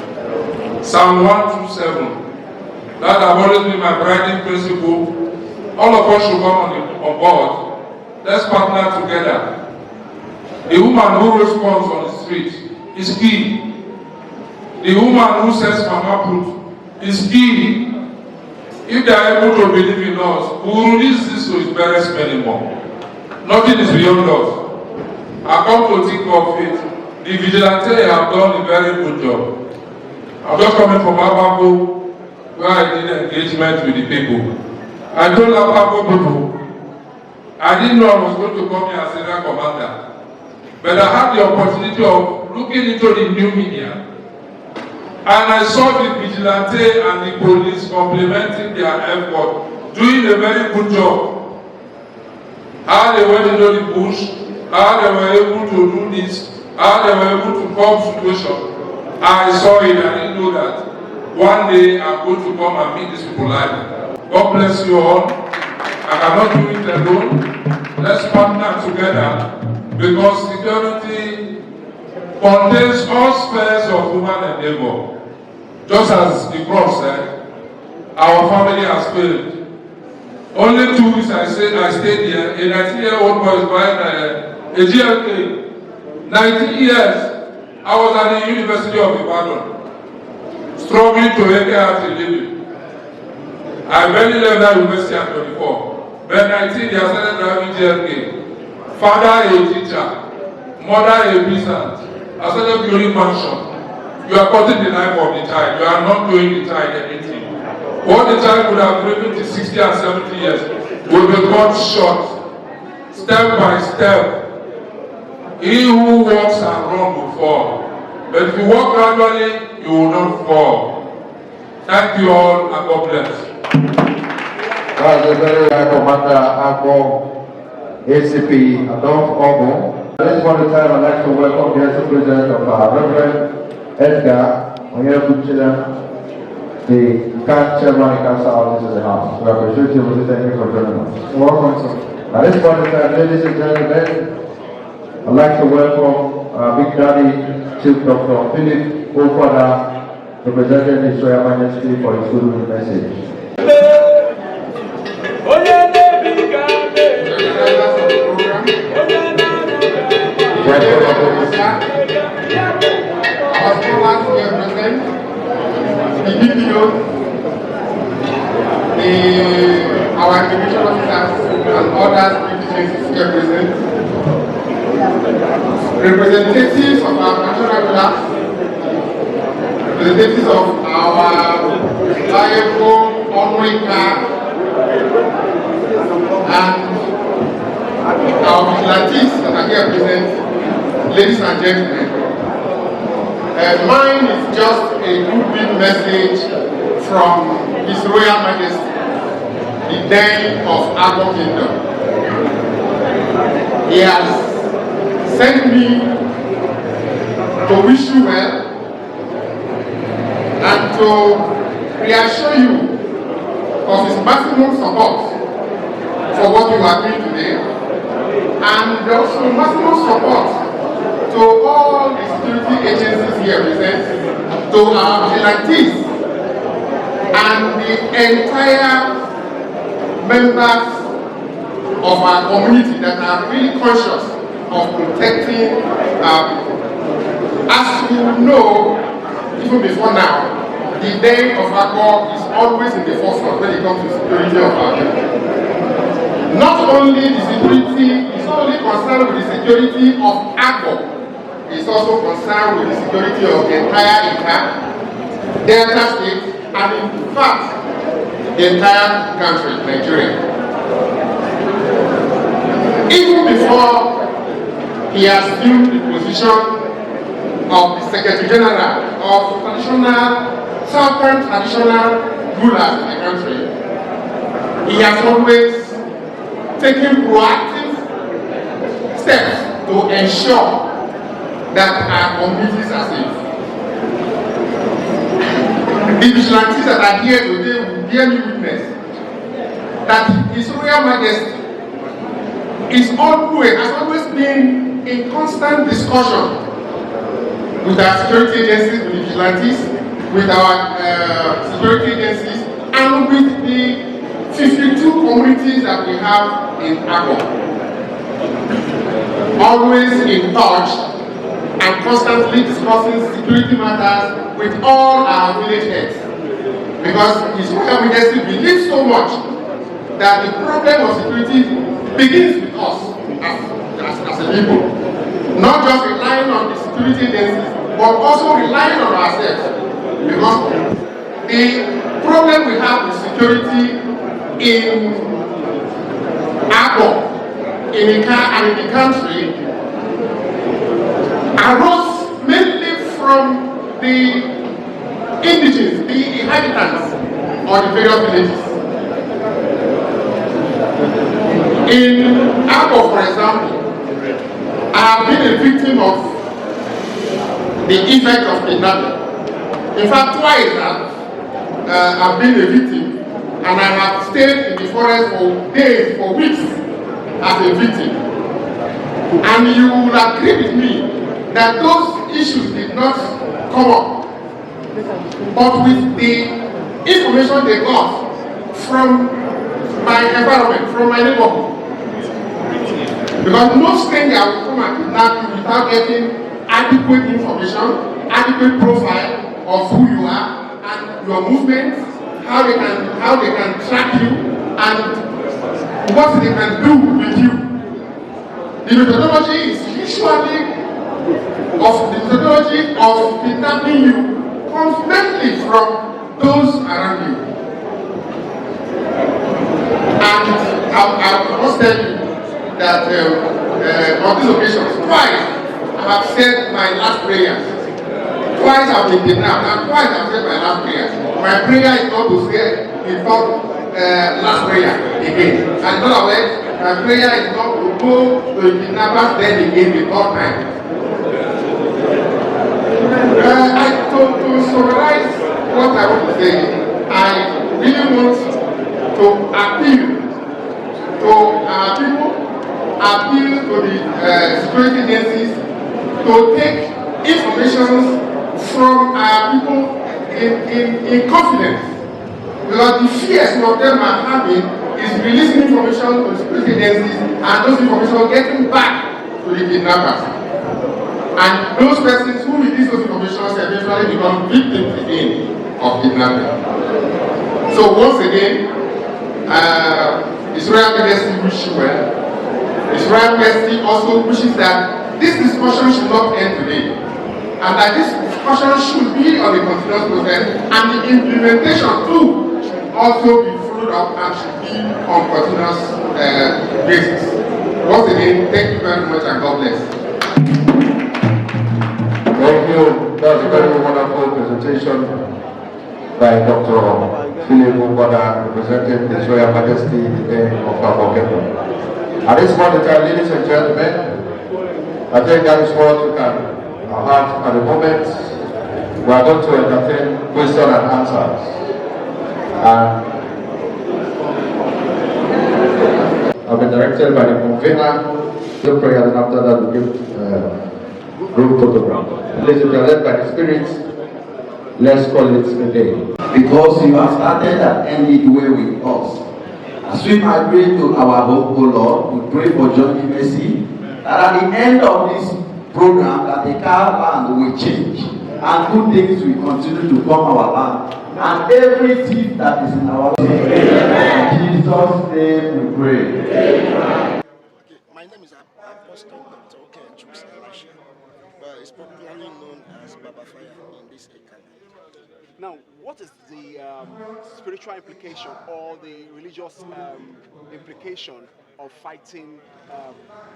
Psalm 127. That has always been my guiding principle. All of us should come on board. Let's partner together. The woman who responds on the street is key. The woman who says mama put is key. If they are able to believe in us, we will release this to its barest minimum. Nothing is beyond us. I come to think of it. The vigilante have done a very good job. I'm just coming from Abako, where I did engagement with the people. I told Abako people, I didn't know I was going to come here as area commander. but I had the opportunity of looking into the new media. And I saw the vigilante and the police complementing their effort, doing a very good job. How they went into the bush, how they were able to do this, how they were able to calm situation. I saw it and I know that one day I'm going to come and meet these people live. God bless you all. I cannot do it alone. Let's partner together because security contains all spheres of human endeavor. Just as the prof said, our family has failed. Only 2 weeks I stayed here. A 19-year-old boy is buying a GLK. 19 years. I was at the University of Ibadan, struggling to make out a living. I barely left that university at 24. By 19, they started driving GLK. Father a teacher, mother a peasant. I started building mansion. You are cutting the life of the child. You are not doing the child anything. What the child would have lived to 60 and 70 years will be cut short, step by step. He who walks and runs will fall. But if you walk gradually, you will not fall. Thank you all and God bless. That's a very high commander, Agbo, ACP, Adolf Obo. At this point in time, I'd like to welcome the Vice President of Reverend Edgar Onyebuchila, the CAN Chairman and Council Office of the House. We appreciate you. We thank you for joining us. Welcome, sir. At this point in time, ladies and gentlemen, I'd like to welcome Big Daddy, Chief Dr. Philip Okwada, representing His Royal Majesty for his good message. Our immigration officers and others here present, representatives of our national class, representatives of our valuable honorary card, and our vigilantes that are here present, ladies and gentlemen. Mine is just a goodwill message from His Royal Majesty, the Den of Agbo Kingdom. He has sent me to wish you well and to reassure you of his maximum support for what you are doing today, and also maximum support to all the security agencies here present, to our vigilantes and the entire members of our community that are really conscious of protecting our people. As you know, even before now, the day of Agbo is always in the forefront when it comes to security of our people. Not only the security is not only concerned with the security of Agbo, it's also concerned with the security of the entire Ika, Delta State, and in fact, the entire country, Nigeria. Even before he assumed the position of the Secretary General of Southern traditional rulers in the country, he has always taken proactive steps to ensure that our communities are safe. The vigilantes that are here today will bear me witness that His Royal Majesty has always been in constant discussion with our security agencies, with the vigilantes, with our security agencies, and with the 52 communities that we have in Agbo. Always in touch and constantly discussing security matters with all our village heads. Because His Royal Majesty believes so much that the problem of security begins with us as a people. Not just relying on the security agencies, but also relying on ourselves. Because the problem we have with security in Agbo, in Ika, and in the country arose mainly from the indigenous, the inhabitants of the various villages. In Akko, for example, I have been a victim of the effect of kidnapping. In fact, twice I've been a victim, and I have stayed in the forest for days, for weeks, as a victim. And you will agree with me that those issues did not come up. But with the information they got from my environment, from my neighborhood, because no stranger will come and kidnap you without getting adequate information, adequate profile of who you are and your movements, how they can track you, and what they can do with you. The methodology is usually of kidnapping you comes mainly from those around you. And I must tell you that on these occasions, twice I have said my last prayers. Twice I've been kidnapped, and twice I've said my last prayers. My prayer is not to say the last prayer again. And in other words, my prayer is not to go to the kidnappers then again the third time. To summarize what I want to say, I really want to appeal to our people, appeal to the security agencies to take information from our people in confidence. Because the fear some of them are having is releasing information to security agencies and those information getting back to the kidnappers. And those persons who release those information eventually become victims again of kidnapping. So once again, His Royal Majesty wishes you well. His Royal Majesty also wishes that this discussion should not end today, and that this discussion should be on a continuous process, and the implementation too should also be followed up and should be on continuous basis. Once again, thank you very much and God bless. Thank you. That's a very wonderful presentation by Dr. Philip Ugoda, representing His Royal Majesty the King of Abokebo. At this point in time, ladies and gentlemen, I think that is what we can have at the moment. We are going to entertain questions and answers. I've been directed by the convener. The prayer, and after that we give group photograph. Ladies and gentlemen, led by the Spirit, let's call it a day. Because you have started and ended well with us. As we migrate to our home, O Lord, we pray for journey mercy, that at the end of this program, that the caravan will change, and good things will continue to come our land, and every thief that is in our life. In Jesus' name we pray. My name is Apostle Dr. Okenchukwu Elisha, but it's popularly known as Baba Fire in this area. Now, what is the spiritual implication or the religious implication of fighting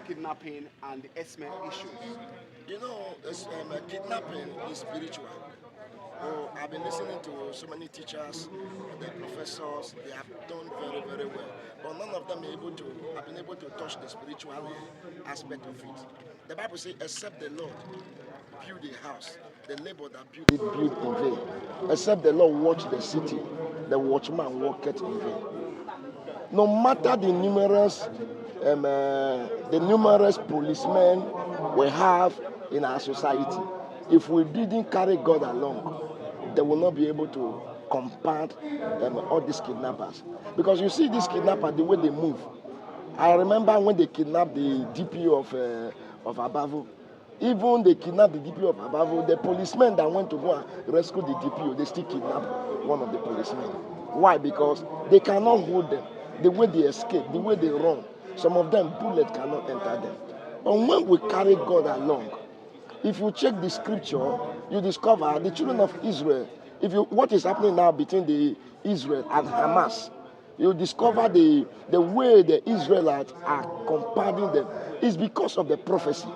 kidnapping and the esme issues? You know, kidnapping is spiritual. Oh, I've been listening to so many teachers, the professors, they have done very, very well. But none of them have been able to touch the spiritual aspect of it. The Bible says, except the Lord build a house, the labor that build it build in vain. Except the Lord watch the city, the watchman walketh in vain. No matter the numerous policemen we have in our society, if we didn't carry God along, they will not be able to compound all these kidnappers. Because you see these kidnappers, the way they move. I remember when they kidnapped the DPO of Abavo. Even they kidnapped the DPO of Abavo, the policemen that went to go and rescue the DPO, they still kidnapped one of the policemen. Why? Because they cannot hold them. The way they escape, the way they run, some of them, bullets cannot enter them. But when we carry God along, if you check the scripture, you discover the children of Israel. What is happening now between the Israel and Hamas, you discover the way the Israelites are compounding them is because of the prophecy.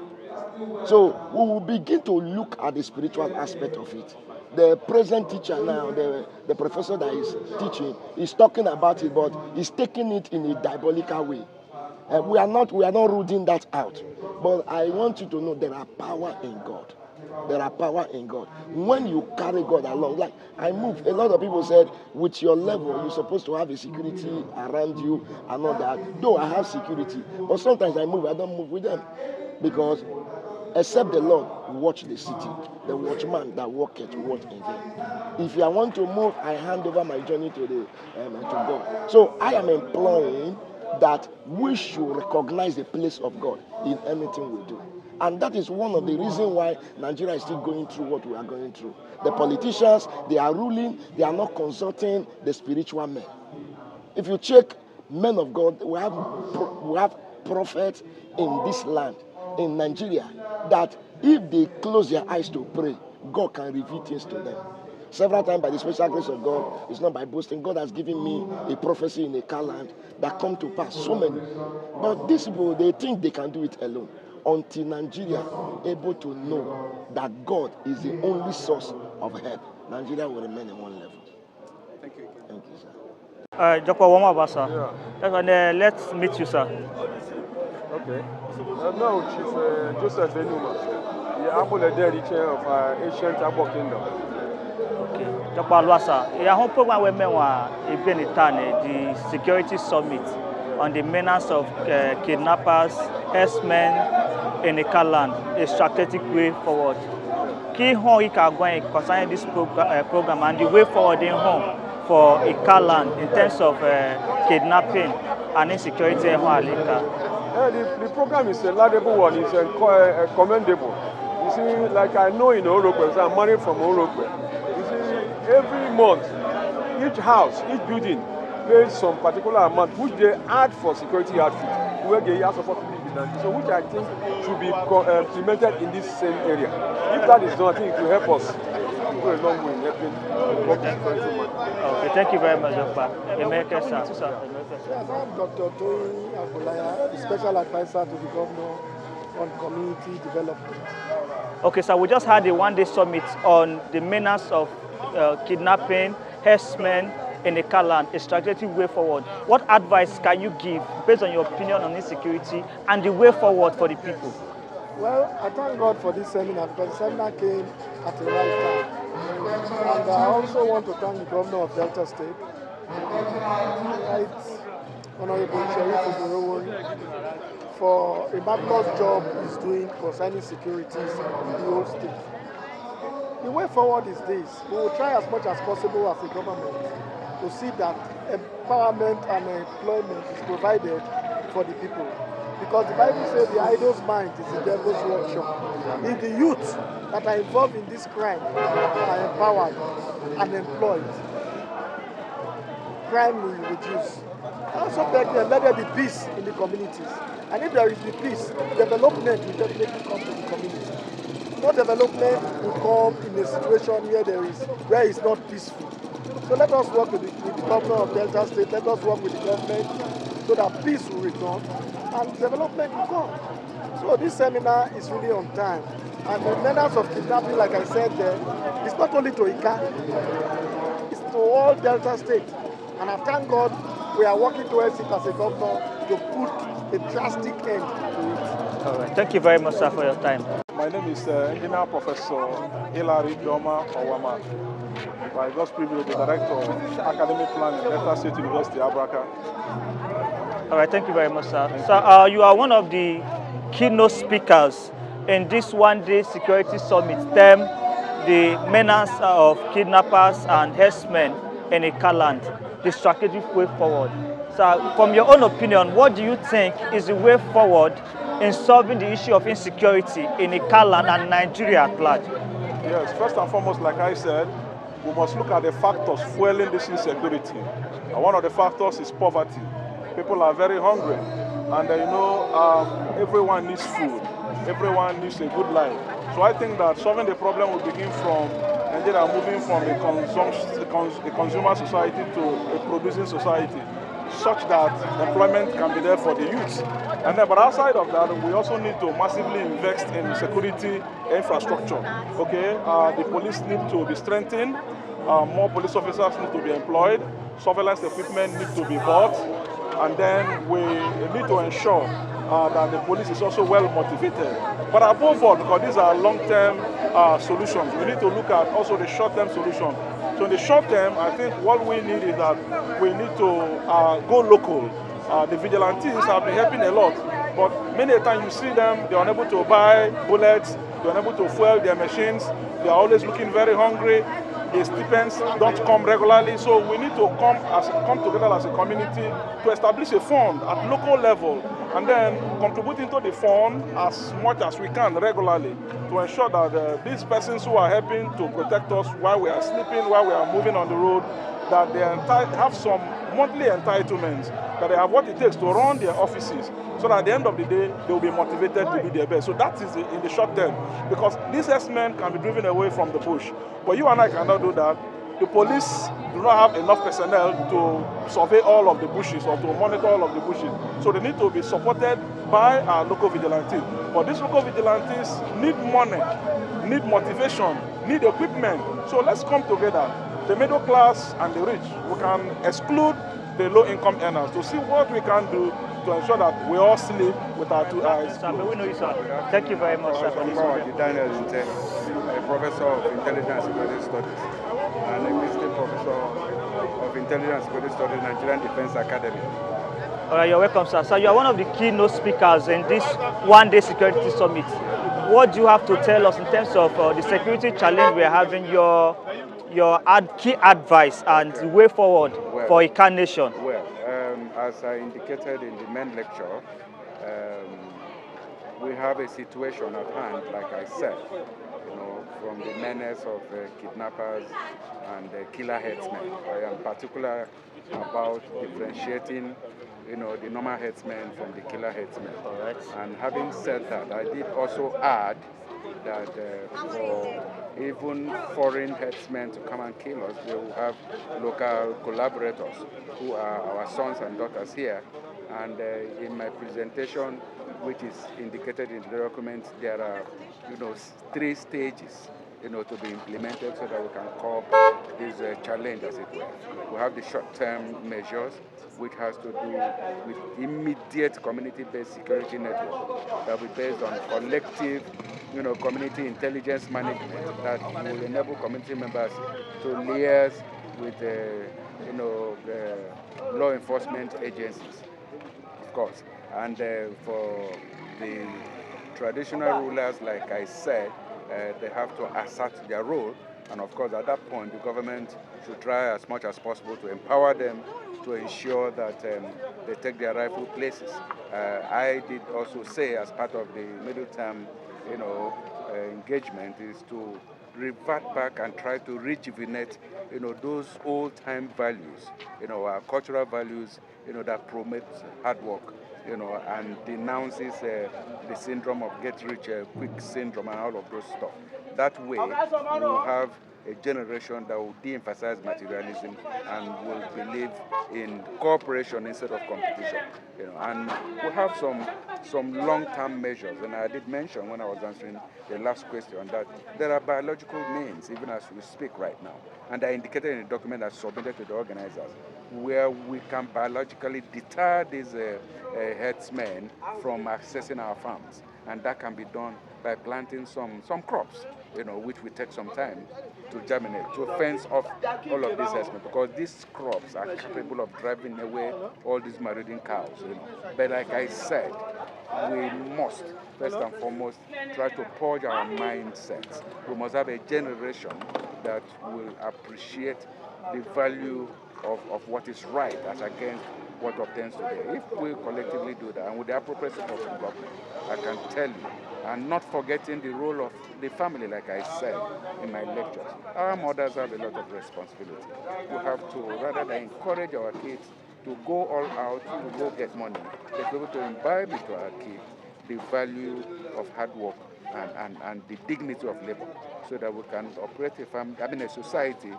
So we will begin to look at the spiritual aspect of it. The present teacher now, the professor that is teaching, is talking about it, but he's taking it in a diabolical way. We are not rooting that out. But I want you to know there are power in God. There are power in God. When you carry God along, like I move, a lot of people said, with your level, you're supposed to have a security around you and all that. Though I have security, but sometimes I don't move with them. Because except the Lord watch the city, the watchman that walketh watch in vain. If I want to move, I hand over my journey to God. So I am imploring that we should recognize the place of God in anything we do. And that is one of the reasons why Nigeria is still going through what we are going through. The politicians, they are ruling, they are not consulting the spiritual men. If you check men of God, we have prophets in this land, in Nigeria, that if they close their eyes to pray, God can reveal things to them. Several times by the special grace of God, it's not by boasting. God has given me a prophecy in a car land that come to pass. So many. But these people, they think they can do it alone. Until Nigeria able to know that God is the only source of help, Nigeria will remain in one level. Thank you. Thank you, sir. Dr. Wama, sir. Yeah. Let's meet you, sir. Okay. Now, Chief Joseph Enuma, the Abulede chair of Ancient Abo Kingdom. Okay. Dr. Alwasa, I hope we the Security Summit on the menace of kidnappers, herdsmen in the land, a strategic way forward. Key home going concerning this program and the way forward in home for a land in terms of kidnapping and insecurity. The program is a laudable one, it's commendable. You see, like I know in Orokwe, I'm married from Orokwe. You see, every month, each house, each building pays some particular amount, which they add for security outfit, where they are supposed to be vigilante. So which I think should be implemented in this same area. If that is done, I think it will help us go a long way in helping work the security man. Okay, thank you very much, Dr. Emeka, sir. Yes, I'm Dr. Toyin Agbulaya, the special advisor to the governor on community development. Okay, so we just had a one-day summit on the menace of kidnapping, herdsmen in the land, a strategic way forward. What advice can you give based on your opinion on insecurity and the way forward for the people? Well, I thank God for this seminar because the seminar came at the right time. And I also want to thank the governor of Delta State, Right Honorable Sheriff Oborowori, for a marvelous job he's doing concerning security in the whole state. The way forward is this: we will try as much as possible as a government to see that empowerment and employment is provided for the people. Because the Bible says the idle's mind is the devil's workshop. If the youth that are involved in this crime are empowered and employed, crime will reduce. I also beg them, let there be peace in the communities. And if there is the peace, development will definitely come to the community. No development will come in a situation where it's not peaceful. So let us work with the governor of Delta State, let us work with the government so that peace will return and development will come. So this seminar is really on time. And the menace of kidnapping, like I said there, it's not only to Ika, it's to all Delta State. And I thank God we are working towards it as a governor to put a drastic end to it. All right. Thank you very much, sir, for your time. My name is Engineer Professor Hilary Doma Owama. By God's privilege, the Director of Academic Plan at Delta State University, Abraka. All right, thank you very much, sir. So you are one of the keynote speakers in this one-day security summit termed the menace of kidnappers and herdsmen in a land, the strategic way forward. So from your own opinion, what do you think is the way forward in solving the issue of insecurity in a land and Nigeria at large? Yes, first and foremost, like I said, we must look at the factors fueling this insecurity. And one of the factors is poverty. People are very hungry. And everyone needs food. Everyone needs a good life. So I think that solving the problem will begin from Nigeria moving from a consumer society to a producing society. such that employment can be there for the youth. And then, but outside of that, we also need to massively invest in security infrastructure. Okay, the police need to be strengthened. More police officers need to be employed. Surveillance equipment need to be bought. And then we need to ensure that the police is also well motivated. But above all, because these are long-term solutions, we need to look at also the short-term solution. So in the short term, I think what we need is that we need to go local. The vigilantes have been helping a lot, but many a time you see them, they're unable to buy bullets, they're unable to fuel their machines, they're always looking very hungry. The stipends don't come regularly, so we need to come together as a community to establish a fund at local level and then contribute into the fund as much as we can regularly to ensure that these persons who are helping to protect us while we are sleeping, while we are moving on the road, that they have some monthly entitlements, that they have what it takes to run their offices, so that at the end of the day, they will be motivated to do their best. So that is in the short term, because these herdsmen can be driven away from the bush. But you and I cannot do that. The police do not have enough personnel to survey all of the bushes or to monitor all of the bushes. So they need to be supported by our local vigilantes. But these local vigilantes need money, need motivation, need equipment. So let's come together, the middle class and the rich. We can exclude the low-income earners to see what we can do to ensure that we all sleep with our two eyes closed. We know you, sir. Thank you very much, sir, for this. Daniel Inte, a professor of intelligence and security studies and a visiting professor of intelligence and security studies, Nigerian Defense Academy. All right, you're welcome, sir. So you are one of the keynote speakers in this one-day security summit. What do you have to tell us in terms of the security challenge we are having, your key advice and the way forward for a calm nation? Well, as I indicated in the main lecture, we have a situation at hand, like I said, from the menace of kidnappers and killer headsmen. I am particular about differentiating, the normal headsmen from the killer headsmen. Right. And having said that, I did also add that for even foreign headsmen to come and kill us, we will have local collaborators who are our sons and daughters here. And in my presentation, which is indicated in the document, there are, 3 stages, to be implemented so that we can cope this challenge, as it were. We have the short-term measures, which has to do with immediate community-based security network that will be based on collective, community intelligence management that will enable community members to liaise with, law enforcement agencies, of course. And for the traditional rulers, like I said, they have to assert their role. And of course, at that point, the government should try as much as possible to empower them to ensure that they take their rightful places. I did also say, as part of the middle term, engagement, is to revert back and try to rejuvenate, those old-time values, our cultural values, that promote hard work, and denounces the syndrome of get-rich-quick syndrome and all of those stuff. That way, we will have a generation that will de-emphasize materialism and will believe in cooperation instead of competition. And we have some long-term measures, and I did mention when I was answering the last question that there are biological means, even as we speak right now, and I indicated in the document that's submitted to the organizers, where we can biologically deter these herdsmen from accessing our farms, and that can be done by planting some crops, which will take some time to germinate, to fence off all of these herdsmen, because these crops are capable of driving away all these marauding cows. But like I said, we must, first and foremost, try to purge our mindsets. We must have a generation that will appreciate the value of what is right as against what obtains today. If we collectively do that, and with the appropriate support from government, I can tell you, and not forgetting the role of the family, like I said in my lectures. Our mothers have a lot of responsibility. We have to, rather than encourage our kids to go all out, to go get money, they're able to imbibe into our kids the value of hard work and the dignity of labor, so that we can operate a society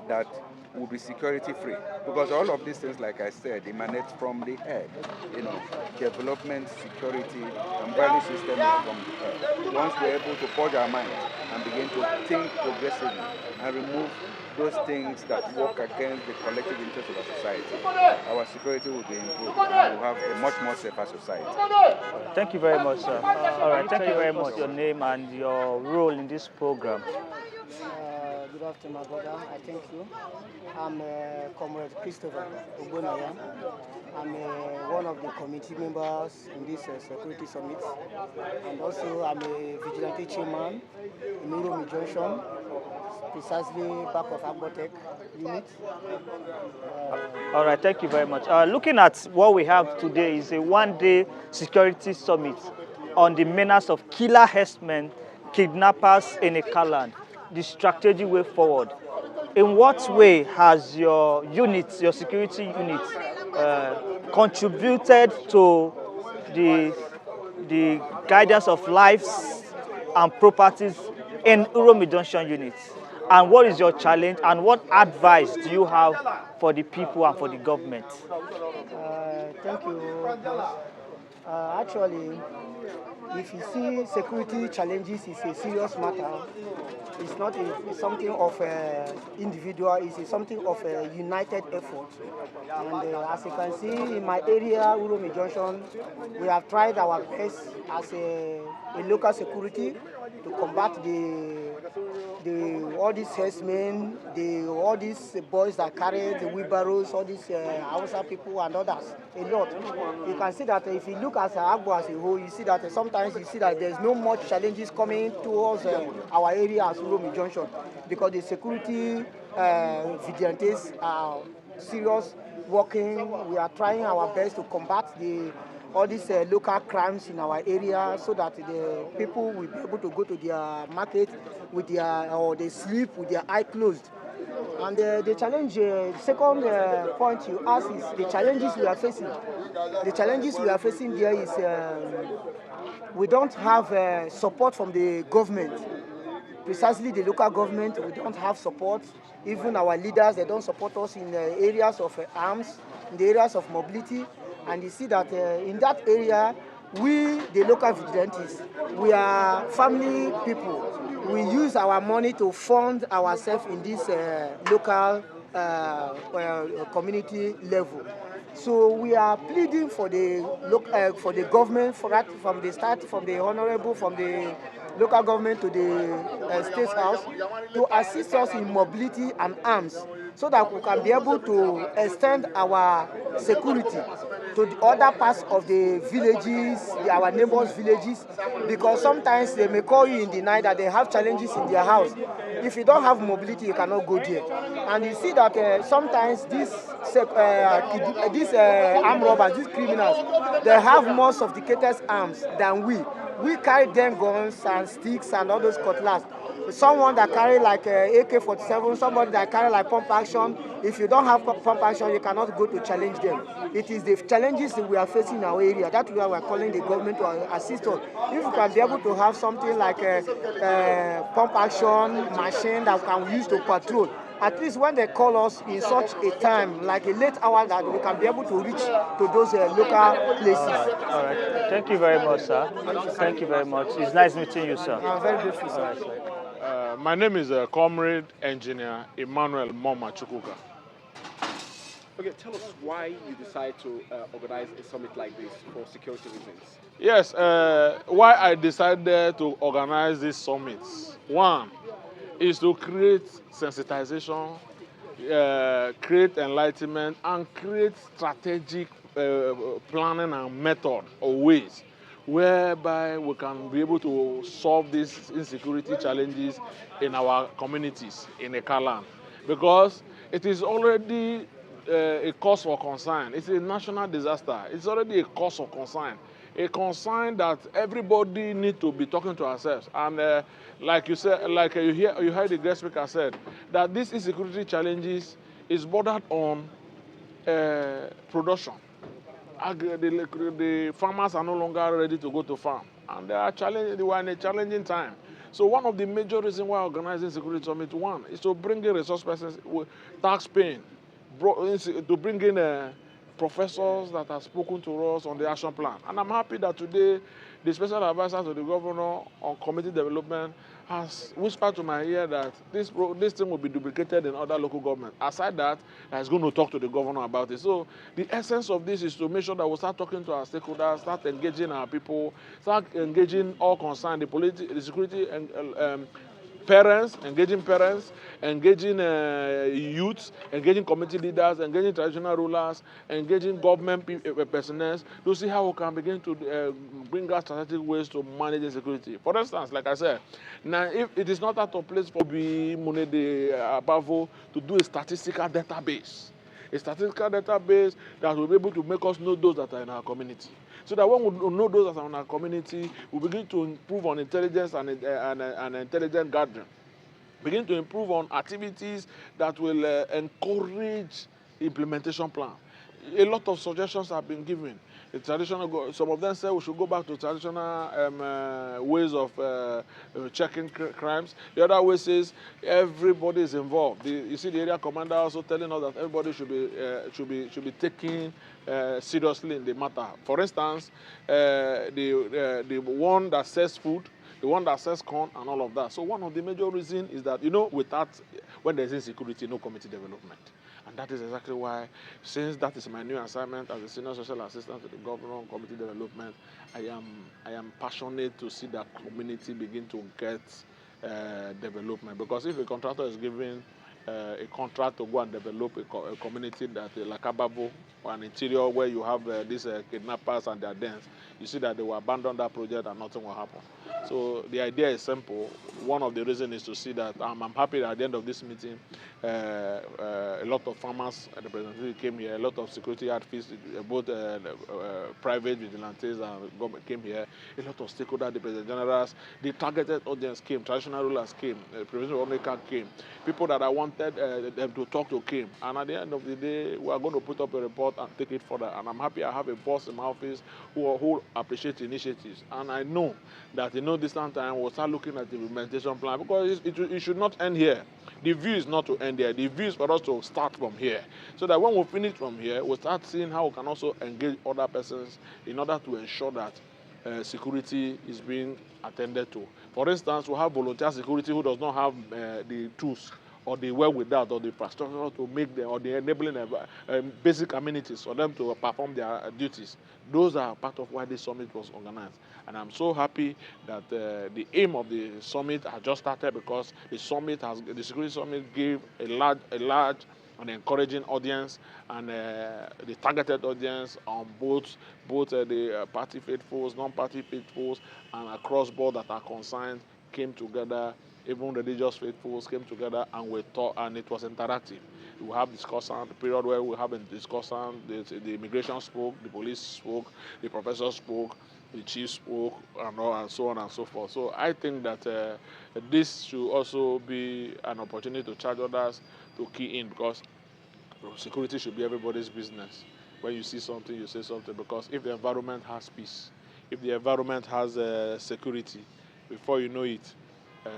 that will be security free, because all of these things, like I said, emanate from the head. Development, security, and value system is from the head. Once we're able to purge our minds and begin to think progressively and remove those things that work against the collective interest of our society, our security will be improved and we'll have a much more safer society. Thank you very much, sir. All right, thank you very much. Your name and your role in this program. Good afternoon, my brother. I thank you. I'm Comrade Christopher Ogbonaya. I'm one of the committee members in this security summit, and also I'm a vigilante chairman in Uromi Junction, precisely back of Agbotech unit. All right, thank you very much. Looking at what we have today is a one-day security summit on the menace of killer herdsmen, kidnappers in a land, the strategic way forward. In what way has your unit, your security unit, contributed to the guidance of lives and properties in Uromi Junction units? And what is your challenge and what advice do you have for the people and for the government? Thank you, boss. Actually, if you see security challenges is a serious matter, it's not it's something of individual, it's something of a united effort. And as you can see in my area, Uromi Junction, we have tried our best as a local security to combat all these herdsmen, all these boys that carry the wheelbarrows, all these Hausa people and others, a lot. You can see that if you look at Agbo as a whole, you see that sometimes you see that there's no much challenges coming towards our area as Uromi Junction, because the security vigilantes are serious working. We are trying our best to combat all these local crimes in our area, so that the people will be able to go to their market with or they sleep with their eye closed. And the challenge, second point you ask is the challenges we are facing. The challenges we are facing there is we don't have support from the government. Precisely the local government, we don't have support. Even our leaders, they don't support us in areas of arms, in the areas of mobility. And you see that in that area, we, the local vigilantes, we are family people. We use our money to fund ourselves in this local community level. So we are pleading for the government, from the start, from the honorable, from the local government to the state house, to assist us in mobility and arms, so that we can be able to extend our security to the other parts of the villages, our neighbors' villages, because sometimes they may call you in the night that they have challenges in their house. If you don't have mobility, you cannot go there. And you see that sometimes these armed robbers, these criminals, they have more sophisticated arms than we. We carry them guns and sticks and all those cutlass. Someone that carry like AK-47, somebody that carry like pump action, if you don't have pump action, you cannot go to challenge them. It is the challenges that we are facing in our area. That's why we are calling the government to assist us. If we can be able to have something like a pump action machine that we can use to patrol, at least when they call us in such a time, like a late hour, that we can be able to reach to those local places. All right. Thank you very much, sir. Thank you very much. It's nice meeting you, sir. I'm very grateful, sir. All right, sir. My name is Comrade Engineer Emmanuel Moma Chukwuka. Okay, tell us why you decide to organize a summit like this for security reasons. Yes, why I decided to organize this summit. One is to create sensitization, create enlightenment, and create strategic planning and method or ways whereby we can be able to solve these insecurity challenges in our communities in Ekaland. Because it is already a cause for concern. It's a national disaster. It's already a cause of concern. A concern that everybody needs to be talking to ourselves. And like you said, like you heard the guest speaker said, that these insecurity challenges is bordered on production. The farmers are no longer ready to go to farm, and they are in a challenging time. So one of the major reasons why organizing Security Summit, one, is to bring in resource persons with tax paying, to bring in professors that have spoken to us on the action plan. And I'm happy that today the special advisor to the governor on community development has whispered to my ear that this thing will be duplicated in other local governments. Aside that, he's going to talk to the governor about it. So the essence of this is to make sure that we start talking to our stakeholders, start engaging our people, start engaging all concerned, the security and parents, engaging youths, engaging community leaders, engaging traditional rulers, engaging government personnel to see how we can begin to bring out strategic ways to manage insecurity. For instance, like I said, now if it is not out of place for Abavo to do a statistical database that will be able to make us know those that are in our community. So that when we know those that are in our community, we begin to improve on intelligence and intelligent gathering. Begin to improve on activities that will encourage implementation plan. A lot of suggestions have been given. Some of them say we should go back to traditional ways of checking crimes. The other way says everybody is involved. You see the area commander also telling us that everybody should be taken seriously in the matter. For instance, the one that sells food, the one that sells corn and all of that. So one of the major reasons is that, when there's insecurity, no community development. And that is exactly why, since that is my new assignment as a senior social assistant to the governor on community development, I am passionate to see that community begin to get development. Because if a contractor is given a contract to go and develop a community that like Ababo, or an interior where you have these kidnappers and their dens, you see that they will abandon that project and nothing will happen. So the idea is simple. One of the reasons is to see that I'm happy that at the end of this meeting, a lot of farmers representatives came here, a lot of security outfits, both private vigilantes and government came here, a lot of stakeholders, the president generals, the targeted audience came, traditional rulers came, President Omeka came, people that I wanted them to talk to came. And at the end of the day, we are going to put up a report and take it further. And I'm happy I have a boss in my office who appreciates initiatives. And I know that this time we'll start looking at the implementation plan, because it should not end here. The view is not to end here. The view is for us to start from here. So that when we finish from here, we'll start seeing how we can also engage other persons in order to ensure that security is being attended to. For instance, we have volunteer security who does not have the tools or the wherewithal or the infrastructure to make them, or the enabling basic amenities for them to perform their duties. Those are part of why this summit was organized. And I'm so happy that the aim of the summit has just started, because the security summit gave a large and encouraging audience, and the targeted audience on both the party faithfuls, non-party faithfuls, and across board that are concerned came together. Even religious faithfuls came together, and we taught, and it was interactive. We have discussion, the period where we have a discussion, the immigration spoke, the police spoke, the professor spoke, the chief spoke, and so on and so forth. So I think that this should also be an opportunity to charge others to key in, because security should be everybody's business. When you see something, you say something, because if the environment has peace, if the environment has security, before you know it,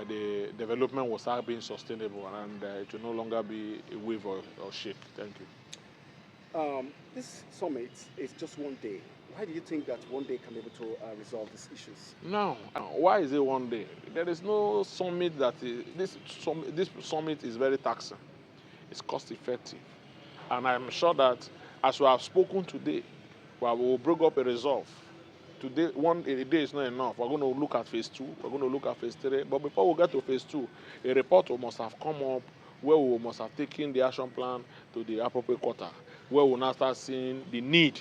the development will start being sustainable, and it will no longer be a wave or shake. Thank you. This summit is just one day. Why do you think that one day can be able to resolve these issues? No. Why is it one day? There is no summit that this summit is very taxing. It's cost effective. And I'm sure that as we have spoken today, we will bring up a resolve. Today, a day is not enough. We're going to look at phase 2. We're going to look at phase 3. But before we get to phase 2, a report must have come up where we must have taken the action plan to the appropriate quarter, where we'll now start seeing the need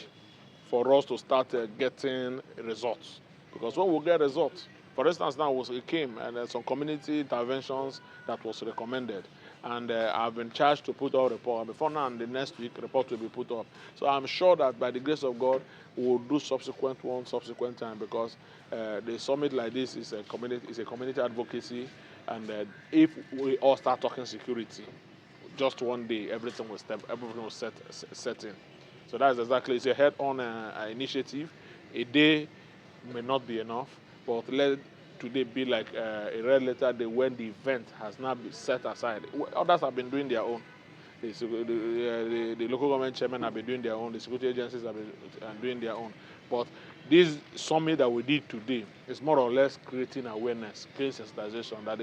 for us to start getting results. Because when we get results, for instance, now it came, and some community interventions that was recommended. And I've been charged to put out a report. Before now, and the next week, report will be put up. So I'm sure that by the grace of God, we will do subsequent time, because the summit like this is a community advocacy, and if we all start talking security, just one day everything will set in. So that's exactly, it's a head-on initiative. A day may not be enough, but let's today be like a red letter day when the event has not been set aside. Others have been doing their own. The local government chairman have been doing their own. The security agencies have been doing their own. But this summit that we did today is more or less creating awareness, creating sensitization that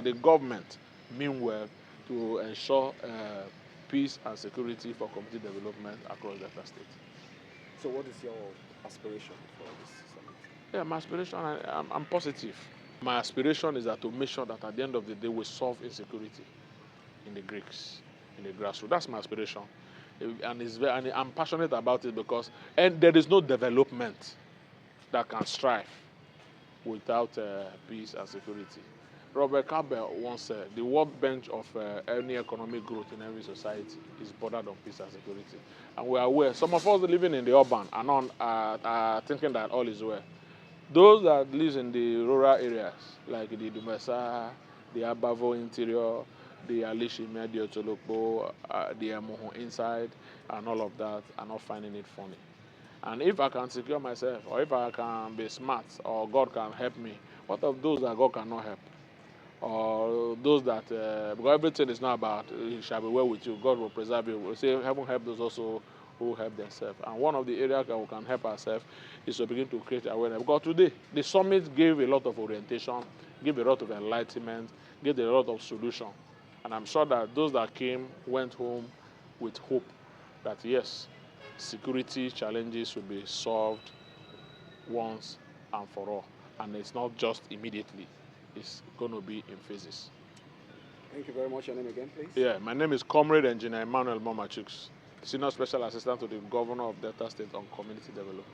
the government mean well to ensure peace and security for community development across Delta State. So what is your aspiration for this summit? Yeah, my aspiration, I'm positive. My aspiration is that to make sure that at the end of the day we solve insecurity in the Greeks, in the grassroots. That's my aspiration. And I'm passionate about it because there is no development that can strive without peace and security. Robert Cabell once said, the workbench of any economic growth in every society is bordered on peace and security. And we are aware, some of us living in the urban are thinking that all is well. Those that live in the rural areas, like the Dumesa, the Abavo interior, the Alishime, the Otolopo, the Emoho inside, and all of that, are not finding it funny. And if I can secure myself, or if I can be smart, or God can help me, what of those that God cannot help? Or those that, because everything is not about, it shall be well with you, God will preserve you. We'll say, heaven help those also who help themselves. And one of the areas that we can help ourselves is to begin to create awareness. Because today, the summit gave a lot of orientation, gave a lot of enlightenment, gave a lot of solution. And I'm sure that those that came went home with hope that yes, security challenges will be solved once and for all. And it's not just immediately. It's going to be in phases. Thank you very much. Your name again, please? Yeah, my name is Comrade Engineer Emmanuel Momachuks, Senior Special Assistant to the Governor of Delta State on Community Development.